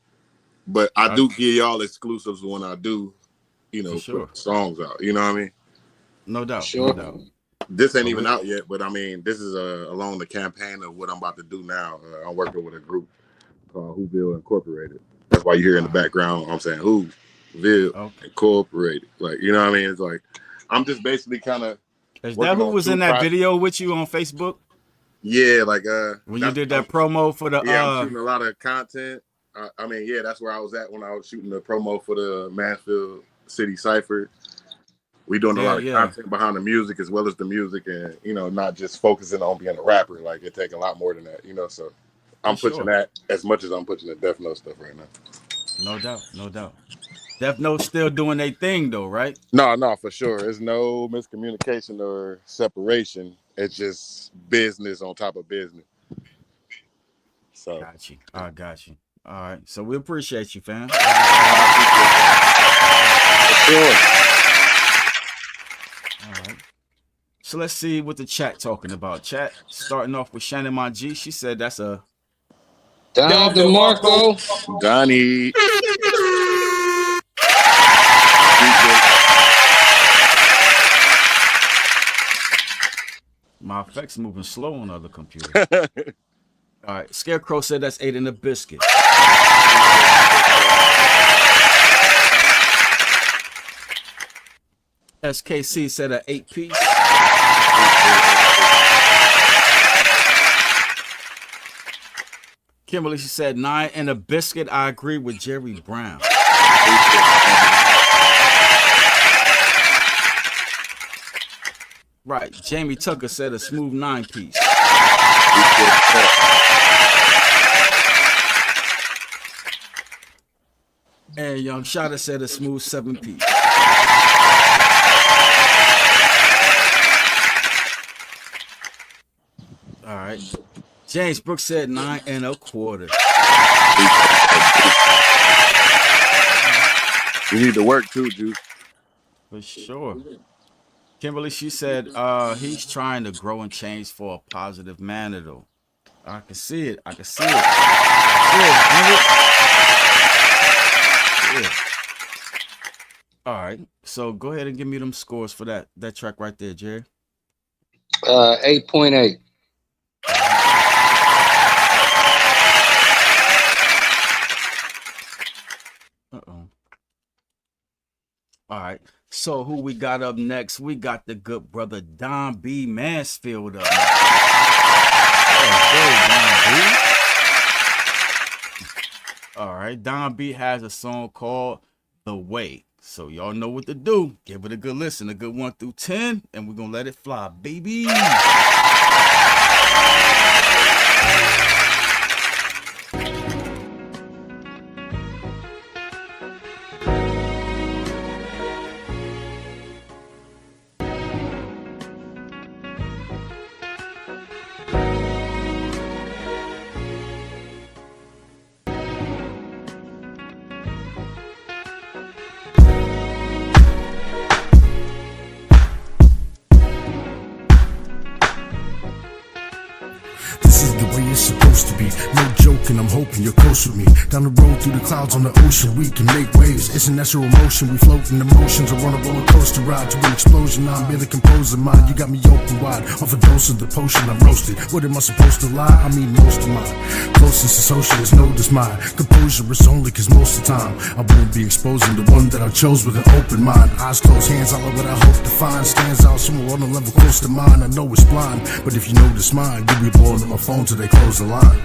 but I do give y'all exclusives when I do, you know, put songs out. You know what I mean?
No doubt.
This ain't even out yet, but I mean, this is along the campaign of what I'm about to do now. I'm working with a group called Whoville Incorporated. That's why you hear in the background, I'm saying Whoville Incorporated. Like, you know what I mean? It's like, I'm just basically kind of.
Is that who was in that video with you on Facebook?
Yeah, like
when you did that promo for the
I'm shooting a lot of content. I mean, yeah, that's where I was at when I was shooting the promo for the Mansfield City Cypher. We doing a lot of content behind the music as well as the music, and you know, not just focusing on being a rapper. Like it take a lot more than that, you know. So I'm pushing that as much as I'm pushing the Death Note stuff right now.
No doubt. Death Note still doing their thing though, right?
No, for sure. There's no miscommunication or separation. It's just business on top of business. So
got you. I got you. All right. So we appreciate you, fam. For
sure.
All right. So let's see what the chat talking about. Chat starting off with Shannon Monji. She said that's a
Don DeMarco.
Donnie.
My effects moving slow on other computers. All right. Scarecrow said that's 8 in a biscuit. SKC said an 8-piece. Kimberly, she said 9 in a biscuit. I agree with Jerry Brown. Right. Jamie Tucker said a smooth 9-piece. And Young Shotta said a smooth 7-piece. All right. James Brooks said 9 1/4.
You need to work too, Juice.
For sure. Kimberly, she said he's trying to grow and change for a positive manner, though. I can see it. I can see it. Yeah. All right. So go ahead and give me them scores for that track right there, Jerry.
8.8.
Uh-oh. All right. So who we got up next? We got the good brother Don B. Mansfield up next. All right. Don B has a song called The Way. So y'all know what to do. Give it a good listen, a good 1 through 10, and we're going to let it fly, baby.
And I'm hoping you're close with me. Down the road through the clouds on the ocean, we can make waves. It's a natural emotion. We float in emotions. I run a roller coaster ride to an explosion. I'm barely composing mine. You got me open wide. Off a dose of the potion, I'm roasted. What am I supposed to lie? I mean, most of mine. Closest associates know this mine. Composure is only cause most of the time I won't be exposing the one that I chose with an open mind. Eyes closed, hands all over what I hope to find. Stands out somewhere on a level close to mine. I know it's blind, but if you notice mine, you'll be blowing up my phone till they close the line.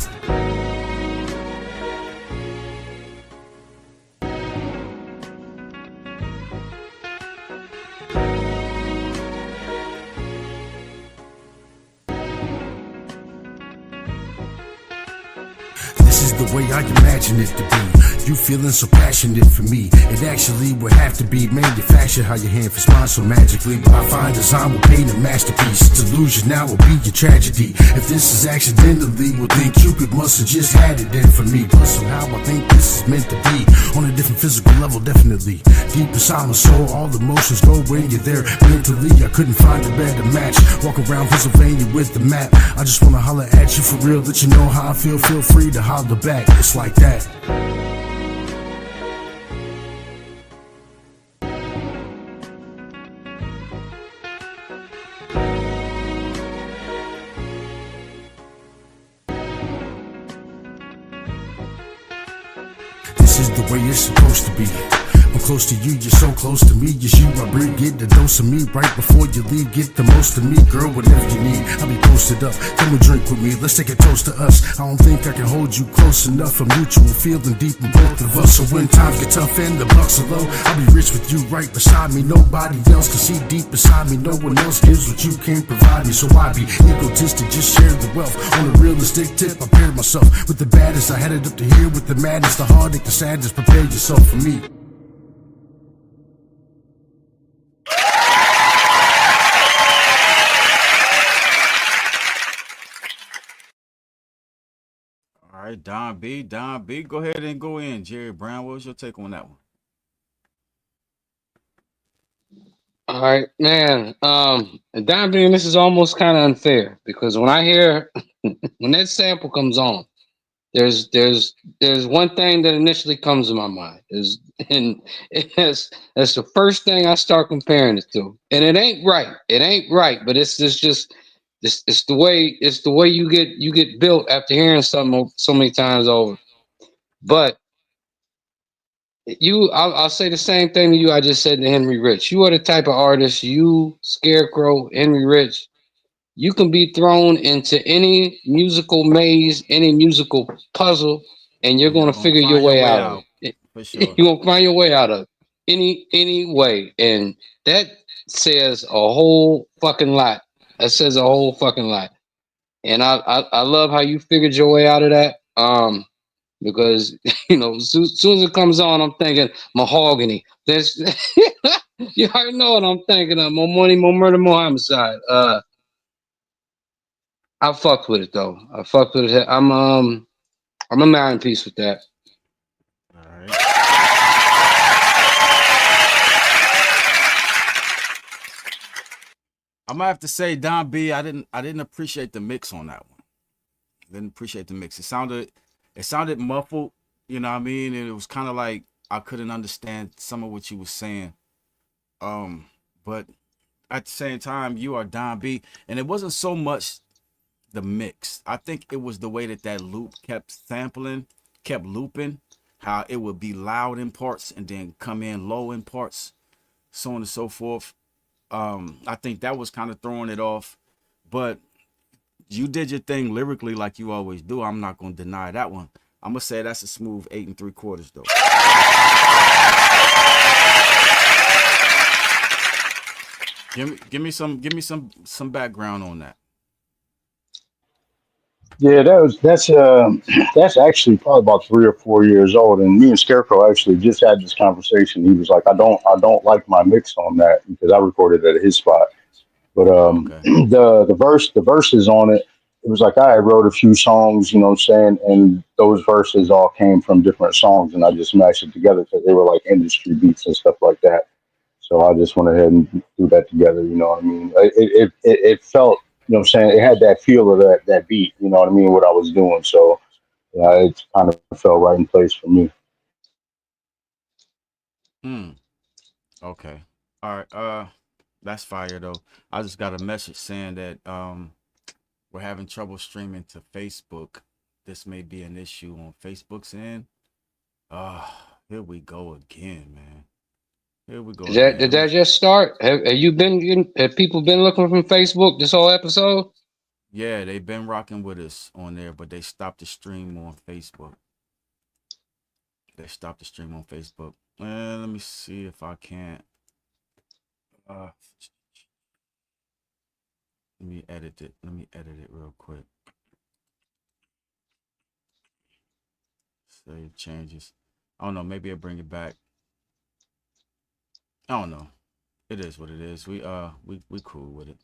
The way I imagine it to be. You feeling so passionate for me. It actually would have to be manufactured how your hand fits mine so magically. But I find design will paint a masterpiece. To lose you now will be your tragedy. If this is accidentally, well then Cupid must have just had it in for me. But somehow I think this is meant to be. On a different physical level, definitely. Deep inside my soul, all emotions go when you're there. Mentally, I couldn't find a better match. Walk around Pennsylvania with the map. I just wanna holler at you for real, let you know how I feel. Feel free to holler back. It's like that. This is the way it's supposed to be. I'm close to you, you're so close to me. Yes, you, I bring, get the dose of me. Right before you leave, get the most of me. Girl, whatever you need, I'll be posted up. Come and drink with me, let's take a toast to us. I don't think I can hold you close enough. A mutual feeling deep in both of us. So when times get tough and the bucks are low, I'll be rich with you right beside me. Nobody else can see deep beside me. No one else gives what you can't provide me. So I be egotistic, just share the wealth. On a realistic tip, I paired myself with the baddest. I headed up to here with the madness, the heartache, the sadness. Prepare yourself for me.
All right, Don B. Go ahead and go in. Jerry Brown, what was your take on that one?
All right, man. Don B, this is almost kind of unfair because when I hear when that sample comes on, there's one thing that initially comes to my mind and that's the first thing I start comparing it to, and it ain't right. It ain't right, but it's just it's the way you get built after hearing something so many times over. But I'll say the same thing to you I just said to Henry Rich. You are the type of artist, you, Scarecrow, Henry Rich, you can be thrown into any musical maze, any musical puzzle, and you're going to figure your way out of it.
For sure.
You're going to find your way out of it any way. And says a whole fucking lot. That says a whole fucking lot. And I love how you figured your way out of that. Because soon as it comes on, I'm thinking mahogany. There's you already know what I'm thinking of. More money, more murder, more homicide. I fucked with it though. I fucked with it. I'm a man in peace with that.
All right. I'm gonna have to say, Don B, I didn't appreciate the mix on that one. Didn't appreciate the mix. It sounded muffled, you know what I mean? And it was kind of like I couldn't understand some of what you were saying. But at the same time, you are Don B, and it wasn't so much the mix. I think it was the way that loop kept sampling, kept looping, how it would be loud in parts and then come in low in parts, so on and so forth. I think that was kind of throwing it off, but you did your thing lyrically like you always do. I'm not gonna deny that one. I'm gonna say that's a smooth 8 3/4 though. Give me some background on that.
Yeah, that's actually probably about 3 or 4 years old, and me and Scarecrow actually just had this conversation. He was like, "I don't like my mix on that because I recorded at his spot." But
Okay.
the verses on it, it was like I wrote a few songs, you know what I'm saying, and those verses all came from different songs, and I just mashed it together because they were like industry beats and stuff like that. So I just went ahead and threw that together. You know what I mean? It felt, you know what I'm saying, it had that feel of that beat. You know what I mean? What I was doing. So yeah, it kind of fell right in place for me.
Okay. All right. That's fire though. I just got a message saying that we're having trouble streaming to Facebook. This may be an issue on Facebook's end. Here we go again, man. Here we go again.
Did that just start? Have people been looking from Facebook this whole episode?
Yeah, they've been rocking with us on there, but they stopped the stream on Facebook. Let me see if I can't. Let me edit it. Let me edit it real quick. Save changes. I don't know. Maybe I'll bring it back. I don't know. It is what it is. We cool with it.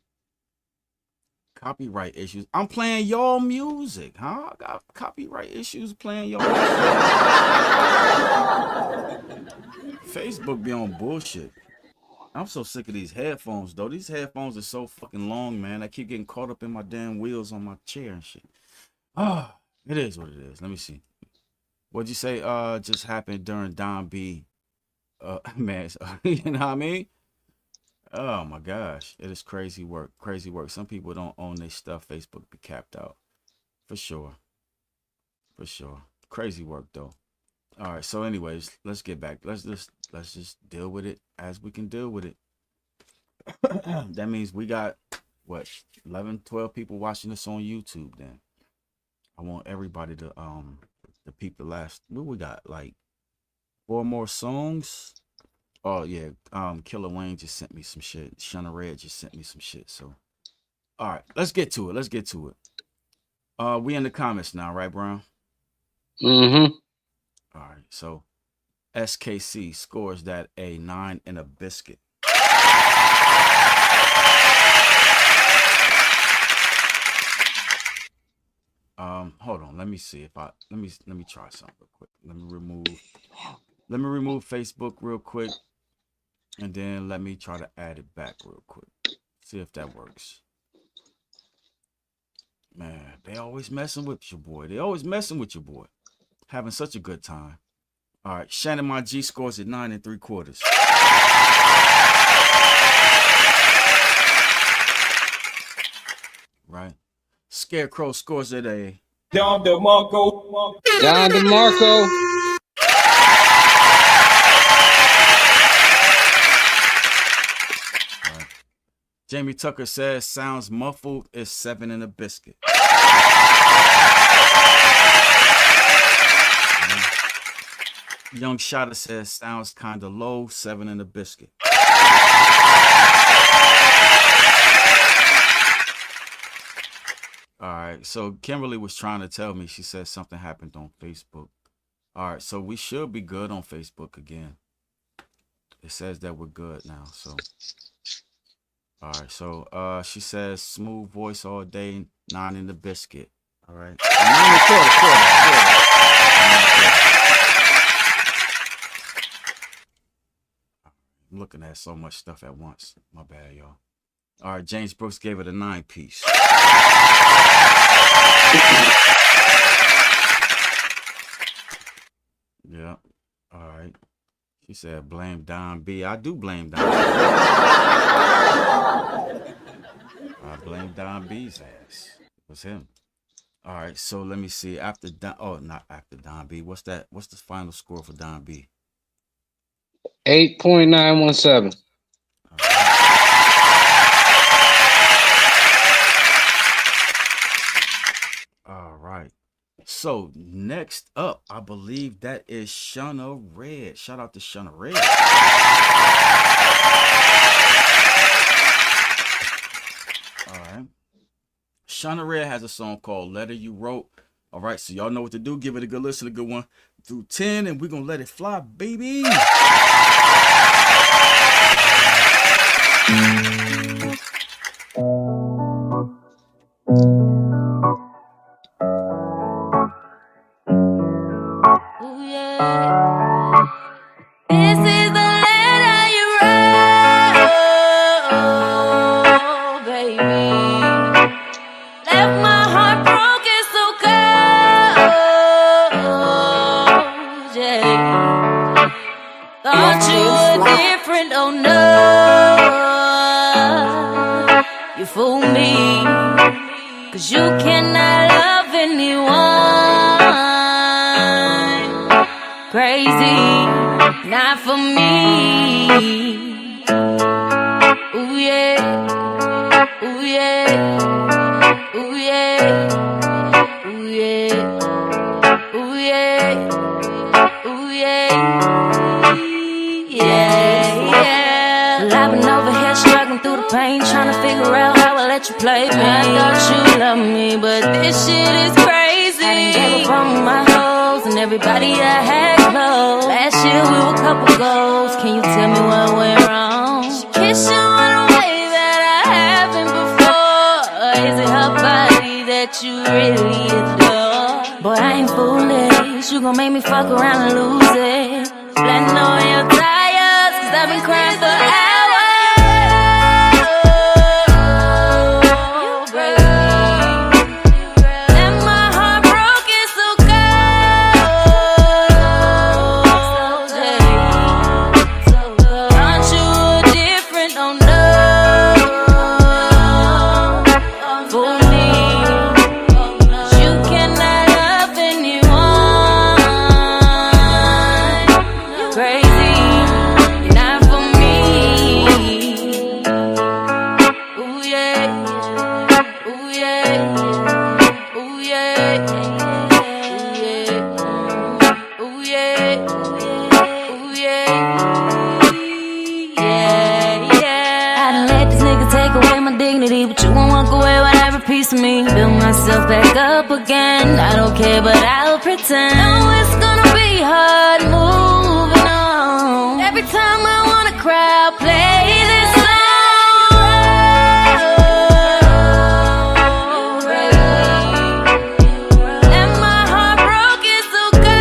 Copyright issues. I'm playing y'all music, huh? I got copyright issues playing y'all music. Facebook be on bullshit. I'm so sick of these headphones, though. These headphones are so fucking long, man. I keep getting caught up in my damn wheels on my chair and shit. It is what it is. Let me see. What'd you say? Just happened during Don B. Man, you know what I mean? Oh my gosh, it is crazy work. Crazy work. Some people don't own their stuff. Facebook be capped out, for sure. For sure. Crazy work though. All right. So, anyways, let's get back. Let's just deal with it as we can deal with it. That means we got what 11, 12 people watching this on YouTube. Then I want everybody to peep the last. What we got? Like 4 more songs. Oh yeah, Killer Wayne just sent me some shit. Shunna Red just sent me some shit. So, all right, let's get to it. We in the comments now, right, Brown?
Mm-hmm.
All right, so SKC scores that a 9 and a biscuit. Hold on. Let me see if let me try something real quick. Let me remove Facebook real quick. And then let me try to add it back real quick. See if that works. Man, they always messing with your boy. Having such a good time. All right, Shannon My G scores at 9 3/4. Right. Scarecrow scores at a
Don DeMarco.
Don DeMarco.
Jamie Tucker says sounds muffled is 7 and a biscuit. Young Shotta says sounds kinda low, 7 and a biscuit. All right. So Kimberly was trying to tell me. She said something happened on Facebook. All right. So we should be good on Facebook again. It says that we're good now. So. All right. So she says smooth voice all day, 9 in the biscuit. All right. 9 and a quarter. I'm looking at so much stuff at once. My bad, y'all. All right, James Brooks gave it a 9-piece. Yeah. All right. She said, blame Don B. I do blame Don B. I blame Don B's ass. It was him. All right, so let me see. After Don, not after Don B. What's that? What's the final score for Don B?
8.917.
All right. So next up, I believe that is Shunna Red. Shout out to Shunna Red. All right. Shunna Red has a song called Letter You Wrote. All right, so y'all know what to do. Give it a good listen, a good one through 10, and we're going to let it fly, baby.
This is the letter you wrote, baby. Left my heart broken, so cold, yeah. Thought you were different, oh no. You fooled me, 'cause you cannot love anyone. Crazy, not for me. Ooh yeah, ooh yeah, ooh yeah, ooh yeah, ooh yeah, ooh yeah, yeah. Well, I've been over here struggling through the pain, trying to figure out how I let you play me. I thought you loved me, but this shit is crazy. I done gave up on my hoes and everybody I had close. Last year we were couple goals. Can you tell me what went wrong? She kissed you in a way that I haven't before. Or is it her body that you really adore? Boy, I ain't foolish. You gon' make me fuck around and lose it. Blend on your tires, 'cause I've been crying for hours. Me, build myself back up again. I don't care, but I'll pretend. No, it's gonna be hard moving on. Every time I wanna cry, I'll play this song. And my heart broke, it's so cold.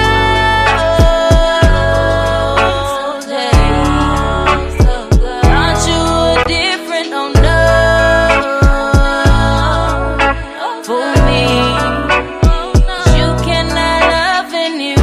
Thought you were different, oh no. For me, 'cause you cannot love anyone.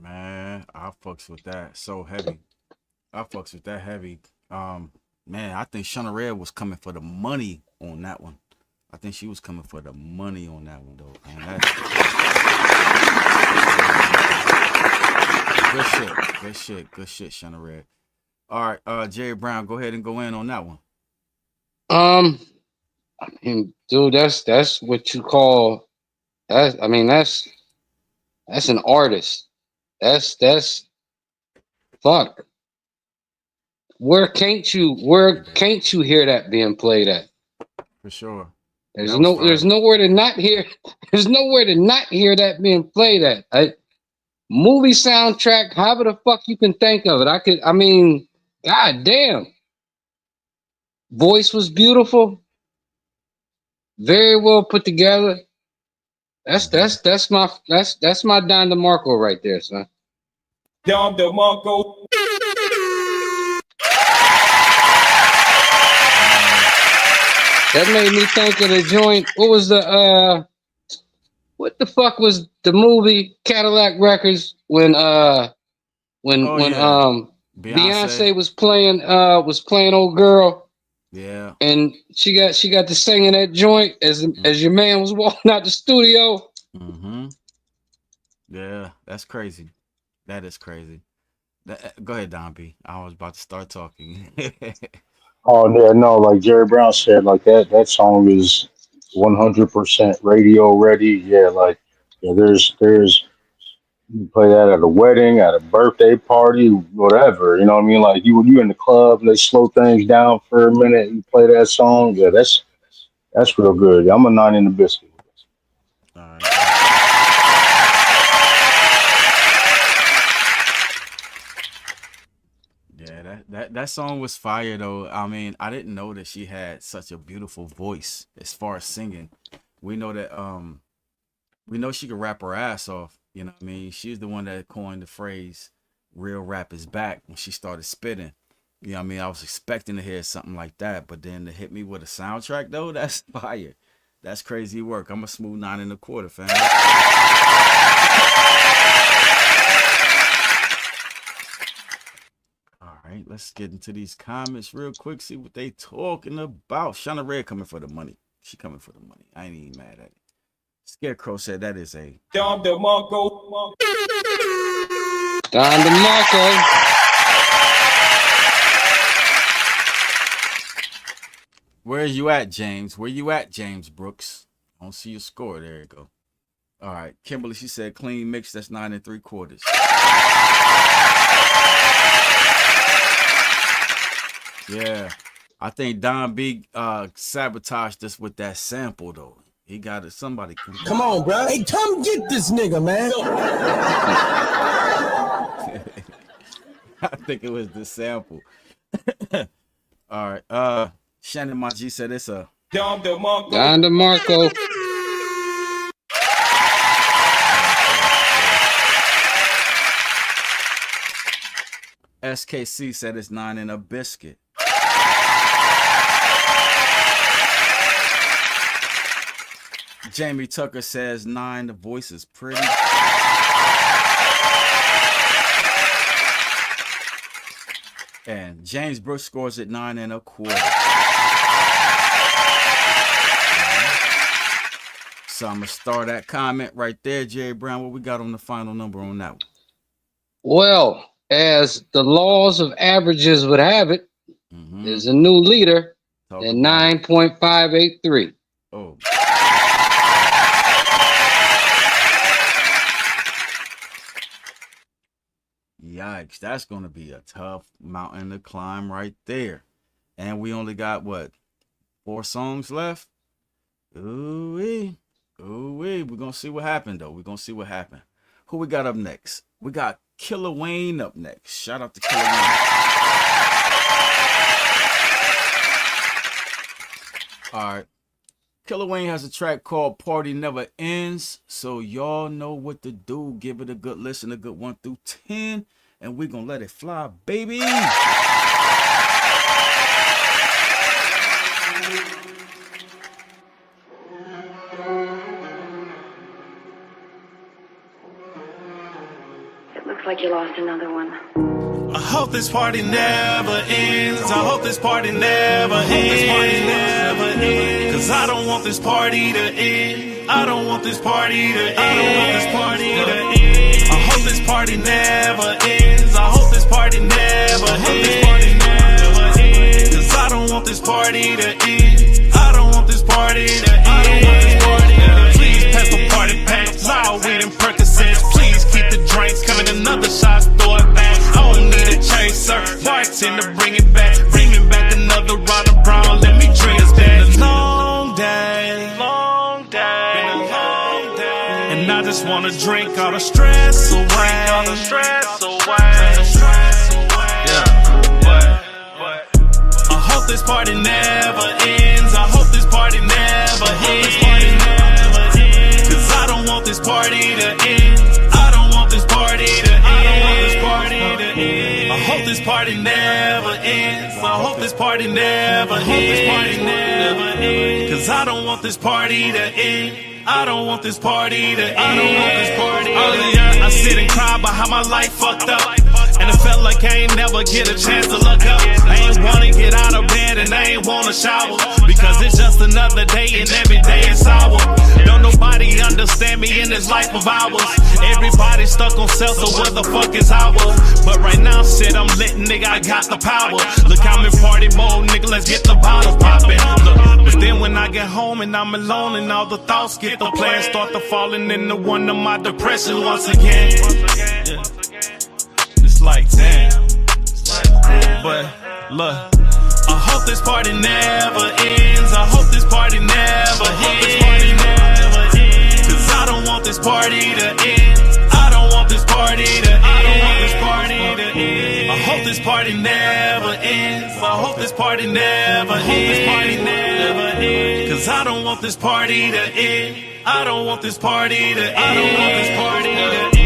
Man, I fucks with that so heavy. I fucks with that heavy. Man, I think Shana Red was coming for the money on that one. I think she was coming for the money on that one, though. Man, good shit, Shana Red. All right, Jerry Brown, go ahead and go in on that one.
I mean, dude, that's what you call that. I mean, that's an artist. That's fuck. Where can't you hear that being played at?
For sure.
There's nowhere to not hear. There's nowhere to not hear that being played at. Movie soundtrack, however the fuck you can think of it. I mean, god damn. Voice was beautiful. Very well put together. That's my Don DeMarco right there, son.
Don DeMarco.
That made me think of the joint. What was what the fuck was the movie Cadillac Records when Beyonce was playing old girl.
Yeah.
And she got to singing that joint as your man was walking out the studio.
Mm-hmm. Yeah, that's crazy. That is crazy. Go ahead, Don B. I was about to start talking.
Oh yeah, no, like Jerry Brown said, like that song is 100% radio ready. Yeah, like yeah, there's you play that at a wedding, at a birthday party, whatever. You know what I mean? Like you in the club, they slow things down for a minute, you play that song. Yeah, that's real good. Yeah, I'm a 9 in the biscuit.
All right. Yeah, that song was fire though. I mean, I didn't know that she had such a beautiful voice as far as singing. We know that she could rap her ass off. You know what I mean? She's the one that coined the phrase "real rap is back" when she started spitting. You know what I mean? I was expecting to hear something like that, but then to hit me with a soundtrack though, that's fire. That's crazy work. I'm a smooth 9 1/4, fam. All right, let's get into these comments real quick, see what they talking about. Shauna Red coming for the money. She coming for the money. I ain't even mad at it. Scarecrow said that is a
Don DeMarco.
Don DeMarco.
Where you at, James? Where you at, James Brooks? I don't see your score. There you go. All right. Kimberly, she said clean mix. That's 9 3/4. Yeah. I think Don B sabotaged us with that sample, though. He got it. Somebody.
Come on, bro. Hey, come get this nigga, man.
I think it was the sample. All right. Shannon Maji said it's a
Don DeMarco.
Don DeMarco.
SKC said it's 9 in a biscuit. Jamie Tucker says 9. The voice is pretty. And James Brooks scores at 9 1/4. So I'm gonna start that comment right there, Jerry Brown. What we got on the final number on that one?
Well, as the laws of averages would have it, there's a new leader at 9.583.
Oh. Yikes, that's going to be a tough mountain to climb right there. And we only got, what, 4 songs left? Ooh-wee. Ooh-wee. We're going to see what happened, though. We're going to see what happened. Who we got up next? We got Killer Wayne up next. Shout out to Killer Wayne. All right. Killer Wayne has a track called Party Never Ends. So y'all know what to do. Give it a good listen, a good 1 through 10. And we're going to let it fly, baby.
Looks like you lost another one.
I hope this party never ends. I hope this party never ends. Cause I don't want this party to end. I don't want this party to end. I don't want this party to end. I hope this party never ends. I hope this party never ends. Cause I don't want this party to end. I don't want this party to end. Please pass the party packs. Loud weed and Percocets. Please keep the drinks coming. Another shot, throw it back. I don't need a chaser. Bartender, bring it back. Bring me back another Ronda Brown. Let me drink that. Been a long day. Long day. Been a long day. And I just wanna drink all the stress away. All the stress away. Yeah. What? I hope this party never ends. I hope this party never ends. Cause I don't want this party to end. I don't want this party to end. I hope this party never ends. I hope this party never ends. Cause I don't want this party to end. I don't want this party to end. I don't want this party. Earlier, I sit and cry about how my life fucked up. And it felt like I ain't never get a chance to look up. I ain't wanna get out of bed and I ain't wanna shower. Because it's just another day and every day is sour. Don't nobody understand me in this life of ours. Everybody stuck on self, so what the fuck is ours? But right now, shit, I'm lit, nigga, I got the power. Look, I'm in party mode, nigga, let's get the bottles poppin'. Look, but then when I get home and I'm alone and all the thoughts get the plans start to falling into one of my depression once again. Yeah. It's like damn. But look, I hope this party never ends. I hope this party never ends. Cause I don't want this party to end. I don't want this party to end. I don't want this party to end. I hope this party never ends. I hope this party never ends. Cause I don't want this party to end. I don't want this party to end. I don't want this party to end.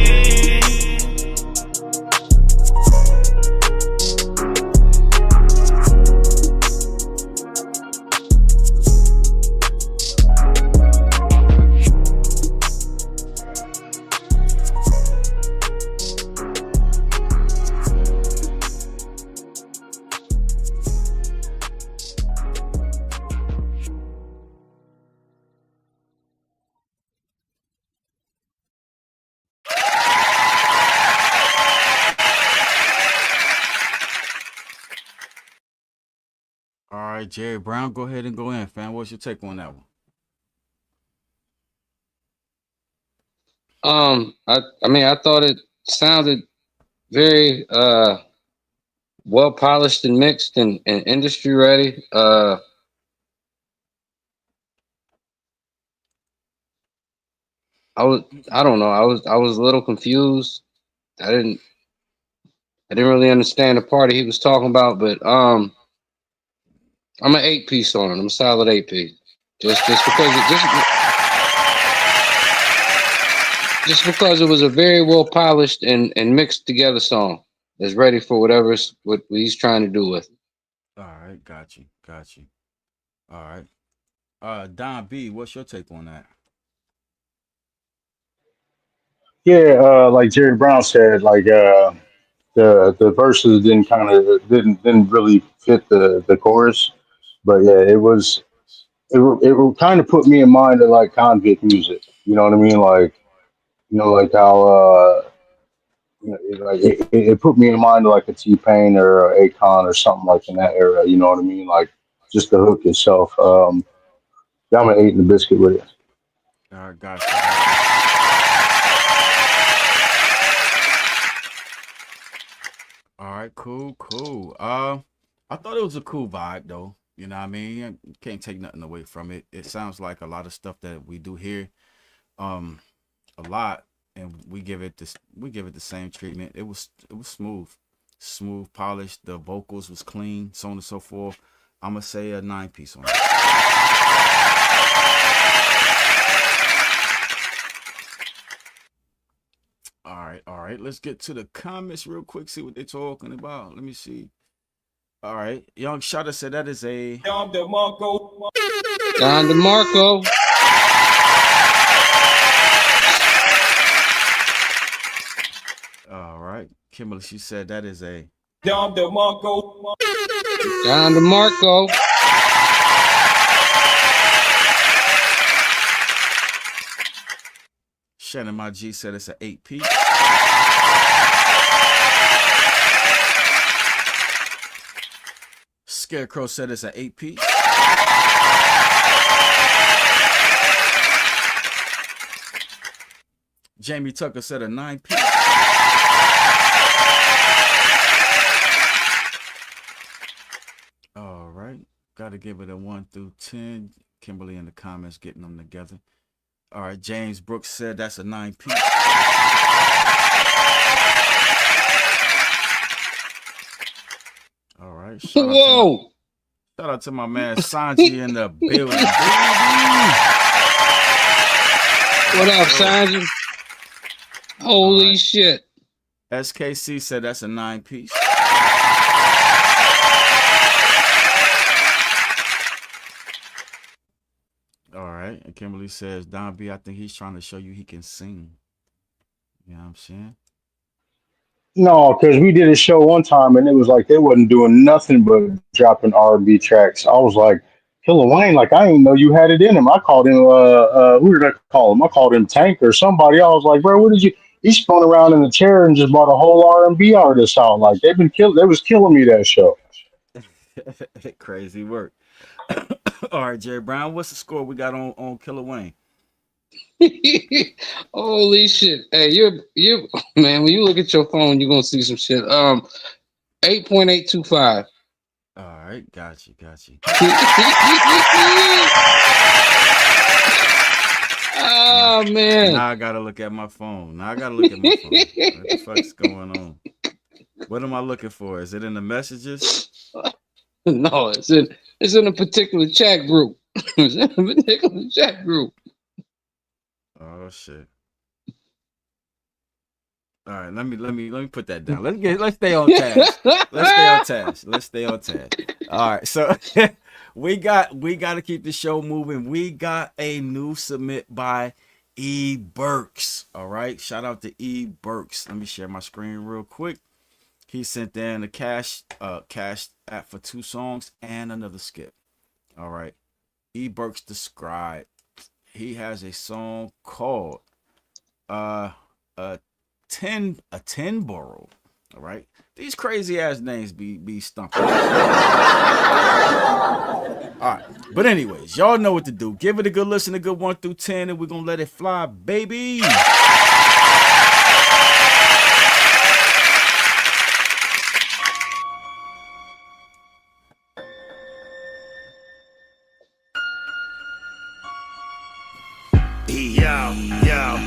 All right, Jerry Brown, go ahead and go in, fam. What's your take on that one?
I mean, I thought it sounded very well polished and mixed and industry ready. I don't know. I was a little confused. I didn't really understand the party he was talking about, but I'm an 8-piece on it. I'm a solid 8-piece. Just because it was a very well polished and mixed together song that's ready for what he's trying to do with it.
All right, got you. All right. Don B, what's your take on that?
Yeah, like Jerry Brown said, like the verses didn't really fit the chorus, but yeah, it kind of put me in mind of like convict music. You know what I mean? Like like how it put me in mind of like a T-Pain or a Akon or something like in that era. You know what I mean? Like just the hook itself. Yeah, I'm an 8 in the biscuit with it.
All right, gotcha. All right, cool. I thought it was a cool vibe though. You know what I mean? You can't take nothing away from it. It sounds like a lot of stuff that we do here, a lot, and we give it the same treatment. It was smooth, polished. The vocals was clean, so on and so forth. I'm gonna say a 9-piece on it. All right. Let's get to the comments real quick. See what they're talking about. Let me see. All right. Young Shotta said that is a
Don DeMarco.
Don DeMarco.
All right. Kimberly, she said that is a
Don DeMarco.
Don DeMarco.
Shannon, my G, said it's an 8-piece. Scarecrow said it's an 8-piece. Jamie Tucker said a 9-piece. All right. Got to give it a 1 through 10. Kimberly in the comments getting them together. All right. James Brooks said that's a 9-piece. All right.
Whoa.
Shout out to my man Sanji in the building.
What up, Sanji? Holy shit.
SKC said that's a 9-piece. All right. And Kimberly says, Don B, I think he's trying to show you he can sing. You know what I'm saying?
No, because we did a show one time and it was like they wasn't doing nothing but dropping R&B tracks. I was like, Killer Wayne, like I didn't know you had it in him. I called him who did I call him? I called him Tank or somebody. I was like, bro, what did you? He spun around in the chair and just brought a whole R&B artist out. Like they was killing me that show.
Crazy work. All right, Jerry Brown, what's the score we got on Killer Wayne?
Holy shit. Hey, you man, when you look at your phone, you're gonna see some shit. 8.825.
All right, got you.
Oh man.
Now I gotta look at my phone. What the fuck's going on? What am I looking for? Is it in the messages?
No, it's in a particular chat group. It's in a particular chat group.
Oh shit. All right, let me put that down. Let's stay on task. Let's stay on task. All right, so we got to keep the show moving. We got a new submit by E Burks. All right, shout out to E Burks. Let me share my screen real quick. He sent in a cash app for 2 songs and another skip. All right, E Burks the Scribe. He has a song called a 10 borough. All right, these crazy ass names be stumping. All right, but anyways, y'all know what to do. Give it a good listen, a good 1 through 10, and we're gonna let it fly, baby.
Yo.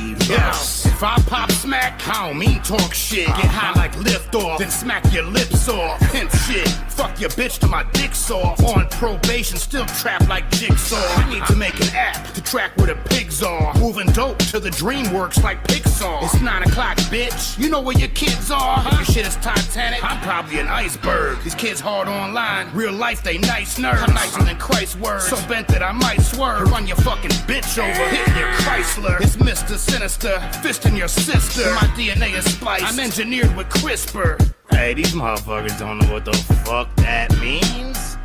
If I pop smack, I don't mean talk shit. Get high like lift off, then smack your lips off. Pimp shit, fuck your bitch till my dick's off. On probation, still trapped like jigsaw. I need to make an app to track where the pigs are. Moving dope to the DreamWorks like Pixar. It's 9 o'clock, bitch. You know where your kids are? Your shit is Titanic. I'm probably an iceberg. These kids hard online. Real life, they nice nerds. I'm nicer than Christ's words. So bent that I might swerve. Run your fucking bitch over. Hitting your Chrysler. It's Mr. Sinister. Fist in your sister. My DNA is spliced. I'm engineered with CRISPR. Hey, these motherfuckers don't know what the fuck that means.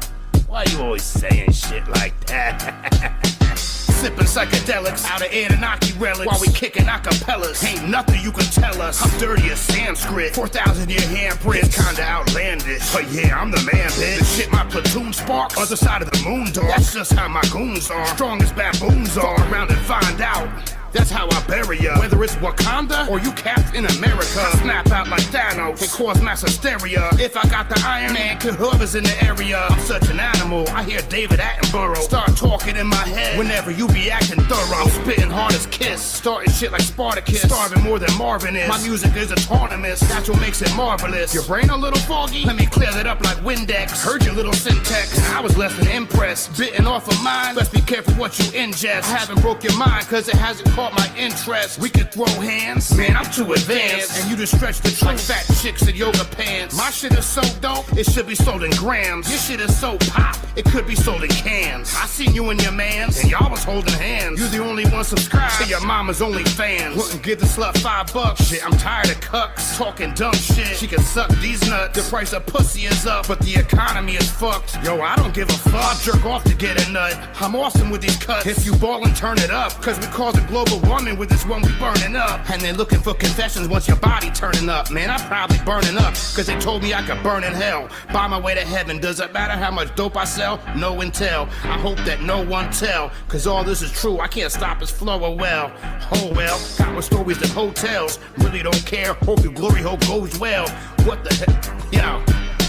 Why you always saying shit like that? Sipping psychedelics out of Anunnaki relics while we kicking acapellas. Ain't nothing you can tell us. I'm dirty as Sanskrit. 4,000-year handprint. It's kinda outlandish. But yeah, I'm the man, bitch. The shit my platoon sparks. Other side of the moon, dog. That's just how my goons are. Strong as baboons are. Fuck around and find out. That's how I bury ya. Whether it's Wakanda or you capped in America. I snap out like Thanos and cause mass hysteria. If I got the Iron Man, could whoever's in the area. I'm such an animal. I hear David Attenborough start talking in my head. Whenever you be acting thorough, I'm spitting hard as Kiss. starting shit like Spartacus. Starving more than Marvin is. My music is autonomous. That's what makes it marvelous. Your brain a little foggy? Let me clear that up like Windex. Heard your little syntax, and I was less than impressed. Bitten off of mine, let's be careful what you ingest. I haven't broke your mind, cause it hasn't caught my interest. We could throw hands, man, I'm too advanced. And you just stretch the truth like fat chicks in yoga pants. My shit is so dope, it should be sold in grams. Your shit is so pop, it could be sold in cans. I seen you and your mans, and y'all was holding hands. You the only one subscribed to your mama's only fans. Wouldn't give the slut $5. Shit, I'm tired of cucks talking dumb shit. She can suck these nuts. The price of pussy is up, but the economy is fucked. Yo, I don't give a fuck. I jerk off to get a nut. I'm awesome with these cuts. If you ball and turn it up, cause we causing global warming with this one we burning up. And they looking for confessions once your body turning up. Man, I'm probably burning up, cause they told me I could burn in hell. Buy my way to heaven. Does it matter how much dope I sell? No and tell. I hope that no one tell, cause all this is true. I can't stop its flow or well. Oh well, got more stories than hotels. Really don't care. Hope your glory hole goes well. What the heck? Yo,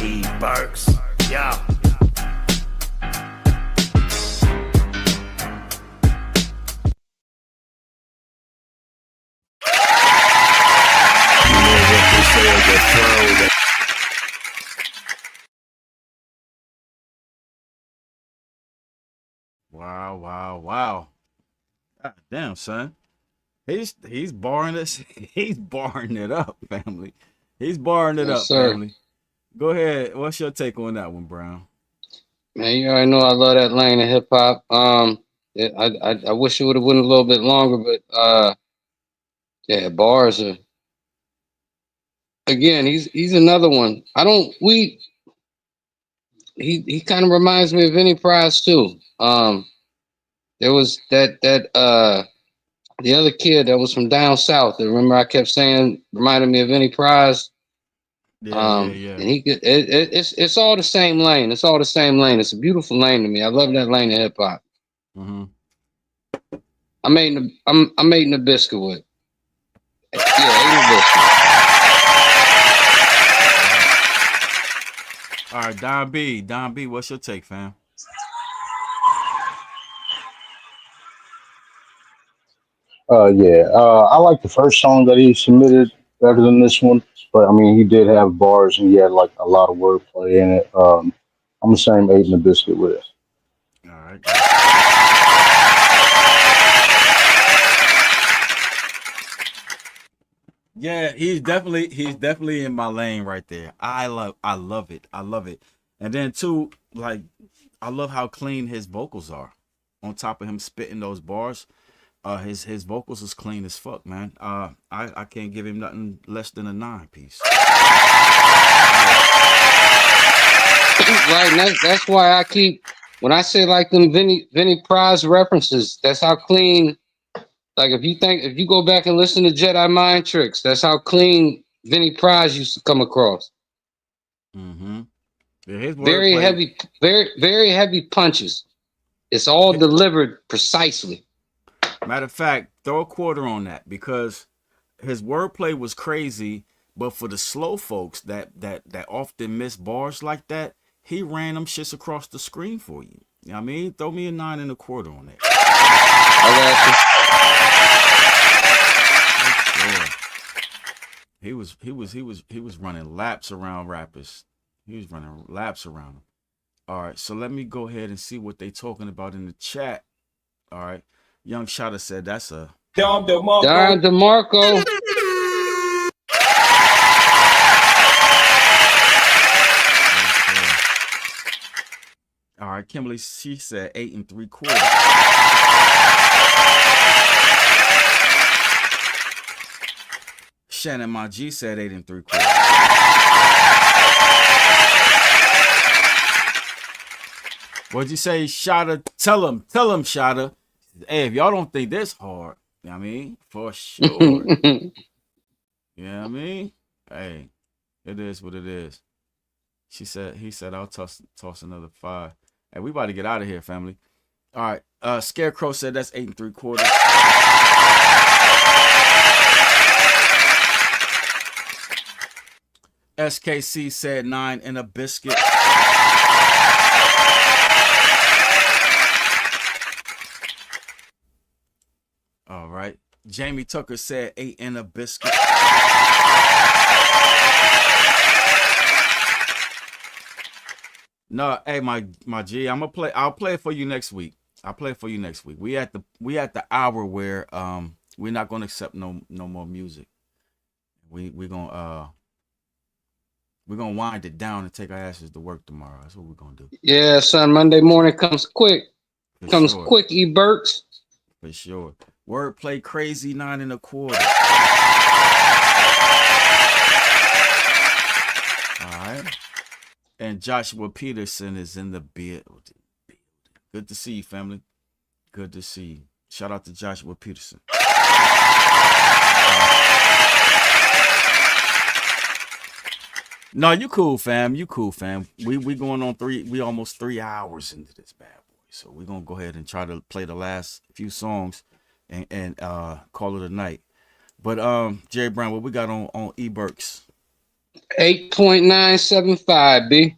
E. Burks. Yo.
Wow. God damn, son. He's barring this. He's barring it up, family. He's barring it up,
sir.
family. Go ahead. What's your take on that one, Brown?
Man, you already know I love that lane of hip hop. I wish it would have went a little bit longer, but yeah, bars are. Again, he's another one. He kind of reminds me of Vinnie Price too. There was that the other kid that was from down south. Remember, I kept saying reminded me of Vinnie Price.
Yeah.
And he could. It's all the same lane. It's all the same lane. It's a beautiful lane to me. I love that lane of hip hop.
Mm-hmm.
I'm eating a biscuit with. Yeah, eating a biscuit.
All right, Don B, what's your take, fam?
I like the first song that he submitted better than this one, but I mean he did have bars and he had like a lot of wordplay in it. I'm the same eight and a biscuit with it.
All right. Yeah, he's definitely in my lane right there. I love it. And then too, like, I love how clean his vocals are. On top of him spitting those bars, his vocals is clean as fuck, man. I can't give him nothing less than a 9 piece.
Right, and that's why I keep when I say like them Vinnie Prize references. That's how clean. Like if you go back and listen to Jedi Mind Tricks, that's how clean Vinnie Prize used to come across.
Mm-hmm. Yeah, his
very heavy, very heavy punches. It's all delivered precisely.
Matter of fact, throw a quarter on that because his wordplay was crazy, but for the slow folks that often miss bars like that, he ran them shits across the screen for you. You know what I mean? Throw me a 9 1/4 on that. He was running laps around rappers. He was running laps around them. All right, so let me go ahead and see what they talking about in the chat. All right, Young Shotta said that's a
Don DeMarco.
Don DeMarco.
All right, Kimberly, she said 8 3/4. Shannon, my G said 8 3/4. What'd you say, Shotta? Tell him, Shotta. Hey, if y'all don't think this hard, you know what I mean? For sure. You know what I mean? Hey, it is what it is. He said, I'll toss another 5. Hey, we about to get out of here, family. All right. Scarecrow said that's 8 3/4. SKC said 9 and a biscuit. All right. Jamie Tucker said 8 in a biscuit. No, hey, my G, I'll play it for you next week. I'll play it for you next week. We at the hour where we're not gonna accept no more music. We're gonna wind it down and take our asses to work tomorrow. That's what we're gonna do.
Yeah, son. Monday morning comes quick. Quick, E. Burks.
For sure. Wordplay crazy 9 1/4. All right. And Joshua Peterson is in the building. Good to see you, family. Good to see you. Shout out to Joshua Peterson. No, you cool, fam. You cool, fam. We going on almost 3 hours into this bad boy. So we're gonna go ahead and try to play the last few songs and call it a night. But Jerry Brown, what we got on E Burks?
8.975, B.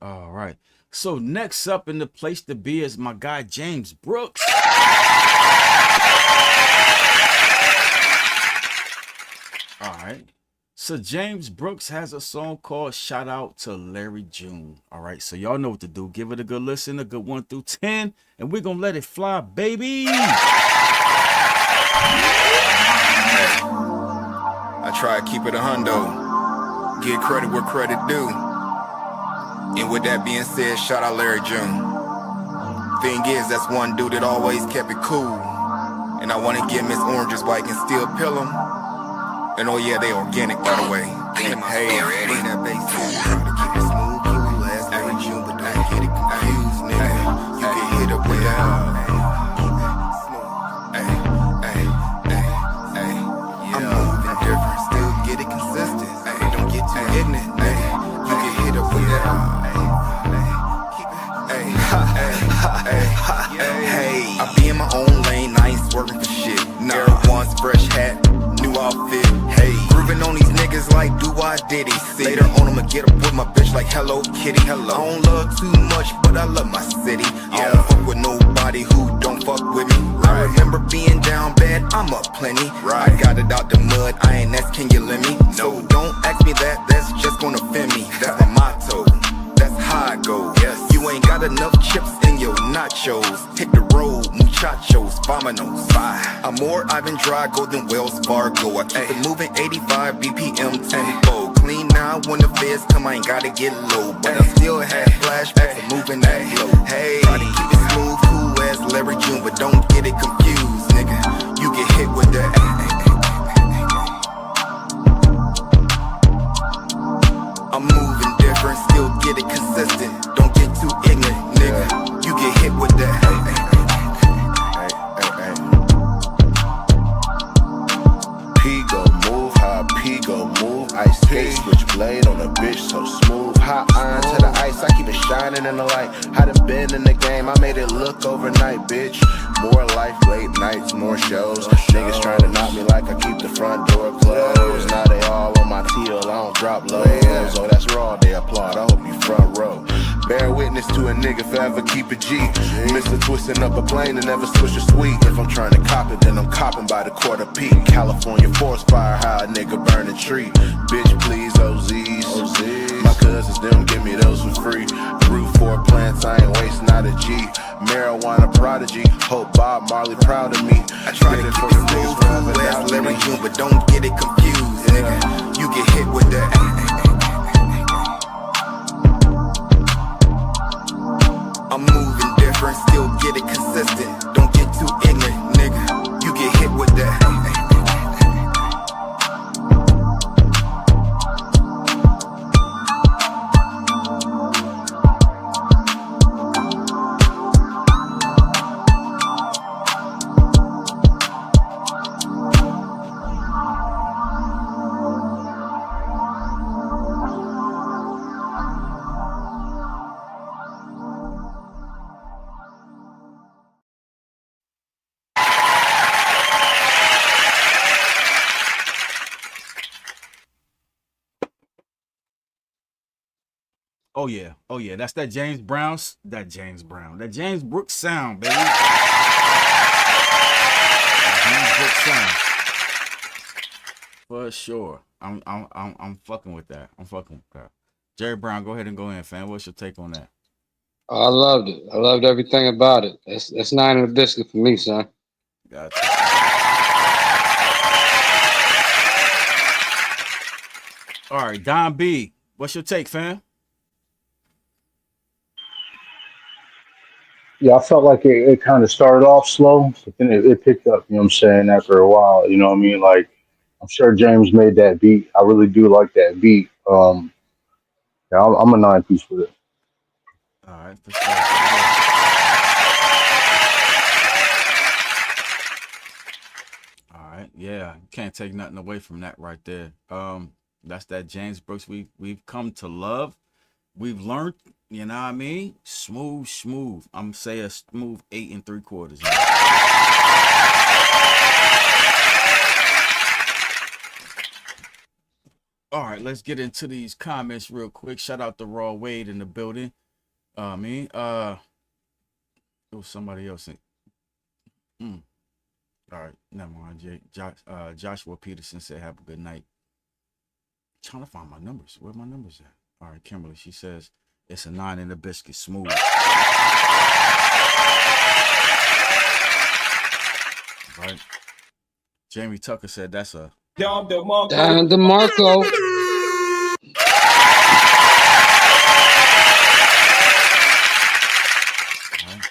All right. So next up in the place to be is my guy James Brooks. All right. So James Brooks has a song called Shout Out to Larry June. All right. So y'all know what to do. Give it a good listen, a good 1 through 10, and we're gonna let it fly, baby.
I try to keep it a hundo. Give credit where credit due. And with that being said, shout out Larry June. Thing is, that's one dude that always kept it cool. And I want to give him his oranges while I can still peel them. And oh yeah, they organic, by the way. Hey, bring that bass in. Try to keep it smooth, cool as Larry June, but don't get it confused, nigga. You can hit up with that. I'm moving different, still get it consistent. Hey, don't get too ignorant, nigga. You can hit up with that. Hey, I be in my own lane, I ain't swerving for shit. Air One's fresh hat, new outfit. Hey, grooving on these niggas like do I diddy. Later on I'ma get up with my bitch like Hello Kitty. Hello. I don't love too much, but I love my city. I don't fuck with nobody who don't fuck with me. I remember being down bad, I'm up plenty. I got it out the mud, I ain't asked can you let me. No, don't ask me that, that's just gonna offend me. That's my motto, that's how I go. You ain't got enough chips in your nachos. Hit the road, muchachos, vamonos. I'm more Ivan Drago than Wells Fargo. I keep it moving 85 BPM tempo. Clean now when the feds come, I ain't gotta get low. But I still have flashbacks of moving that low. Hey, try to keep it smooth, cool as Larry June, but don't get it confused, nigga. You get hit with that. I'm moving different, still get it consistent. Don't get too ignorant, nigga. You get hit with that.
P-go move, how P-go move. Ice skate, switchblade on a bitch so smooth. Hot iron to the ice, I keep it shining in the light. I done been in the game, I made it look overnight, bitch. More life, late nights, more shows. Niggas trying to knock me like I keep the front door closed. Now they all on my tail, I don't drop lows. Oh, that's raw, they applaud, I hope you front row. Bear witness to a nigga forever keep it G. Mr. Twisting up a plane and never switch a sweet. If I'm trying to cop it, then I'm copping by the quarter peak. California forest fire, how a nigga burn a tree. Bitch, please, OZs. My cousins, them give me those for free. Root 4 plants, I ain't wasting not a G. Marijuana prodigy, hope Bob Marley proud of me.
I try to keep it smooth, cool as Larry June, but don't get it confused, nigga. You get hit with that. I'm moving different, still get it consistent. Don't get too ignorant, nigga. You get hit with that.
Oh yeah. That's that James Brooks sound, baby. James Brooks sound. For sure. I'm fucking with that. Jerry Brown, go ahead and go in, fam. What's your take on that?
I loved it. I loved everything about it. That's 9 in the biscuit for me, son.
Gotcha. All right, Don B, what's your take, fam?
Yeah, I felt like it kind of started off slow, but then it picked up, you know what I'm saying, after a while, you know what I mean? Like, I'm sure James made that beat. I really do like that beat. Yeah, I'm a 9-piece with it.
All right, for sure. All right, yeah, can't take nothing away from that right there. That's that James Brooks we've come to love. We've learned, you know what I mean? Smooth. I'm saying a smooth 8 3/4. All right, let's get into these comments real quick. Shout out to Raw Wade in the building. It was somebody else. All right, never mind. Joshua Peterson said, "Have a good night." Trying to find my numbers. Where my numbers at? All right, Kimberly. She says it's a 9 in the biscuit, smooth. Right. Jamie Tucker said that's a
Don DeMarco.
Right.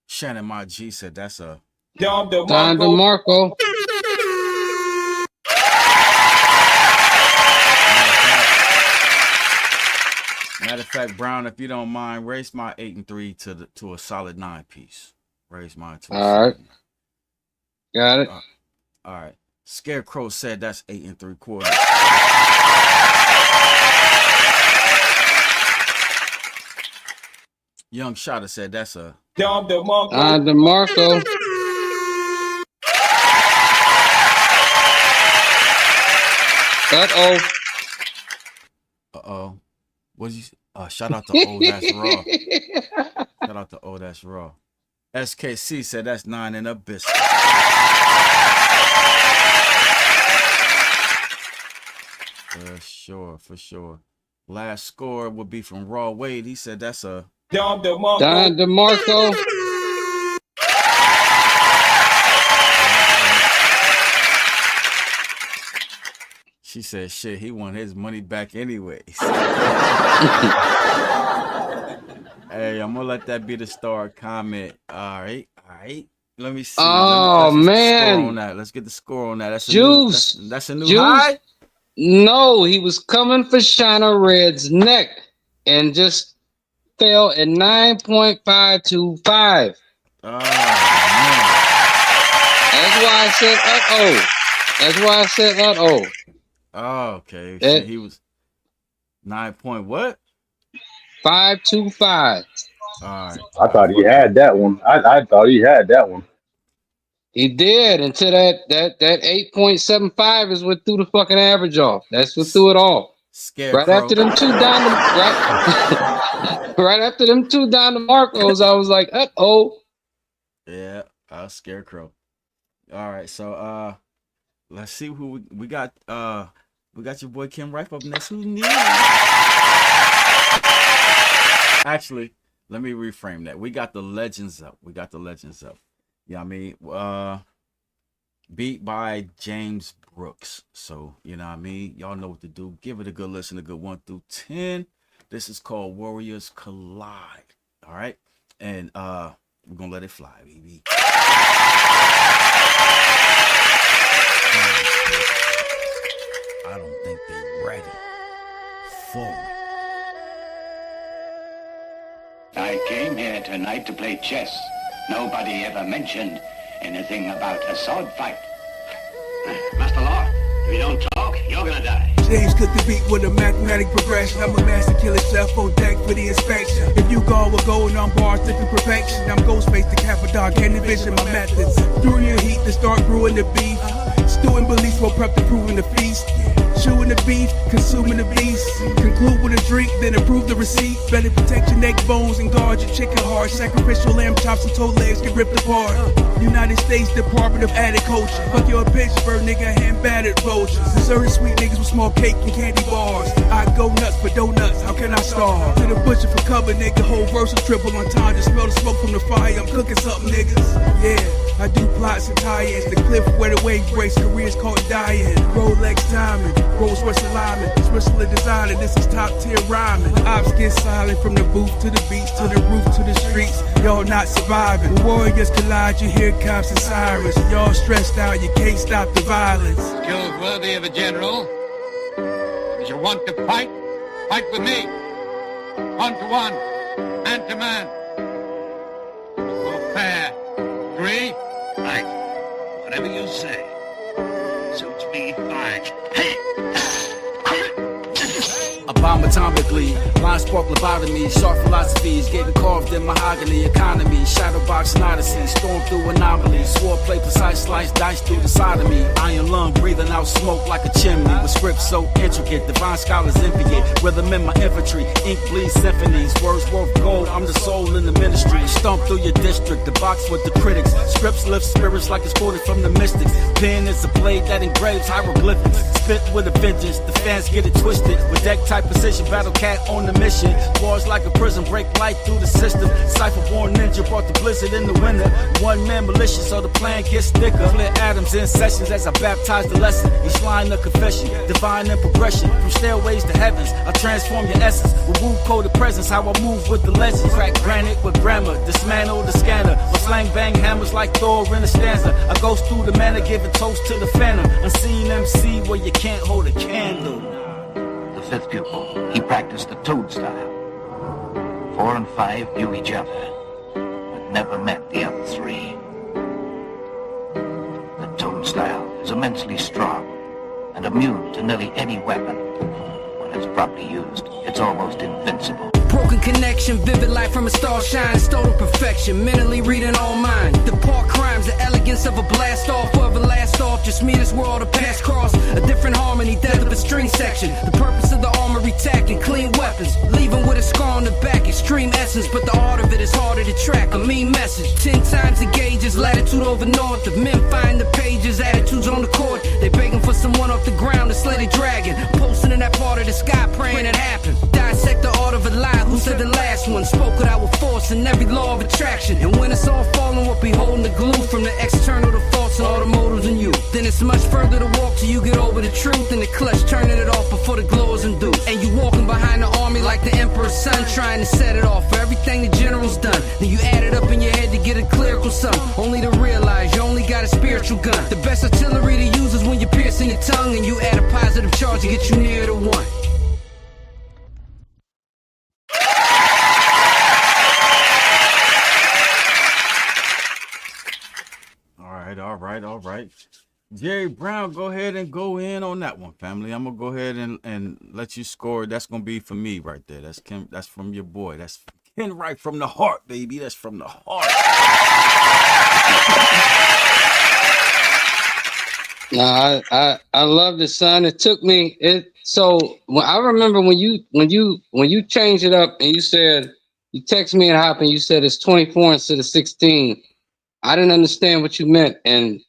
Shannon My G said that's a
Don DeMarco.
Matter of fact, Brown, if you don't mind, raise my 8 3 to a solid 9-piece. Raise mine to a
all right. Got it.
All right. Scarecrow said that's 8 3/4. Young Shotter said that's a
Don DeMarco.
Uh-oh. What you shout out to That's Raw. Shout out to That's Raw. SKC said that's 9 in a biscuit. For sure. Last score would be from Raw Wade. He said that's a
Don DeMarco.
She said, shit, he want his money back anyways. Hey, I'm going to let that be the star comment. All right. Let me see. Let's get the score on that. That's
Juice.
That's a new high?
No, he was coming for China Red's neck and just fell at 9.525.
Oh, man.
That's why I said uh-oh.
Oh, okay. He was 9 point what?
525.
All right.
I thought he had that one. I thought he had that one.
He did until that 8.75 is what threw the fucking average off. That's what threw it off.
Scarecrow.
Right after them two Don DeMarcos, I was like, uh-oh.
Yeah, Scarecrow. All right, so let's see who we got. We got your boy Kim Rife up next. Who knew? Actually, let me reframe that. We got the legends up. Yeah, I mean, beat by James Brooks. So, you know what I mean? Y'all know what to do. Give it a good listen, a good 1 through 10. This is called Warriors Collide. All right? And we're going to let it fly, baby. I don't think they're ready. Forward.
I came here tonight to play chess. Nobody ever mentioned anything about a sword fight. Master Law, if you don't talk, you're gonna die.
James cooked the beat with a mathematic progression. I'm a master killer chef on deck for the inspection. If you go with gold on bars, different perfection. I'm Ghostface the Capadog, can't envision my methods. During your heat to start brewing the beef. Stewing beliefs will prep to proving the feast. chewing the beef, consuming the beast. Conclude with a drink, then approve the receipt. Better protect your neck bones and guard your chicken heart. Sacrificial lamb chops and toe legs get ripped apart. United States Department of Agriculture. Fuck your Pittsburgh nigga, hand battered vultures. Certain sweet niggas with small cake and candy bars. I go nuts for donuts, how can I starve? To the butcher for cover, nigga, whole verse is triple on time. Just smell the smoke from the fire, I'm cooking something, niggas. Yeah, I do plots and tie-ins. The cliff where the wave breaks, careers caught dying. Rolex diamond, Rolls Royce alignment. Switzerland designer, this is top tier rhyming. Ops get silent from the booth to the beach, to the roof, to the streets. Y'all not surviving. When warriors collide, you hear cops and sirens. Y'all stressed out, you can't stop the violence.
Skills worthy of a general. If you want to fight, fight with me. 1 to 1, man to man. We're fair. Agree?
Right. Whatever you say. Suits me fine. Hey!
I bomb atomically, line spark lobotomy, sharp philosophies, getting carved in mahogany economy, shadowbox and odyssey, storm through anomalies, sword play precise slice, dice through the sodomy, iron lung breathing out smoke like a chimney, with scripts so intricate, divine scholars envy it, rhythm in my infantry, ink bleeds symphonies, words worth gold, I'm the soul in the ministry, stomp through your district, the box with the critics, scripts lift spirits like it's quoted from the mystics, pen is a blade that engraves hieroglyphics, spit with a vengeance, the fans get it twisted, with deck type precision, battle cat on the mission. Wars like a prison, break light through the system. Cypher-born ninja brought the blizzard in the winter. One man malicious, so the plan gets thicker. Split atoms in sessions as I baptize the lesson. Each line a confession, divine in progression. From stairways to heavens, I transform your essence. With woo-coded presence, how I move with the legends. Crack granite with grammar, dismantle the scanner. My slang bang hammers like Thor in a stanza. I go through the manner, giving toast to the phantom. Unseen MC where you can't hold a candle.
Fifth pupil, he practiced the toad style. 4 and 5 knew each other, but never met the other 3. The toad style is immensely strong and immune to nearly any weapon. When it's properly used, it's almost invincible.
Broken connection, vivid light from a star shine, stolen perfection, mentally reading all minds. Depart crimes, the elegance of a blast off, of a last off. Just me, this world, a pass cross, a different harmony, death of a string section. The purpose of the armory tacking, clean weapons, leaving with a scar on the back, extreme essence, but the art of it is harder to track. A mean message, 10 times the gauges, latitude over north. If men find the pages, attitudes on the court, they begging for someone off the ground to slay the dragon, posting in that part of the sky, praying it happen. Dissect the art of a lie. Who said the last one? Spoke it out with force and every law of attraction. And when it's all falling, we'll be holding the glue from the external to false and all the motives in you. Then it's much further to walk till you get over the truth. And the clutch turning it off before the glow is induced. And you walking behind the army like the emperor's son, trying to set it off for everything the general's done. Then you add it up in your head to get a clerical sum, only to realize you only got a spiritual gun. The best artillery to use is when you're piercing your tongue and you add a positive charge to get you near to 1.
All right. Jerry Brown, go ahead and go in on that one, family. I'm gonna go ahead and let you score. That's gonna be for me right there. That's Ken. That's from your boy. That's Ken, right from the heart, baby. That's from the heart.
No, I love it, son. It took me so I remember when you changed it up and you said you text me and Hop and you said it's 24 instead of 16. I didn't understand what you meant, and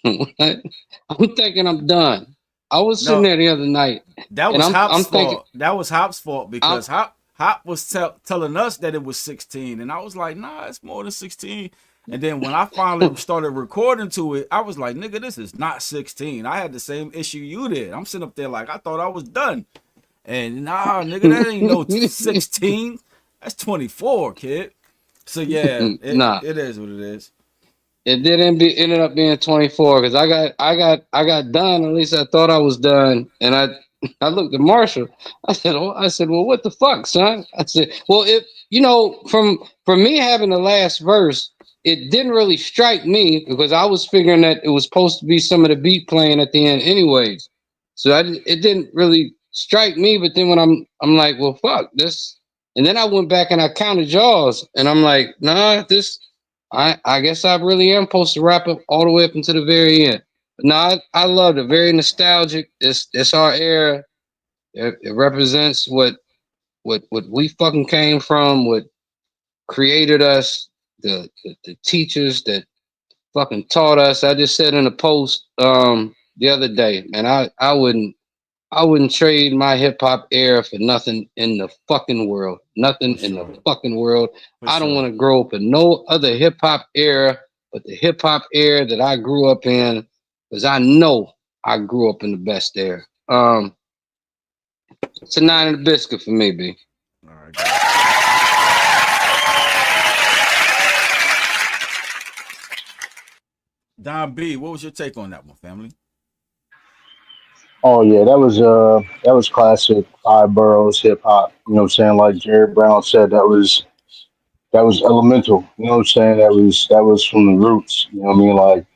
I'm thinking I'm done. I was sitting there the other night.
That was Hop's fault. That was Hop's fault because Hop was telling us that it was 16, and I was like, nah, it's more than 16. And then when I finally started recording to it, I was like, nigga, this is not 16. I had the same issue you did. I'm sitting up there like I thought I was done. And nah, nigga, that ain't no 16. That's 24, kid. So yeah, it is what it is.
It ended up being 24 because I got done. At least I thought I was done, and I looked at Marshall. I said, well, what the fuck, son? I said, well, from me having the last verse, it didn't really strike me because I was figuring that it was supposed to be some of the beat playing at the end, anyways. So it didn't really strike me. But then when I'm like, well, fuck this, and then I went back and I counted jaws, and I'm like, nah, this. I guess I really am supposed to wrap up all the way up until the very end. No, I loved it. Very nostalgic. It's our era. It represents what we fucking came from, what created us, the teachers that fucking taught us. I just said in a post the other day, man, I wouldn't trade my hip hop era for nothing in the fucking world. Nothing in the fucking world. I don't want to grow up in no other hip hop era but the hip hop era that I grew up in, because I know I grew up in the best era. It's a 9 and a biscuit for me, B.
All right. Don B, what was your take on that one, family?
Oh yeah, that was classic Five Boroughs hip hop. You know what I'm saying? Like Jerry Brown said, that was elemental. You know what I'm saying? That was from the roots. You know what I mean? Like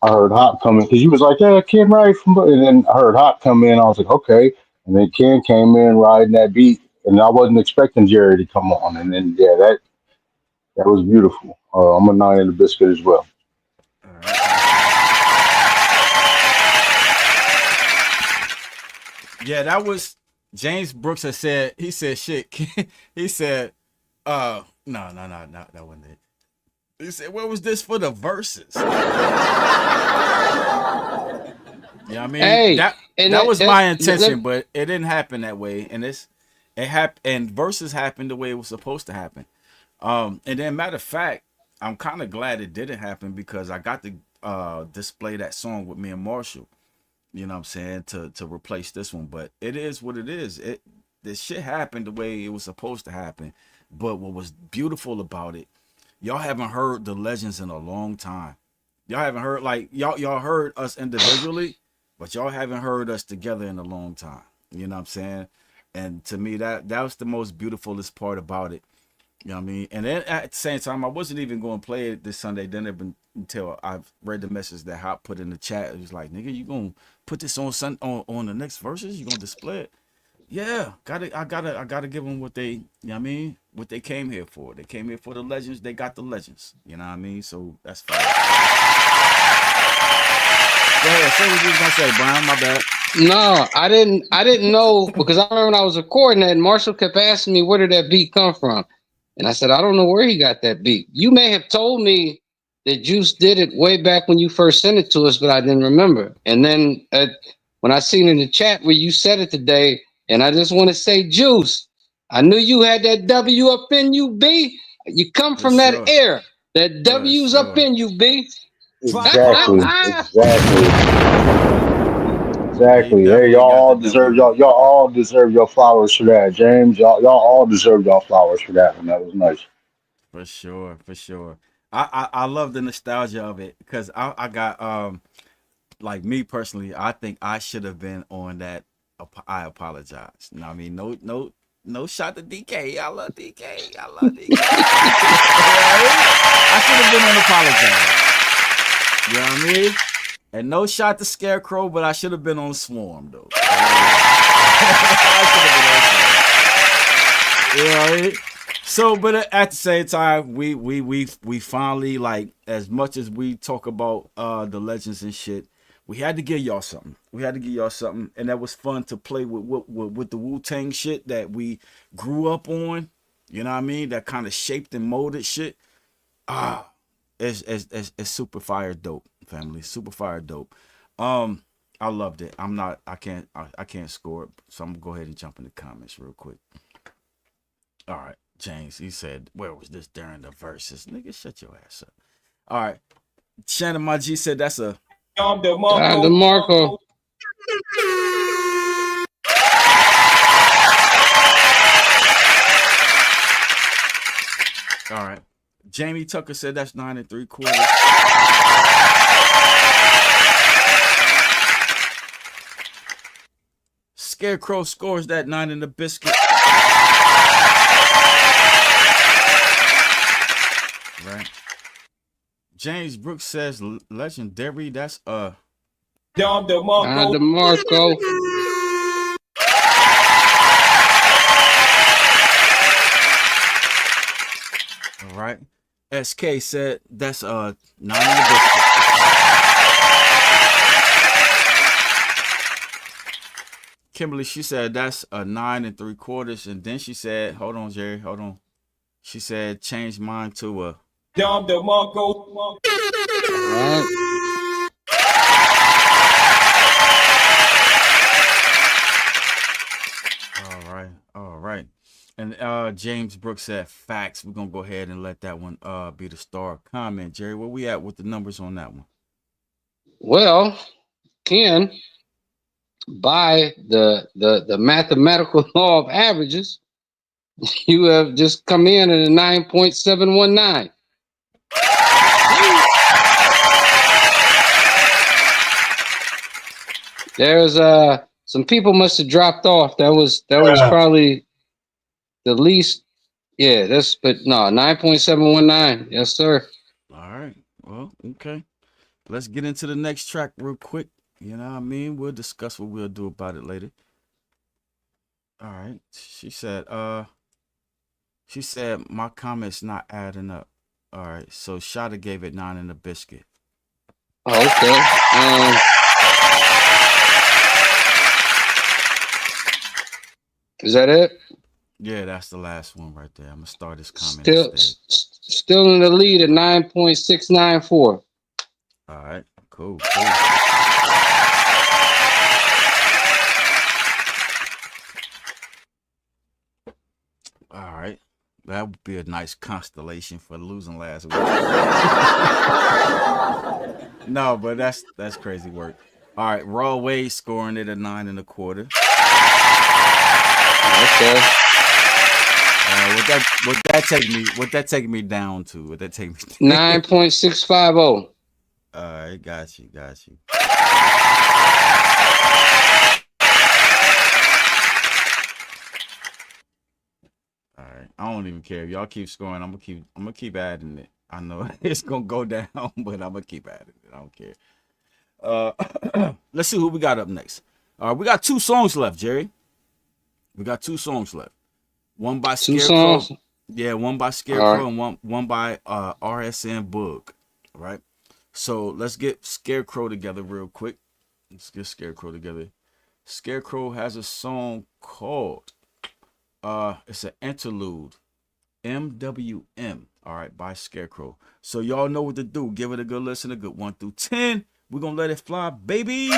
I heard Hop coming because he was like, "Yeah, Kid right from," and then I heard Hop come in. I was like, "Okay," and then Ken came in riding that beat, and I wasn't expecting Jerry to come on, and then yeah, that was beautiful. I'm a 9 in the biscuit as well.
Yeah, that was James Brooks had said. He said shit. He said, no, that wasn't it. He said, "What was this for the verses?" Yeah, I mean,
hey,
that was my intention, but it didn't happen that way, and it happened, and verses happened the way it was supposed to happen. And then, matter of fact, I'm kind of glad it didn't happen because I got to display that song with me and Marshall. You know what I'm saying, to replace this one, but it is what it is. This shit happened the way it was supposed to happen. But what was beautiful about it, y'all haven't heard the legends in a long time. Y'all haven't heard like y'all heard us individually, but y'all haven't heard us together in a long time. You know what I'm saying? And to me, that was the most beautifulest part about it. You know what I mean? And then at the same time, I wasn't even going to play it this Sunday. Then until I've read the message that Hop put in the chat. It was like, "Nigga, you gonna put this on the next verses? You gonna display it?" Yeah, I gotta give them what they, you know what I mean, what they came here for. They came here for the legends. They got the legends. You know what I mean? So that's fine. Go ahead, say what you was gonna say, Brian. My bad.
No, I didn't know because I remember when I was recording that, and Marshall kept asking me where did that beat come from, and I said I don't know where he got that beat. You may have told me that Juice did it way back when you first sent it to us, but I didn't remember. And then when I seen in the chat where you said it today, and I just want to say, Juice, I knew you had that W up in you, B. You come from that air. That W's up in you, B.
Exactly. Hey, y'all all deserve your flowers for that, James. Y'all all deserve y'all flowers for that, and that was nice.
For sure. I love the nostalgia of it because I got like me personally, I think I should have been on that. I apologize. You know what I mean? No shot to DK. I love DK. I should have been on apologize. You know what I mean? And no shot to Scarecrow, but I should have been on Swarm though. You know what I mean? So, but at the same time, we finally, like, as much as we talk about the legends and shit, we had to give y'all something. And that was fun to play with the Wu-Tang shit that we grew up on. You know what I mean? That kind of shaped and molded shit. It's super fire dope, family. Super fire dope. I loved it. I can't score it, so I'm gonna go ahead and jump in the comments real quick. All right, James, he said, "Where was this during the verses?" Nigga, shut your ass up. All right, Shannon, my G said that's a
Dom DeMarco.
All right. Jamie Tucker said that's 9 3/4. Scarecrow scores that 9 in the biscuit. Right. James Brooks says legendary. That's
Dom DeMarco.
DeMarco.
All right. SK said that's 9 in the biscuit. Kimberly, she said that's a 9 3/4, and then she said, "Hold on, Jerry, hold on." She said, "Change mine to a."
Dom DeMarco.
All right.
All right. And James Brooks said facts. We're gonna go ahead and let that one be the star comment. Jerry, where we at with the numbers on that one?
Well, Ken, by the mathematical law of averages, you have just come in at a 9.719. There's some people must have dropped off. That was probably the least. Yeah, but no, 9.719. Yes, sir.
All right. Well, okay. Let's get into the next track real quick. You know what I mean? We'll discuss what we'll do about it later. All right. She said my comment's not adding up. All right. So Shada gave it 9 in the biscuit.
Oh, okay. Is that it?
Yeah, that's the last one right there. I'm gonna start this comment.
Still in the lead at 9.694.
All right, cool. All right, that would be a nice constellation for losing last week. No, but that's crazy work. All right, Raw Wade scoring it at 9 1/4.
Okay.
What that take me down to? What that take me to?
9.650.
All right, got you. All right, I don't even care if y'all keep scoring. I'm gonna keep adding it. I know it's gonna go down, but I'm gonna keep adding it. I don't care. Let's see who we got up next. All right, we got 2 songs left, Jerry. We got 2 songs left. One by Scarecrow. Yeah, one by Scarecrow and one by RSN Boog. All right. So let's get Scarecrow together real quick. Scarecrow has a song called it's an interlude. MWM. All right, by Scarecrow. So y'all know what to do. Give it a good listen, a good 1 through 10. We're gonna let it fly, baby.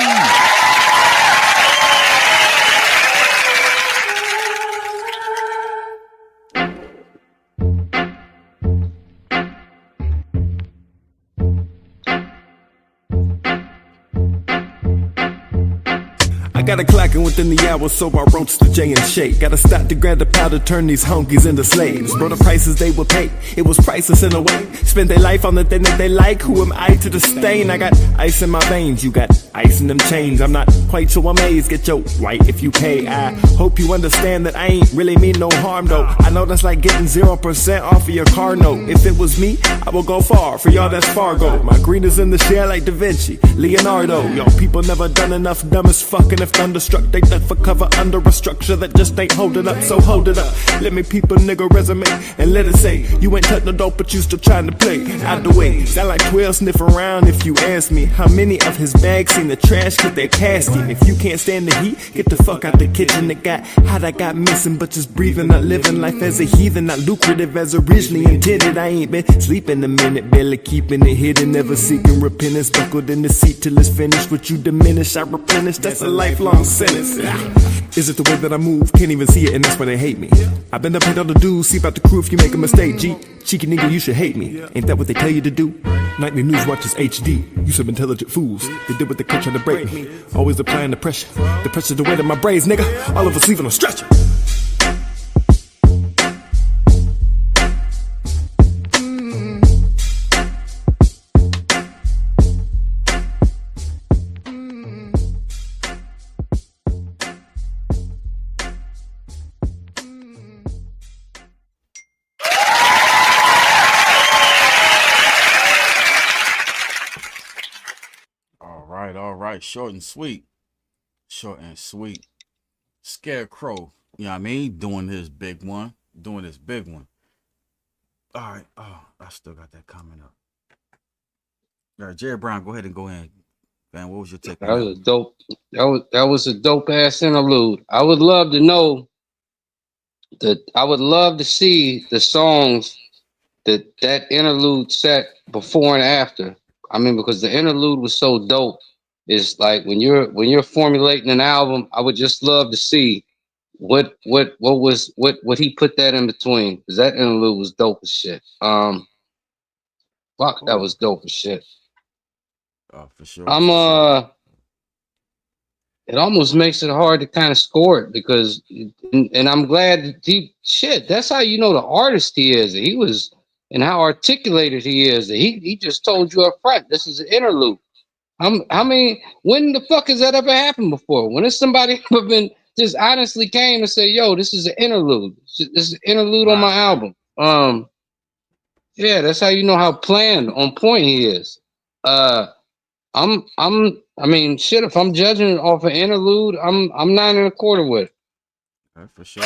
Got it clacking within the hour, so I roast the J and shake. Gotta stop to grab the powder, turn these honkies into slaves. Bro, the prices they would pay, it was priceless in a way. Spend their life on the thing that they like. Who am I to disdain? I got ice in my veins, you got ice in them chains. I'm not quite so amazed, get your right if you pay. I hope you understand that I ain't really mean no harm though. I know that's like getting 0% off of your car note. If it was me, I would go far. For y'all, that's Fargo. My green is in the share like Da Vinci, Leonardo. Yo, people never done enough dumb as fucking if thunderstruck. They duck for cover under a structure that just ain't holding up. So hold it up, let me peep a nigga resume and let it say you ain't touched no dope, but you still trying to play. Out the way, sound like 12 sniff around if you ask me. How many of his bags seen the trash cause they passed him? If you can't stand the heat, get the fuck out the kitchen. It got hot, I got missing, but just breathing, not living life as a heathen, not lucrative as originally intended. I ain't been sleeping a minute, barely keeping it hidden, never seeking repentance. Buckled in the seat till it's finished. What you diminish, I replenish. That's a lifelong sentence. Is it the way that I move? Can't even see it, and that's why they hate me. I've been up paid all the dudes, see about the crew if you make a mistake. G, cheeky nigga, you should hate me. Ain't that what they tell you to do? Nightly news watches HD. You some intelligent fools. They did what they could trying to break me. Always applying the pressure. The pressure's the weight of my braids, nigga. All of us leaving on stretcher.
Short and sweet. Scarecrow, you know what I mean? Doing his big one. All right. Oh, I still got that comment up. All right, Jerry Brown, go ahead and Man, what was your take?
That was a dope. That was a dope ass interlude. I would love to know that. I would love to see the songs that interlude set before and after. I mean, because the interlude was so dope. It's like when you're formulating an album, I would just love to see what he put that in between, because that interlude was dope as shit. Fuck, that was dope as shit.
Oh, for sure.
It almost makes it hard to kind of score it, because, and I'm glad that that's how you know the artist he is. He was, and how articulated he is. He just told you up front, this is an interlude. I mean, when the fuck has that ever happened before? When has somebody ever been just honestly came and said, yo, this is an interlude. This is an interlude on my album. Yeah, that's how you know how planned on point he is. I mean, shit, if I'm judging it off an interlude, I'm 9 1/4 with it.
For sure.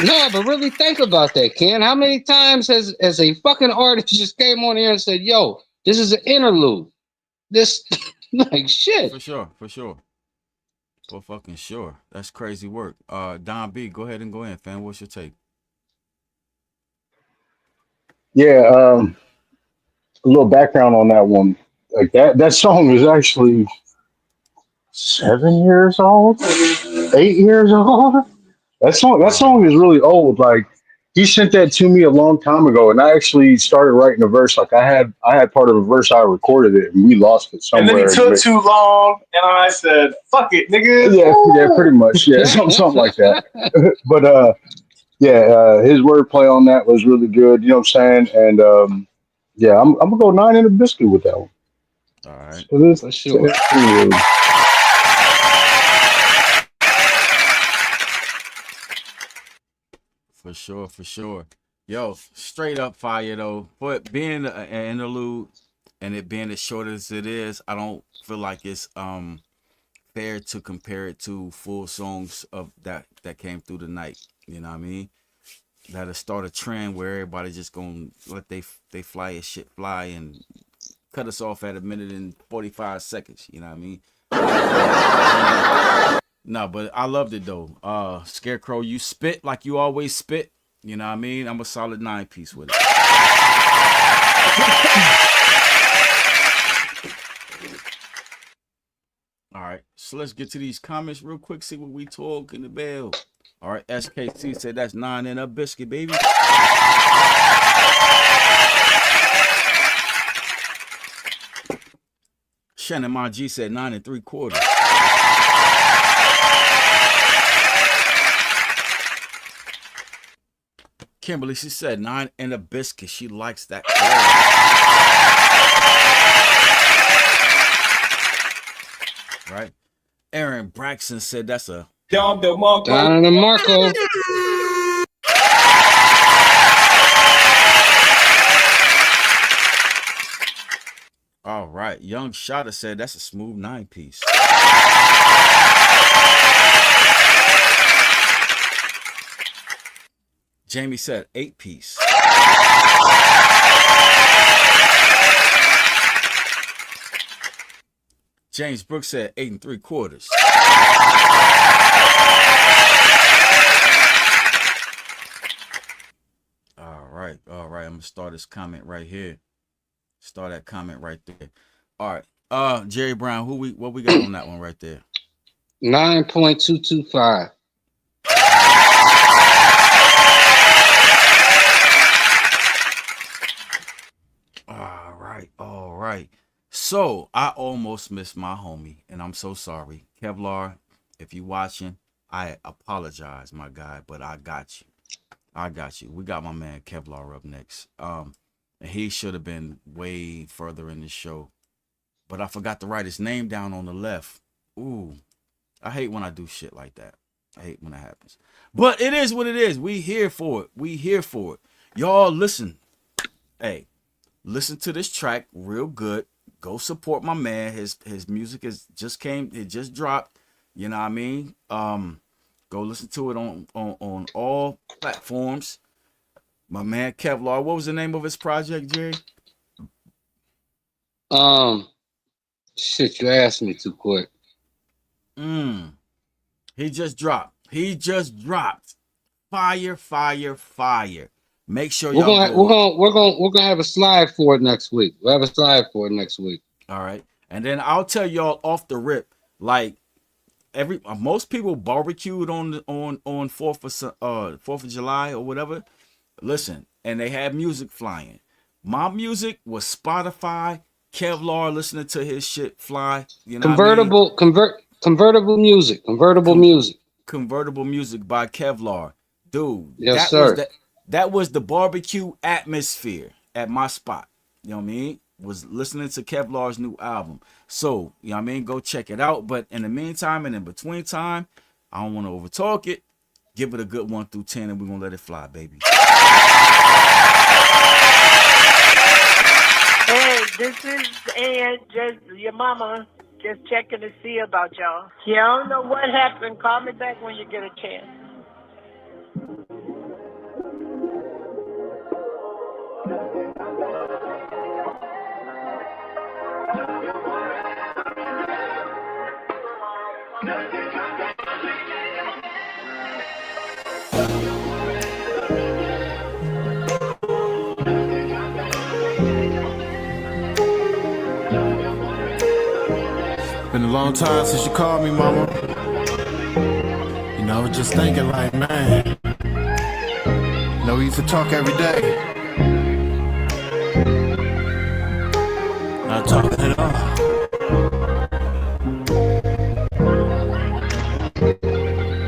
No, but really think about that, Ken. How many times has a fucking artist just came on here and said, yo, this is an interlude? This, like, shit.
For sure. For fucking sure. That's crazy work. Don B, go ahead and go in, fam. What's your take?
Yeah, a little background on that one. Like that song is actually 7 years old, 8 years old. That song is really old. Like, he sent that to me a long time ago, and I actually started writing a verse. Like, I had part of a verse, I recorded it, and we lost it somewhere.
And then he took too long, and I said, "Fuck it, nigga."
Yeah, pretty much. Yeah, something like that. But his wordplay on that was really good. You know what I'm saying? And yeah, I'm gonna go 9 in a biscuit with that one.
All right,
for sure.
For sure. Yo, straight up fire though. But being an interlude and it being as short as it is, I don't feel like it's fair to compare it to full songs of that came through the night. You know what I mean? That'll start a trend where everybody just gonna let they fly as shit fly and cut us off at 1 minute and 45 seconds. You know what I mean? No, but I loved it though. Scarecrow, you spit like you always spit. You know what I mean? I'm a solid 9-piece with it. All right, so let's get to these comments real quick. See what we talking about. All right, SKC said that's 9 in a biscuit, baby. Shannon Ma G said 9 3/4. Kimberly, she said 9 in a biscuit. She likes that. Right? Aaron Braxton said that's a
Don DeMarco.
Don DeMarco.
All right. Young Shotta said that's a smooth 9-piece. Jamie said 8-piece. James Brooks said 8 3/4. All right. I'm gonna start this comment right here. Start that comment right there. All right. Jerry Brown, what we got on that one right there?
9.225.
All right. So I almost missed my homie, and I'm so sorry. Kevlar, if you watching, I apologize, my guy, but I got you. We got my man Kevlar up next. And he should have been way further in the show. But I forgot to write his name down on the left. Ooh. I hate when I do shit like that. I hate when that happens. But it is what it is. We here for it. Y'all listen. Hey, listen to this track real good. Go support my man. His music just dropped. You know what I mean? Go listen to it on all platforms. My man Kevlar. What was the name of his project, Jerry?
Shit, you asked me too quick.
He just dropped. Fire. Make sure y'all
we're gonna have a slide for it next week. We'll have a slide for it next week.
All right. And then I'll tell y'all off the rip, like most people barbecued on 4th of July or whatever. Listen, and they had music flying. My music was Spotify, Kevlar listening to his shit fly. You know
Convertible music. Convertible music
by Kevlar. Dude,
yes, sir.
That was the barbecue atmosphere at my spot. You know what I mean? Was listening to Kevlar's new album. So, you know what I mean? Go check it out. But in the meantime and in between time, I don't want to overtalk it. Give it a good 1 through 10 and we're going to let it fly, baby.
Hey, this is Ann, just your mama, just checking to see about y'all. You don't know what happened. Call me back when you get a chance.
Been a long time since you called me, mama. You know, I was just thinking like, man, you know, we used to talk every day. Not talking at all.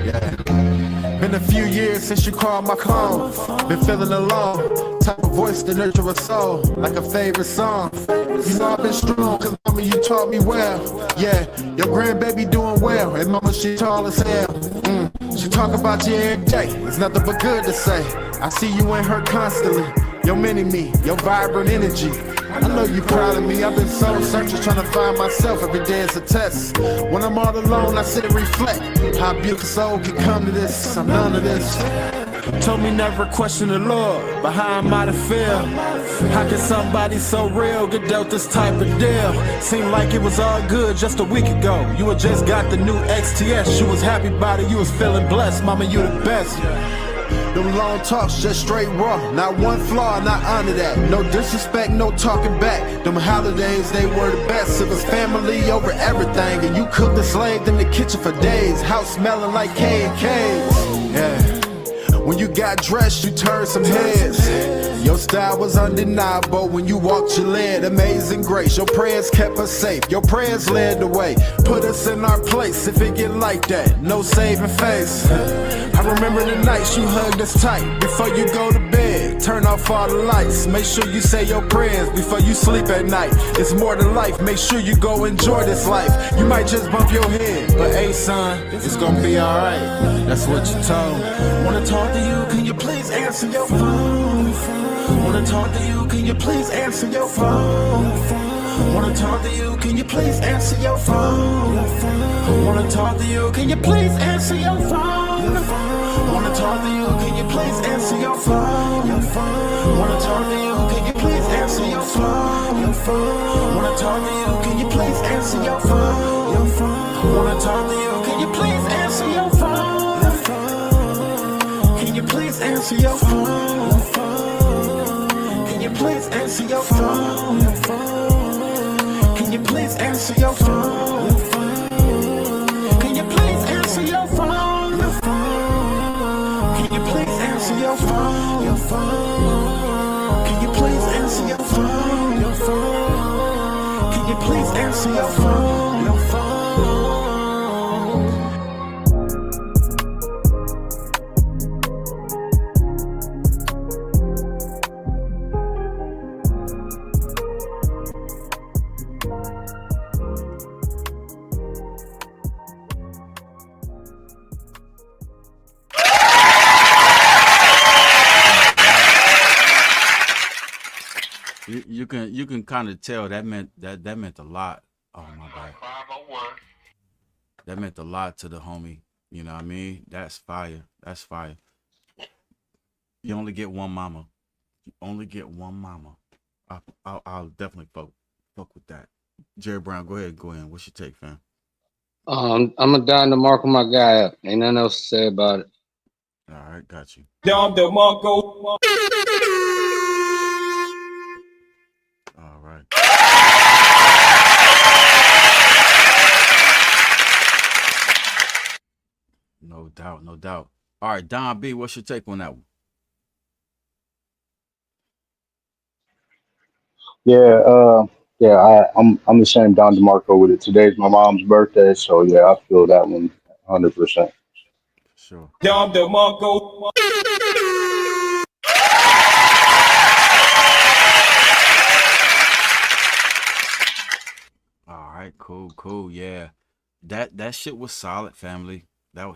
Yeah. Been a few years since you called my phone. Been feeling alone. Type of voice to nurture a soul, like a favorite song. You know I've been strong, cause mama you taught me well. Yeah, your grandbaby doing well, and mama she tall as hell. She talk about you every day, it's nothing but good to say. I see you and her constantly, your mini-me, your vibrant energy. I know you proud of me, I've been soul searching, trying to find myself, every day is a test. When I'm all alone, I sit and reflect, how beautiful soul can come to this, I'm none of this. Told me never question the Lord, but how am I to feel? How can somebody so real get dealt this type of deal? Seemed like it was all good just a week ago. You had just got the new XTS, you was happy about it, you was feeling blessed. Mama, you the best. Them long talks just straight raw, not one flaw, not honor that. No disrespect, no talking back. Them holidays, they were the best. It was family over everything, and you cooked and slaved in the kitchen for days. House smelling like K&K. Yeah. When you got dressed, you turned some heads. Your style was undeniable when you walked your led. Amazing grace, your prayers kept us safe. Your prayers led the way, put us in our place. If it get like that, no saving face. I remember the nights you hugged us tight before you go to bed. Turn off all the lights, make sure you say your prayers before you sleep at night. It's more to life, make sure you go enjoy this life. You might just bump your head, but hey son, it's gonna be alright. That's what you told me. Wanna talk to you, can you please answer your phone? Wanna talk to you, can you please answer your phone? Wanna talk to you, can you please answer your phone? Wanna talk to you, can you please answer your phone? Wanna talk to you, can you please answer your phone? Wanna talk to you, can you please answer your phone? Wanna talk to you, can you please answer your phone? Wanna talk to you, can you please answer your phone? Can you please answer your phone? Can you please answer your phone? Can you please answer your phone? Can you please answer your phone? Can you please answer your phone? Can you please answer your phone? Can you please answer your phone?
You can kind of tell that meant a lot. Oh my bad. That meant a lot to the homie. You know what I mean? That's fire. That's fire. You only get one mama. You only get one mama. I'll definitely vote Fuck with that. Jerry Brown, go ahead. What's your take, fam?
I'm gonna Don DeMarco my guy up. Ain't nothing else to say about it.
All right, got you.
Don DeMarco.
All right. No doubt, no doubt. All right, Don B, what's your take on that one?
I'm the same Don DeMarco with it. Today's my mom's birthday, so yeah, I feel that one 100%.
Sure.
Don DeMarco.
All right, cool. Yeah. That shit was solid, family.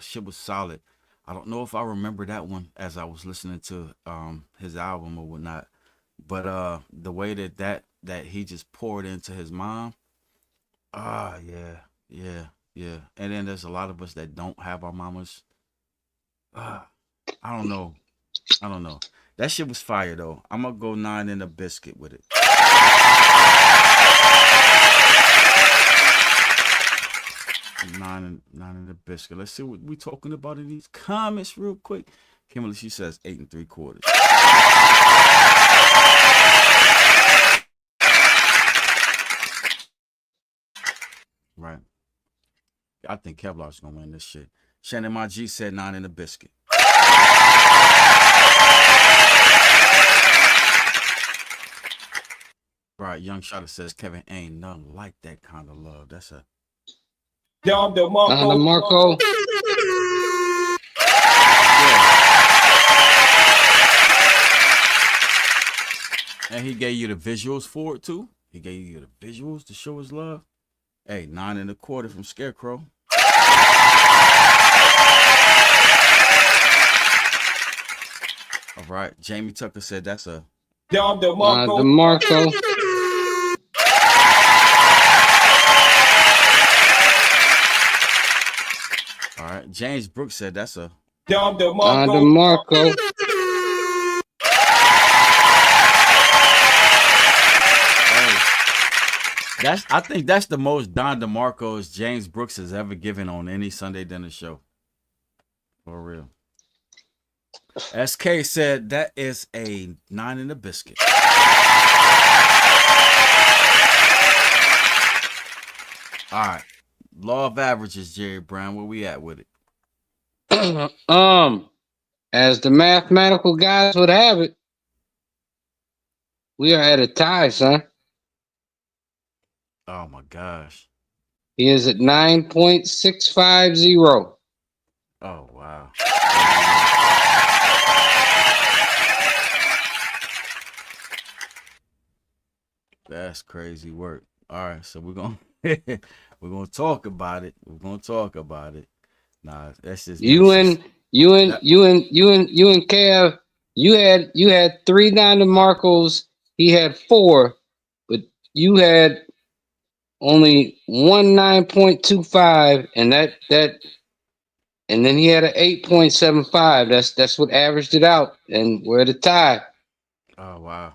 Shit was solid. I don't know if I remember that one as I was listening to his album or whatnot. But the way that he just poured into his mom, yeah. And then there's a lot of us that don't have our mamas. I don't know. That shit was fire though. I'm gonna go 9 in a biscuit with it. 9 in the biscuit. Let's see what we talking about in these comments real quick. Kimberly, she says 8 3/4. Right. I think Kevlar's gonna win this shit. Shannon My G said 9 in a biscuit. Right, Young Shotter says Kevin ain't nothing like that kind of love. That's a
Don DeMarco.
And he gave you the visuals for it too. He gave you the visuals to show his love. Hey, 9 1/4 from Scarecrow. All right, Jamie Tucker said that's a
Don DeMarco.
DeMarco.
All right, James Brooks said that's a
Don DeMarco.
DeMarco.
I think that's the most Don DeMarco's James Brooks has ever given on any Sunday dinner show. For real. SK said that is a 9 in a biscuit. All right. Law of averages, Jerry Brown. Where we at with it?
As the mathematical guys would have it, we are at a tie, son.
Oh my gosh.
He is at 9.650.
Oh wow. That's crazy work. All right, so we're gonna talk about it. Nah, that's just
you and Kev. You had 3 Don DeMarcos. He had 4, but you had only 9.25, and and then he had an 8.75. That's what averaged it out, and we're at a tie.
Oh wow,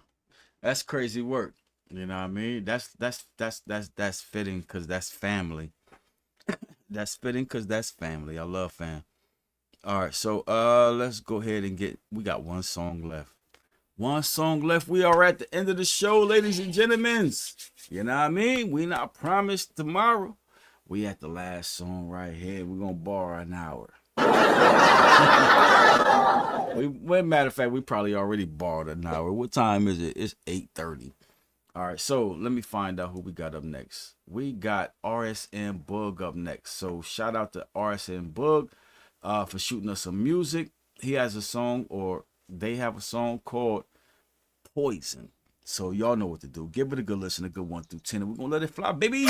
that's crazy work. You know what I mean? That's fitting because that's family. That's fitting because that's family. I love fam. All right, so let's go ahead and we got one song left. We are at the end of the show, ladies and gentlemen. You know what I mean? We not promised tomorrow. We at the last song right here. We're gonna borrow an hour. Matter of fact, we probably already borrowed an hour. What time is it? It's 8:30. All right, so let me find out who we got up next. We got RSN Bug up next. So shout out to RSN Bug for shooting us some music. He has a song, or they have a song called Poison. So y'all know what to do. Give it a good listen, a good 1 through 10, and we're gonna let it fly, baby.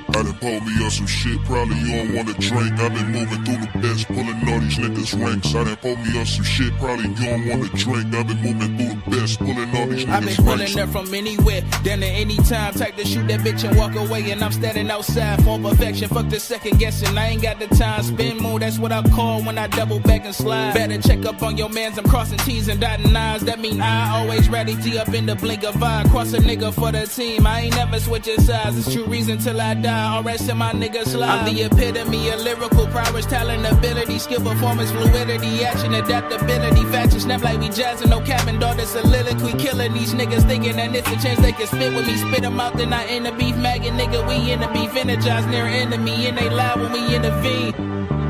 I done pulled me up some shit, probably you don't wanna drink. I been moving through the best, pulling all these niggas ranks. I done pulled me up some shit, probably you don't wanna drink. I been moving through the best, pulling all these
I've been pulling up from anywhere, then at any time. Type to shoot that bitch and walk away, and I'm standing outside for perfection. Fuck the second guessing, I ain't got the time. Spin mode, that's what I call when I double back and slide. Better check up on your mans, I'm crossing T's and dotting I's. That mean I always ready, T up in the blink of eye. Cross a nigga for the team, I ain't never switching sides. It's true reason till I die, all rest in my niggas lives. I'm the epitome of lyrical prowess, talent, ability, skill, performance, fluidity, action, adaptability, fashion, snap like we jazzing, no cabin dog, this soliloquy, killing these niggas thinking that it's a chance they can spit with me, spit them out, then I in the beef, maggot nigga, we in the beef, energized near enemy, and they loud when we intervene.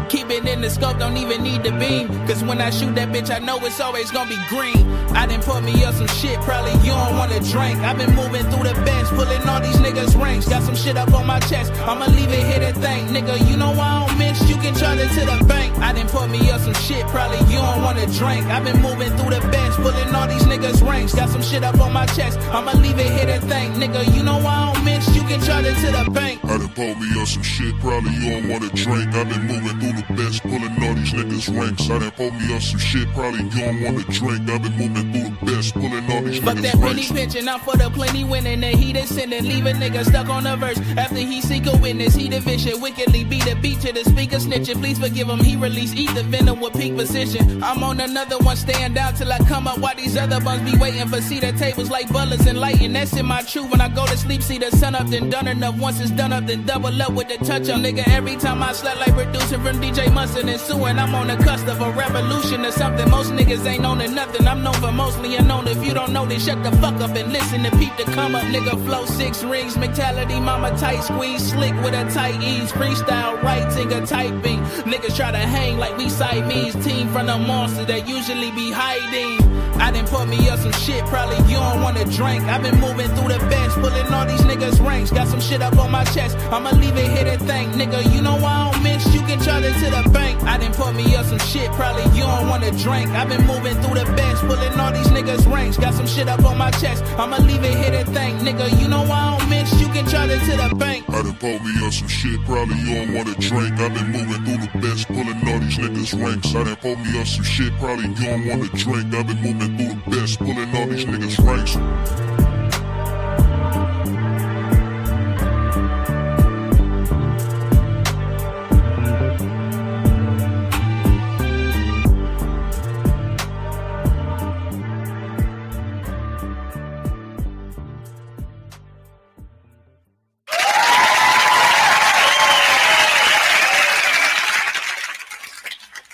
Keep it in the scope, don't even need the beam. Cause when I shoot that bitch, I know it's always gonna be green. I done put me up some shit, probably you don't wanna drink. I've been moving through the bench, pulling all these niggas' ranks. Got some shit up on my chest, I'ma leave it here to think. Nigga, you know I don't mix, you can charge it to the bank. I done put me up some shit, probably you don't wanna drink. I've been moving through the bench, pulling all these niggas' ranks. Got some shit up on my chest, I'ma leave it here to think. Nigga, you know I don't mix, you can charge it to the bank.
I done pulled me up some shit, probably you don't wanna drink. I've been moving through the best, pulling all these niggas' ranks. I done pulled me up some shit, probably you don't wanna drink. I've been moving through the best, pulling all these
Fuck
niggas'
that penny
ranks.
pinching, I'm for the plenty winning. The heat is sending, leave a nigga stuck on the verse. After he seek a witness, he division, wickedly beat a beat to the speaker snitching. Please forgive him, he release, eat the venom with peak position. I'm on another one, staying down till I come up. While these other bums be waiting for see the tables like butlers and lighting. That's in my truth when I go to sleep, see the sun up, then done enough. Once it's done up, then double up with the touch up. Nigga, every time I slap like producing from DJ Mustard and suing, I'm on the cusp of a revolution or something. Most niggas ain't known to nothing. I'm known for mostly unknown. If you don't know, then shut the fuck up and listen to peep the come up. Nigga, flow 6 rings, mentality, mama tight squeeze, slick with a tight ease, freestyle writing a typing. Niggas try to hang like we Siamese, team from the monster that usually be hiding. I done put me up some shit, probably you don't wanna drink. I've been moving through the bench, pulling all these niggas' ranks. Got some shit up on my chest, I'ma leave it here to think. Nigga, you know I don't mix, you can charge it to the bank. I done put me up some shit, probably you don't wanna drink. I've been moving through the bench, pulling all these niggas' ranks. Got some shit up on my chest, I'ma leave it here to think. Nigga, you know I don't mix, you can charge it to the bank.
I done pulled me up some shit, probably you don't wanna drink. I've been moving through the best, pulling all these niggas' ranks. I done pulled me up some shit, probably you don't wanna drink. I've been moving through the best, pulling all these niggas' ranks.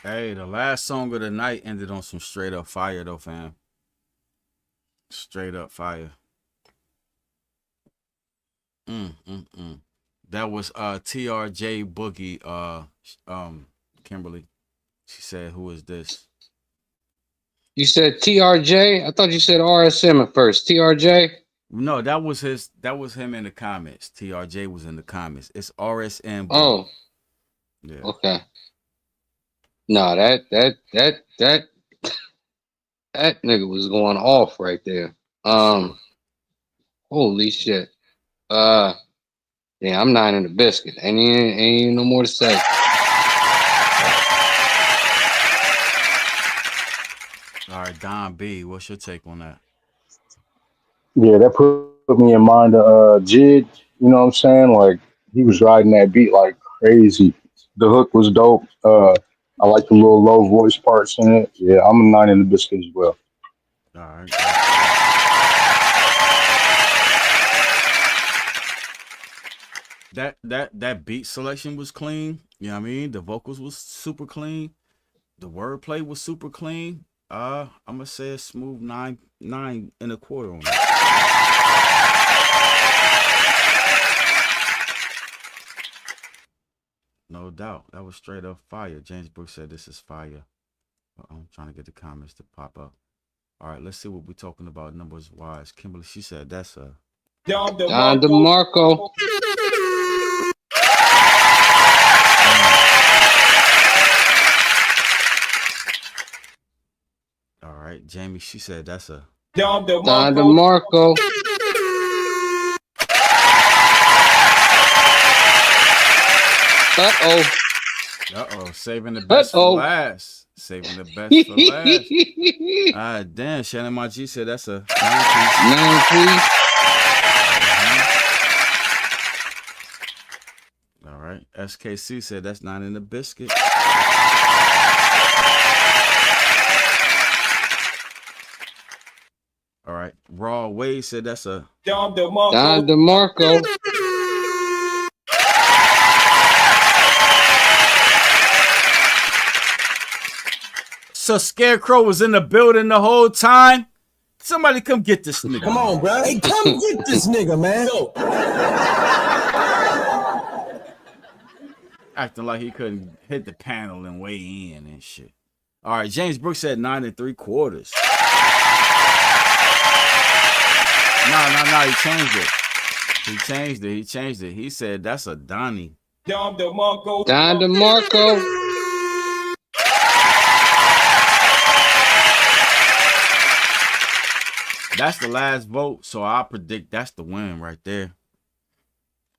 Hey, the last song of the night ended on some straight up fire though, fam. Straight up fire. That was TRJ Boogie, Kimberly. She said, who is this?
You said TRJ? I thought you said RSM at first. TRJ?
No, that was him in the comments. TRJ was in the comments. It's RSM Boogie.
Oh.
Yeah.
Okay. No, that nigga was going off right there. Holy shit. Yeah, I'm 9 in the biscuit. Ain't no more to say.
All right, Don B, what's your take on that?
Yeah, that put me in mind of Jid. You know what I'm saying? Like he was riding that beat like crazy. The hook was dope. I like the little low voice parts in it. Yeah, I'm a 9 in the biscuit as well.
All right. That beat selection was clean. You know what I mean? The vocals was super clean. The wordplay was super clean. I'm gonna say a smooth 9 and a quarter on that. No doubt. That was straight up fire. James Brooks said this is fire. I'm trying to get the comments to pop up. All right, let's see what we're talking about numbers wise. Kimberly, she said that's a
Don DeMarco.
all right. Jamie, she said that's a
Don DeMarco.
Uh-oh, saving the best for last. Saving the best for last. Damn, Shannon My G said that's a 9-piece. All right. SKC said that's not in the biscuit. All right. Raw Wade said that's a
Don DeMarco.
Don DeMarco.
So Scarecrow was in the building the whole time. Somebody come get this nigga.
Come on, bro. Hey, come get this nigga, man.
Acting like he couldn't hit the panel and weigh in and shit. All right, James Brooks said 9 3/4. No, he changed it. He said that's a Donnie.
Don DeMarco.
Don DeMarco.
That's the last vote, so I predict that's the win right there.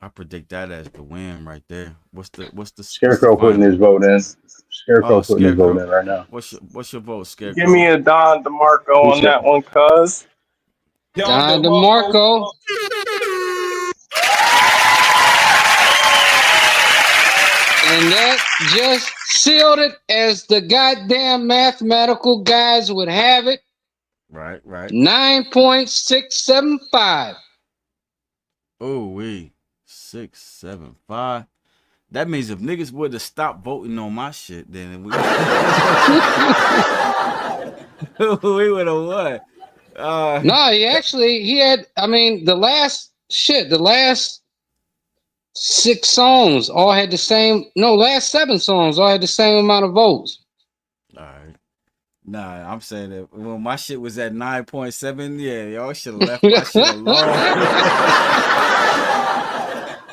I predict that as the win right there. What's the
Scarecrow putting his vote in? Scarecrow putting his vote in right now.
What's your vote, Scarecrow?
Give me a Don DeMarco on that one, cuz.
Don DeMarco. And that just sealed it as the goddamn mathematical guys would have it.
Right.
9.675.
Oh, we 675. That means if niggas would have stopped voting on my shit, then we would have won.
No, he had. I mean, the last 6 songs all had the same. No, last 7 songs all had the same amount of votes.
All right. Nah, I'm saying that when my shit was at 9.7, yeah, y'all should have left my shit alone.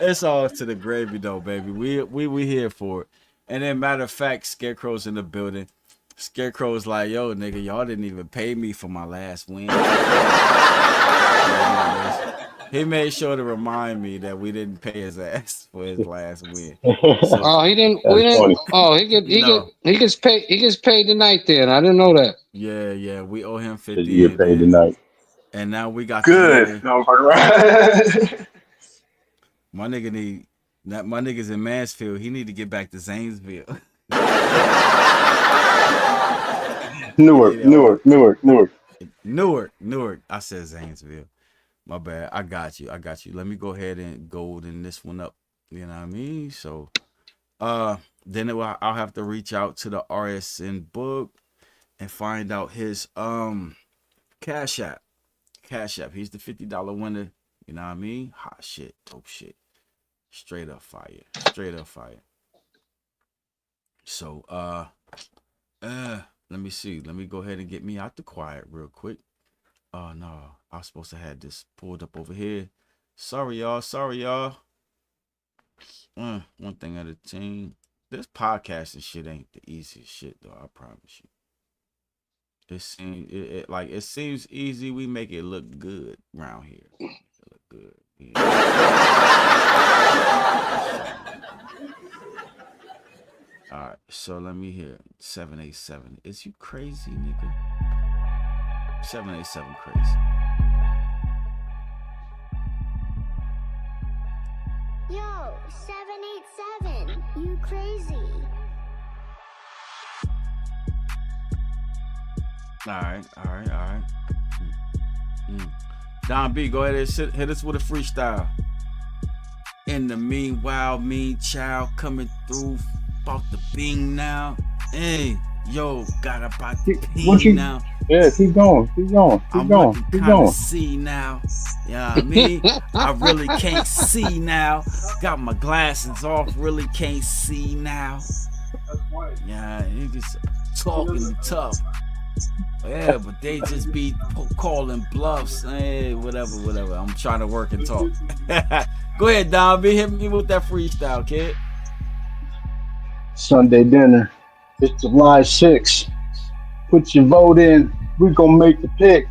It's all to the gravy though, baby. We here for it. And then matter of fact, Scarecrow's in the building. Scarecrow's like, yo, nigga, y'all didn't even pay me for my last win. He made sure to remind me that we didn't pay his ass for his last win. So,
he didn't. We didn't. Oh, he gets paid. He gets paid tonight. Then I didn't know that.
Yeah. We owe him 50.
You get paid tonight.
And now we got
good. No,
my niggas in Mansfield. He need to get back to Zanesville. Newark. I said Zanesville. My bad. I got you. Let me go ahead and golden this one up. You know what I mean? So, then I'll have to reach out to the RSN book and find out his Cash App. He's the $50 winner. You know what I mean? Hot shit, dope shit, straight up fire. So, let me see. Let me go ahead and get me out the quiet real quick. Oh no, I was supposed to have this pulled up over here. Sorry, y'all. One thing at a time. This podcasting shit ain't the easiest shit though. I promise you. It seems easy. We make it look good around here. Look good. Yeah. All right, so let me hear 787. Is you crazy, nigga? 787 crazy.
Yo, 787, you crazy.
All right. Don B, go ahead and hit us with a freestyle. In the meanwhile, mean child coming through, about the bing now. Hey, yo, got about the ping now.
Yeah, keep going.
I'm looking see now. Yeah, I mean, I really can't see now. Got my glasses off, really can't see now. Yeah, niggas talking tough. Yeah, but they just be calling bluffs. Hey, whatever. I'm trying to work and talk. Go ahead, Don B. Hit me with that freestyle, kid.
Sunday dinner. It's July 6th. Put your vote in. We're gonna make the pick.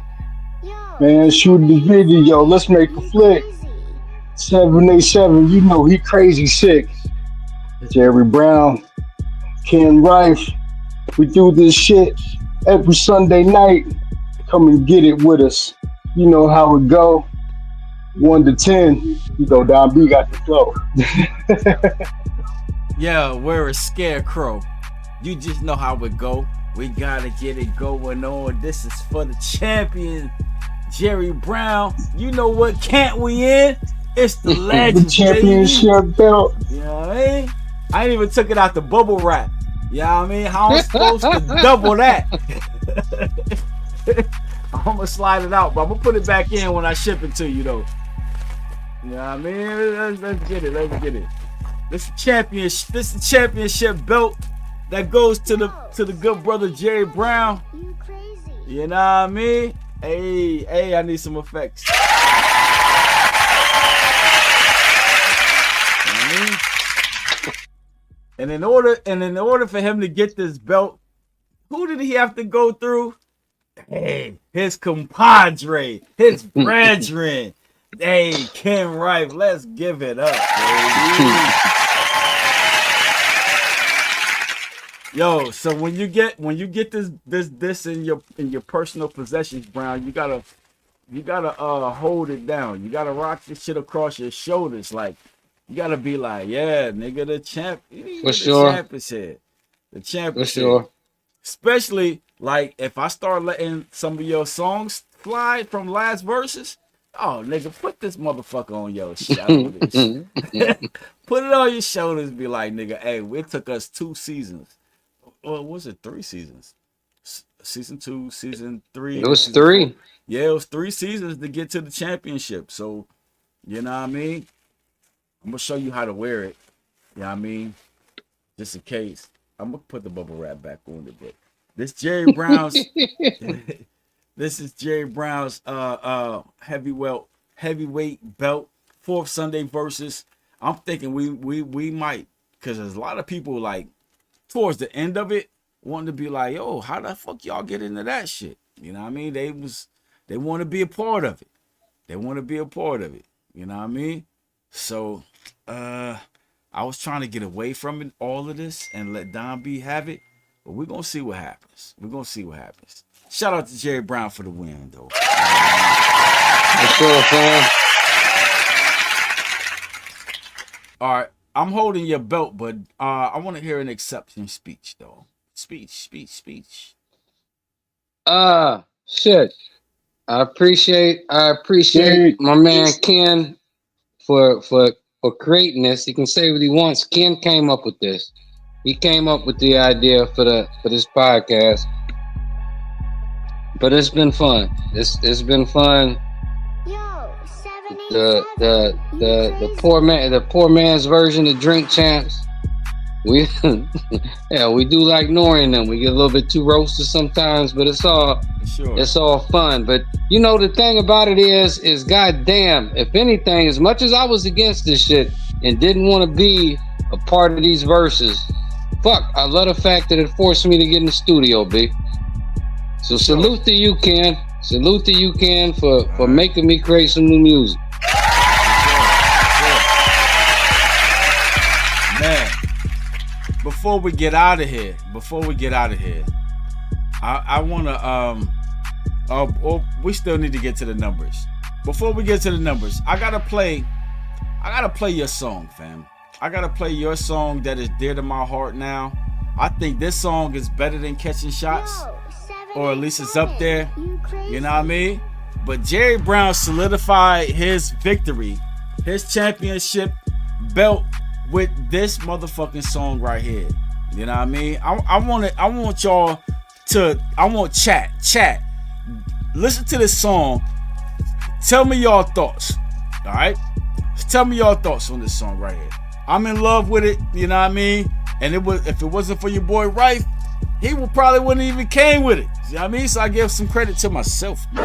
Man, shoot the video. Let's make a flick. 787, you know he crazy sick. Jerry Brown, Ken Rife, We do this shit every Sunday night. Come and get it with us. You know how it go. 1 to 10. You go down. B got the flow.
Yeah, we're a scarecrow. You just know how it go. We gotta get it going on. This is for the champion, Jerry Brown. You know what can't we in? It's the legend,
the championship belt.
You know what I mean? I ain't even took it out the bubble wrap. You know what I mean? How I'm supposed to double that? I'm gonna slide it out, but I'm gonna put it back in when I ship it to you, though. You know what I mean? Let's get it. Let's get it. This is the championship belt that goes to the good brother Jerry Brown.
You crazy.
You know what I mean? Hey, I need some effects. You know what I mean? And in order for him to get this belt, who did he have to go through? Hey, his compadre, his brethren. Hey, Ken Rife, let's give it up, baby. Yo, so when you get this in your personal possessions, Brown, you gotta hold it down. You gotta rock this shit across your shoulders, like you gotta be like, yeah, nigga, the champ.
For sure.
Champ is here. The champ
For
is
sure.
here. Especially like if I start letting some of your songs fly from last verses. Oh, nigga, put this motherfucker on your shoulders. Put it on your shoulders. Be like, nigga, hey, it took us 2 seasons. Well, was it 3 seasons? Season 2, season 3.
It was 3.
4. Yeah, it was 3 seasons to get to the championship. So, you know what I mean? I'm going to show you how to wear it. You know what I mean? Just in case. I'm going to put the bubble wrap back on it. But this Jerry Brown's... This is Jerry Brown's heavyweight belt, 4th Sunday versus. I'm thinking we might, because there's a lot of people like towards the end of it wanting to be like, yo, how the fuck y'all get into that shit? You know what I mean? They want to be a part of it. They want to be a part of it. You know what I mean? So I was trying to get away from it, all of this, and let Don B have it. But we're gonna see what happens. We're gonna see what happens. Shout out to Jerry Brown for the win, though.
For sure, fam.
All right, I'm holding your belt, but I want to hear an acceptance speech, though. Speech.
Shit. I appreciate my man Ken for creating this. He can say what he wants. Ken came up with this. He came up with the idea for this podcast. But it's been fun. It's been fun.
Yo, 787.
The poor man's version of Drink Champs. We we do like Nori and them. We get a little bit too roasted sometimes, but it's all fun. But you know the thing about it is goddamn, if anything, as much as I was against this shit and didn't want to be a part of these verses, fuck, I love the fact that it forced me to get in the studio, B. So salute to you, Ken. Salute to you, Ken, for making me create some new music.
Man, before we get out of here, I wanna we still need to get to the numbers. Before we get to the numbers, I gotta play your song, fam. I gotta play your song that is dear to my heart now. I think this song is better than Catching Shots. Or at least it's up there. You know what I mean? But Jerry Brown solidified his victory, his championship belt with this motherfucking song right here. You know what I mean? I want y'all to chat. Listen to this song. Tell me your thoughts. All right? Tell me your thoughts on this song right here. I'm in love with it, you know what I mean? And if it wasn't for your boy Rife, he probably wouldn't even came with it. You know what I mean? So I give some credit to myself.
You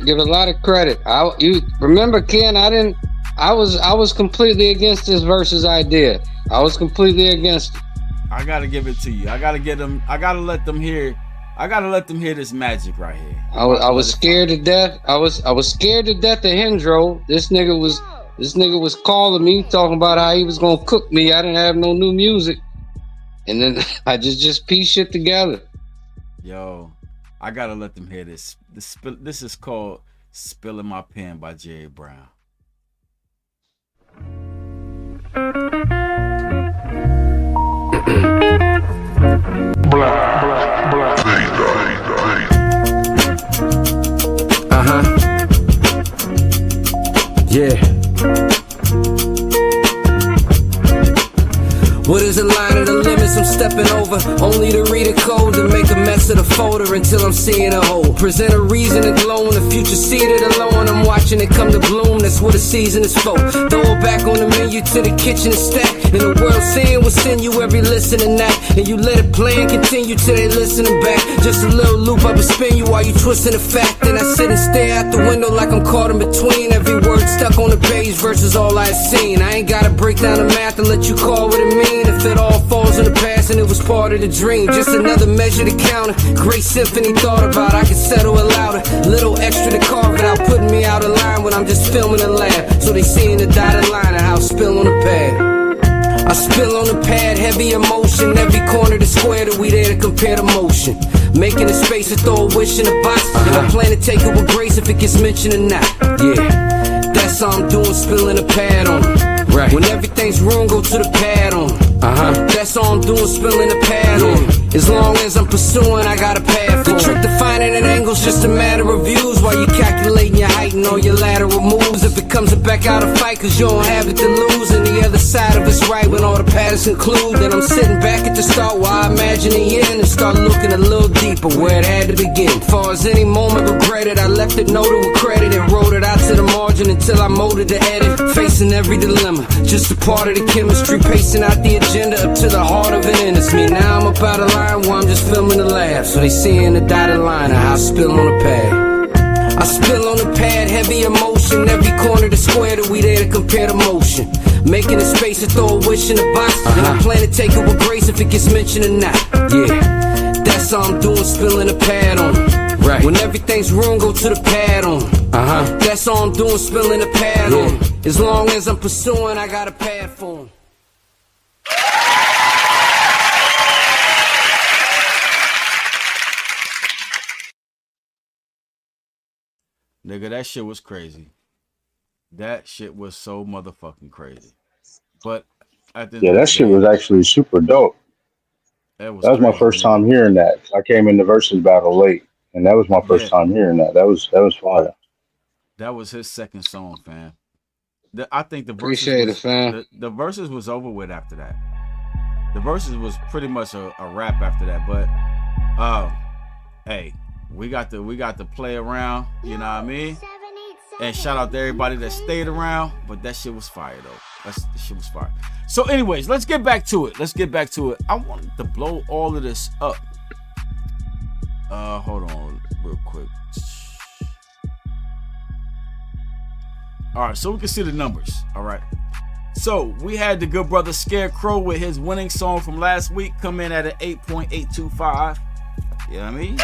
give a lot of credit. You remember, Ken? I was completely against this versus idea. I was completely against it.
I gotta give it to you. I gotta let them hear this magic right here.
I was scared to death. I was scared to death of Hendro. This nigga This nigga was calling me, talking about how he was gonna cook me. I didn't have no new music. And then I just pieced shit together.
Yo, I gotta let them hear this. This is called Spilling My Pen by Jerry Brown.
Yeah. What is the line of the limits I'm stepping over? Only to read a code and make a mess of the folder until I'm seeing a hole. Present a reason to glow in the future seated alone. I'm watching it come to bloom, that's what a season is for. Throw it back on the menu to the kitchen and stack. And the world seeing will send you every listening act. And you let it play and continue till they listening back. Just a little loop up and spin you while you twisting the fact. And I sit and stare out the window like I'm caught in between. Every word stuck on the page versus all I've seen. I ain't gotta break down the math and let you call what it means. If it all falls in the past and it was part of the dream, just another measure to counter. Great symphony thought about, I can settle it louder. Little extra to carve it out, putting me out of line when I'm just filming a lab. So they seeing the dotted line of how I spill on the pad. I spill on the pad, heavy emotion. Every corner the square that we there to compare the motion. Making a space to throw a wish in a box. And I plan to take it with grace if it gets mentioned or not. Yeah, that's all I'm doing, spilling a pad on them. Right. When everything's wrong, go to the pad on them. That's all I'm doing, spilling the pad on them. As long as I'm pursuing, I got a path for the trick to finding an angle's just a matter of views. While you calculating your height and all your lateral moves. If it comes back out of fight, cause you don't have it to lose. And the other side of it's right when all the patterns conclude. Then I'm sitting back at the start while I imagine the end. And start looking a little deeper where it had to begin. Far as any moment regretted, I left it noted with credit. And wrote it out to the margin until I molded the edit. Facing every dilemma, just a part of the chemistry. Pacing out the agenda up to the heart of it. And it's me, now I'm up out of line while I'm just filming the lab. So they seeing the dotted line of how I spill on the pad. I spill on the pad, heavy emotion. Every corner the square that we there to compare the motion. Making a space to throw a wish in a box. And I plan to take it with grace if it gets mentioned or not. Yeah, that's all I'm doing, spilling the pad on them. Right. When everything's wrong, go to the pad on them. That's all I'm doing, spilling the pad on them. As long as I'm pursuing, I got a pad for them.
Nigga, that shit was crazy. That shit was so motherfucking crazy. But at the
that shit was actually super dope. That was my first time hearing that. I came in the versus battle late, and that was my first time hearing that. That was fire.
That was his second song, fam. I think the verses
Appreciate it, fam.
The verses was over with after that. The verses was pretty much a wrap after that. But hey, we got to play around, you know what I mean? And shout out to everybody that stayed around. But that shit was fire though. That shit was fire. So anyways, let's get back to it. I wanted to blow all of this up. Hold on real quick. All right, so we can see the numbers. All right. So we had the good brother Scarecrow with his winning song from last week come in at an 8.825. You know what I mean?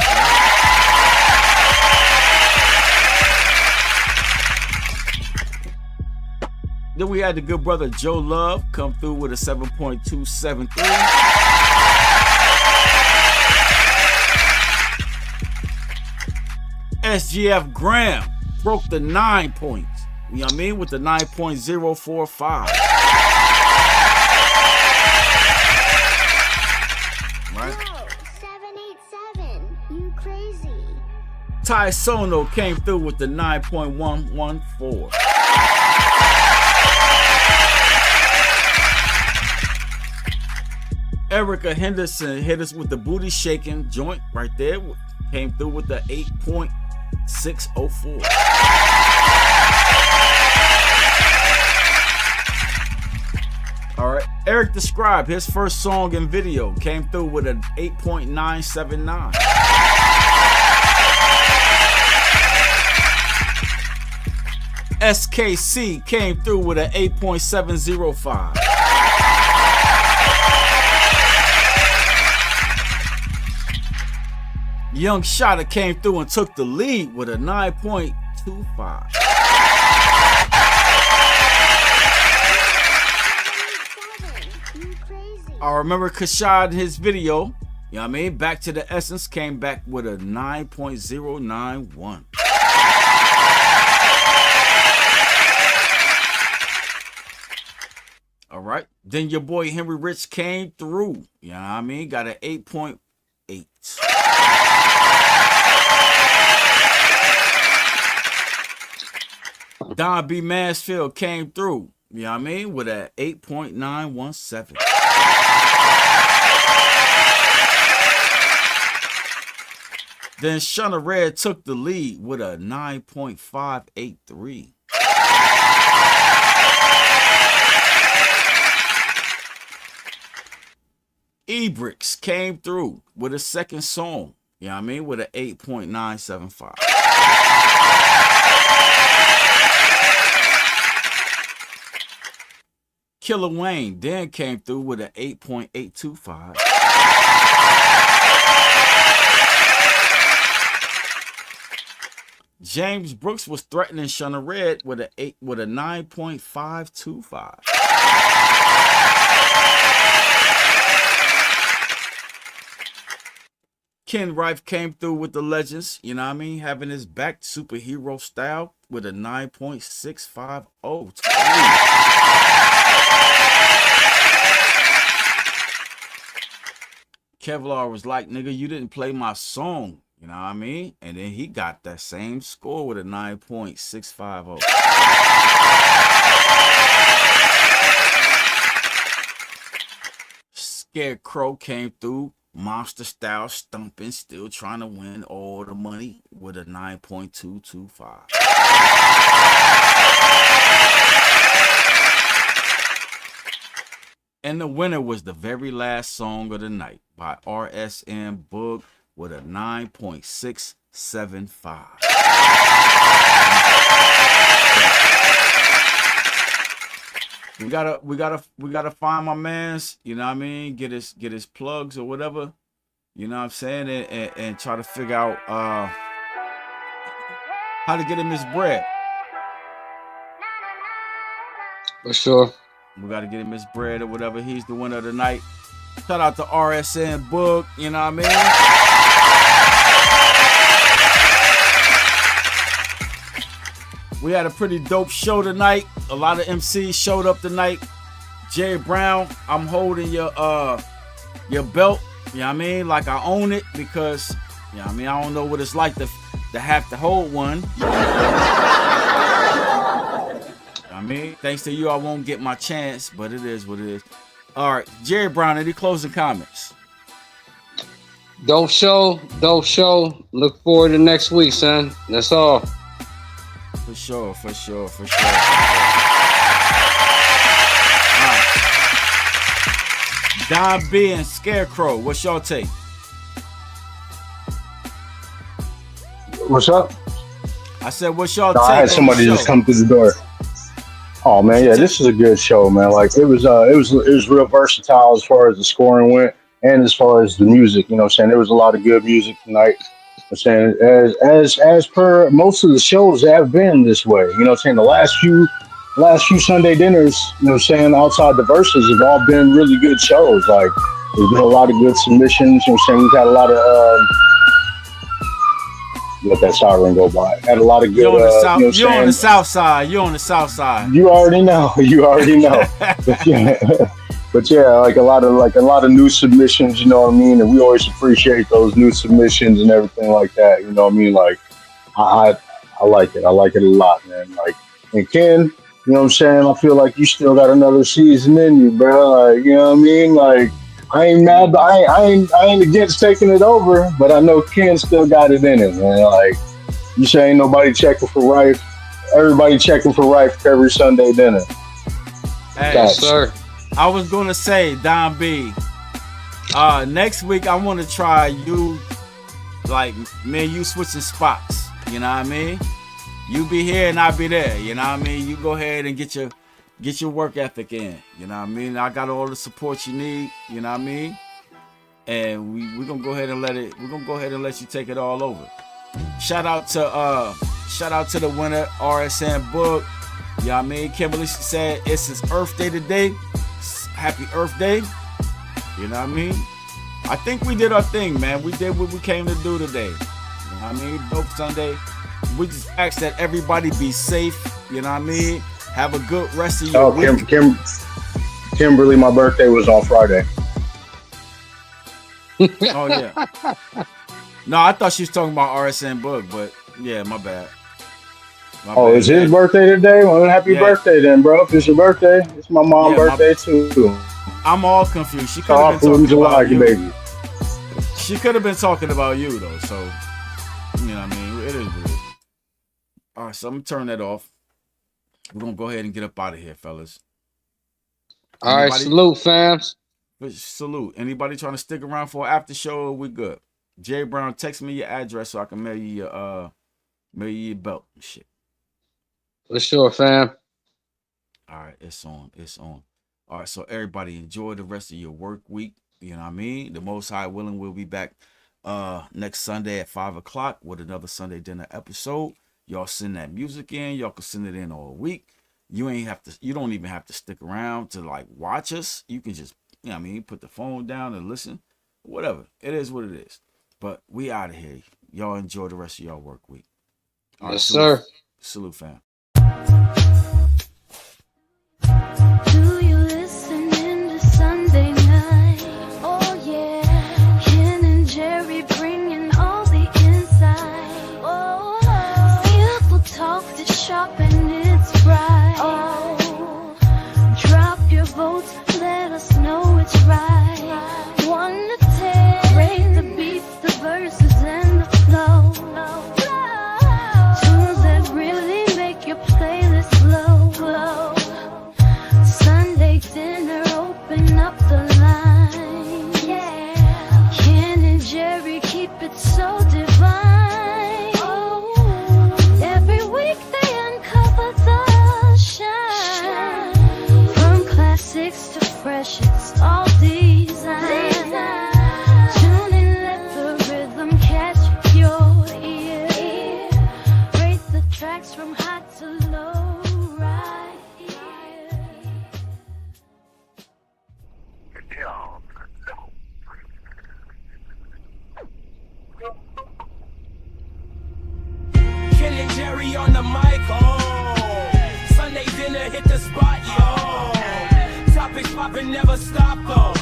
Then we had the good brother Joe Love come through with a 7.273. SGF Graham broke the 9 points. You know what I mean? With the 9.045. Right?
Yo, 787, you crazy.
Ty Sono came through with the 9.114. Erica Henderson hit us with the booty shaking joint right there. Came through with the 8.604. All right, Eric Describe, his first song and video came through with an 8.979. SKC came through with an 8.705. Young Shotta came through and took the lead with a 9.25. I remember Kashad in his video, you know what I mean? Back to the Essence came back with a 9.091. All right. Then your boy Henry Rich came through. You know what I mean? Got an 8.8. Don B. Mansfield came through. You know what I mean? With an 8.917. Then Shunna Red took the lead with a 9.583. Ebrix came through with a second song, you know what I mean, with an 8.975. Killer Wayne then came through with an 8.825. James Brooks was threatening Shunna Red with a 9.525. Ken Rife came through with the Legends, you know what I mean, having his back superhero style with a 9.650. Kevlar was like, nigga, you didn't play my song, you know what I mean? And then he got that same score with a 9.650. Scarecrow came through, monster style stumping, still trying to win all the money with a 9.225. And the winner was the very last song of the night by RSM Boog with a 9.675. We gotta find my man's, you know what I mean, get his plugs or whatever, you know what I'm saying, and try to figure out how to get him his bread.
For sure.
We gotta get him his bread or whatever. He's the winner of the night. Shout out to RSN Boog, you know what I mean? We had a pretty dope show tonight. A lot of MCs showed up tonight. Jerry Brown, I'm holding your belt, you know what I mean? Like I own it, because, you know what I mean, I don't know what it's like to have to hold one. I mean, thanks to you, I won't get my chance, but it is what it is. All right, Jerry Brown, any closing comments?
Dope show. Look forward to next week, son. That's all.
For sure. All right. Don B and Scarecrow, what's y'all take?
What's up?
I said, what's y'all take?
I had somebody just come through the door. Oh man, yeah, this is a good show, man. Like it was real versatile as far as the scoring went, and as far as the music. You know what I'm saying? There was a lot of good music tonight. I'm saying, as per most of the shows have been this way. You know what I'm saying? The last few Sunday dinners, you know what I'm saying, outside the verses have all been really good shows. Like there's been a lot of good submissions. You know what I'm saying? We've had a lot of let that siren go by. Had a lot of good.
You're on the south side. You
already know. But yeah, like a lot of new submissions, you know what I mean? And we always appreciate those new submissions and everything like that. You know what I mean? Like I like it. I like it a lot, man. Like, and Ken, you know what I'm saying? I feel like you still got another season in you, bro. Like, you know what I mean? Like I ain't mad, I ain't against taking it over, but I know Ken still got it in it, man. Like you say ain't nobody checking for Rife. Everybody checking for Rife every Sunday dinner.
Hey, yes, sir. I was gonna say, Don B, next week I want to try you, like me and you switching spots. You know what I mean? You be here and I be there. You know what I mean? You go ahead and get your work ethic in. You know what I mean? I got all the support you need. You know what I mean? And we're gonna go ahead and let you take it all over. Shout out to the winner, RSN Boog. You know what I mean? Kimberly said it's his Earth Day today. Happy Earth Day. You know what I mean? I think we did our thing, man. We did what we came to do today. You know what I mean? Dope Sunday. We just ask that everybody be safe. You know what I mean? Have a good rest of your week.
Kimberly, my birthday was on Friday.
Oh, yeah. No, I thought she was talking about RSN Book, but yeah, my bad.
It's his birthday today? Well, happy birthday then, bro. If it's your birthday, it's my mom's birthday too.
I'm all confused. She could have been talking about you. Baby. She could have been talking about you though, so you know what I mean? It is weird. All right, so I'm gonna turn that off. We're gonna go ahead and get up out of here, fellas.
All right, salute, fams.
Salute. Anybody trying to stick around for an after show? Or we good? Jay Brown, text me your address so I can mail you your belt and shit.
For sure, fam.
All right, it's on. All right, so everybody enjoy the rest of your work week. You know what I mean? The Most High willing, we'll be back next Sunday at 5:00 with another Sunday dinner episode. Y'all send that music in. Y'all can send it in all week. You don't even have to stick around to like watch us. You can just, you know what I mean, put the phone down and listen. Whatever. It is what it is. But we out of here. Y'all enjoy the rest of y'all work week.
All right, yes, sir.
Salute, fam.
Do you listen in to Sunday night? Oh yeah, Ken and Jerry bringing all the inside. Oh, beautiful talk that's sharp and it's bright. Oh, drop your votes, let us know it's right. 1 to 10, rate the beats, the verses, and the flow. Tunes that really make your playlist glow. Sunday dinner, open up the line. Yeah, Ken and Jerry keep it so divine. Oh, every week they uncover the shine. From classics to freshest, all design. Tune in, let the rhythm catch your ear. Rate the tracks from high to low, right here.
Ken and Jerry on the mic, oh. Sunday dinner hit the spot, yo. Topics poppin', never stop, though.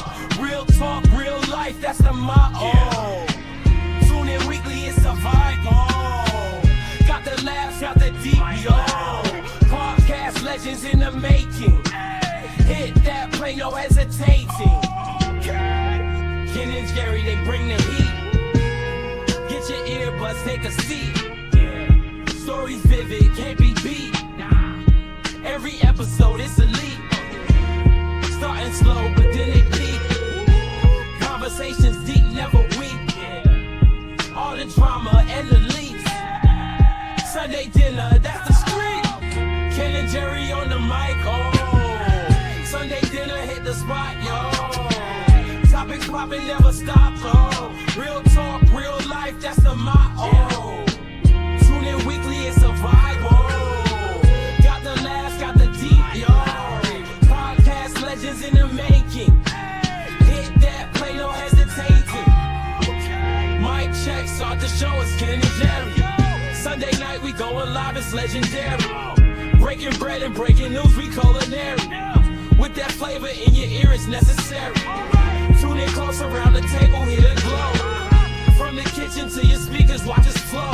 Real talk, real life, that's the motto. Tune in weekly, it's a vibe, oh. Got the laughs, got the deep, yo. Podcast legends in the making. Hit that play, no hesitating. Ken and Jerry, they bring the heat. Get your earbuds, take a seat. Stories vivid, can't be beat. Every episode is elite. Starting slow, but then it peak. Conversations deep, never weak. All the drama and the leaks. Sunday dinner, that's the street. Ken and Jerry on the mic, oh. Sunday dinner hit the spot, yo. Topics poppin', never stop, oh. Real talk, real life, that's the motto. Tune in weekly, it's a vibe, oh. Got the laughs, got the deep, yo. Podcast legends in the making. Hit that play, no hesitating. Mic check, start the show, it's Ken and Jerry. Sunday night, we going live, it's legendary. Breaking bread and breaking news, we culinary. With that flavor in your ear, it's necessary. Tune in close around the table, hear the glow. From the kitchen to your speakers, watch us flow.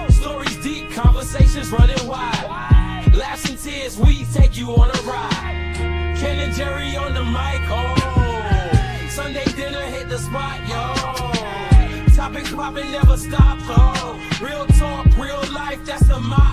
Stories deep, conversations running wide. Laughs and tears, we take you on a ride. Ken and Jerry on the mic, oh. Sunday dinner hit the spot, yo. Topics poppin', never stop, oh. Real talk, real life, that's the motto.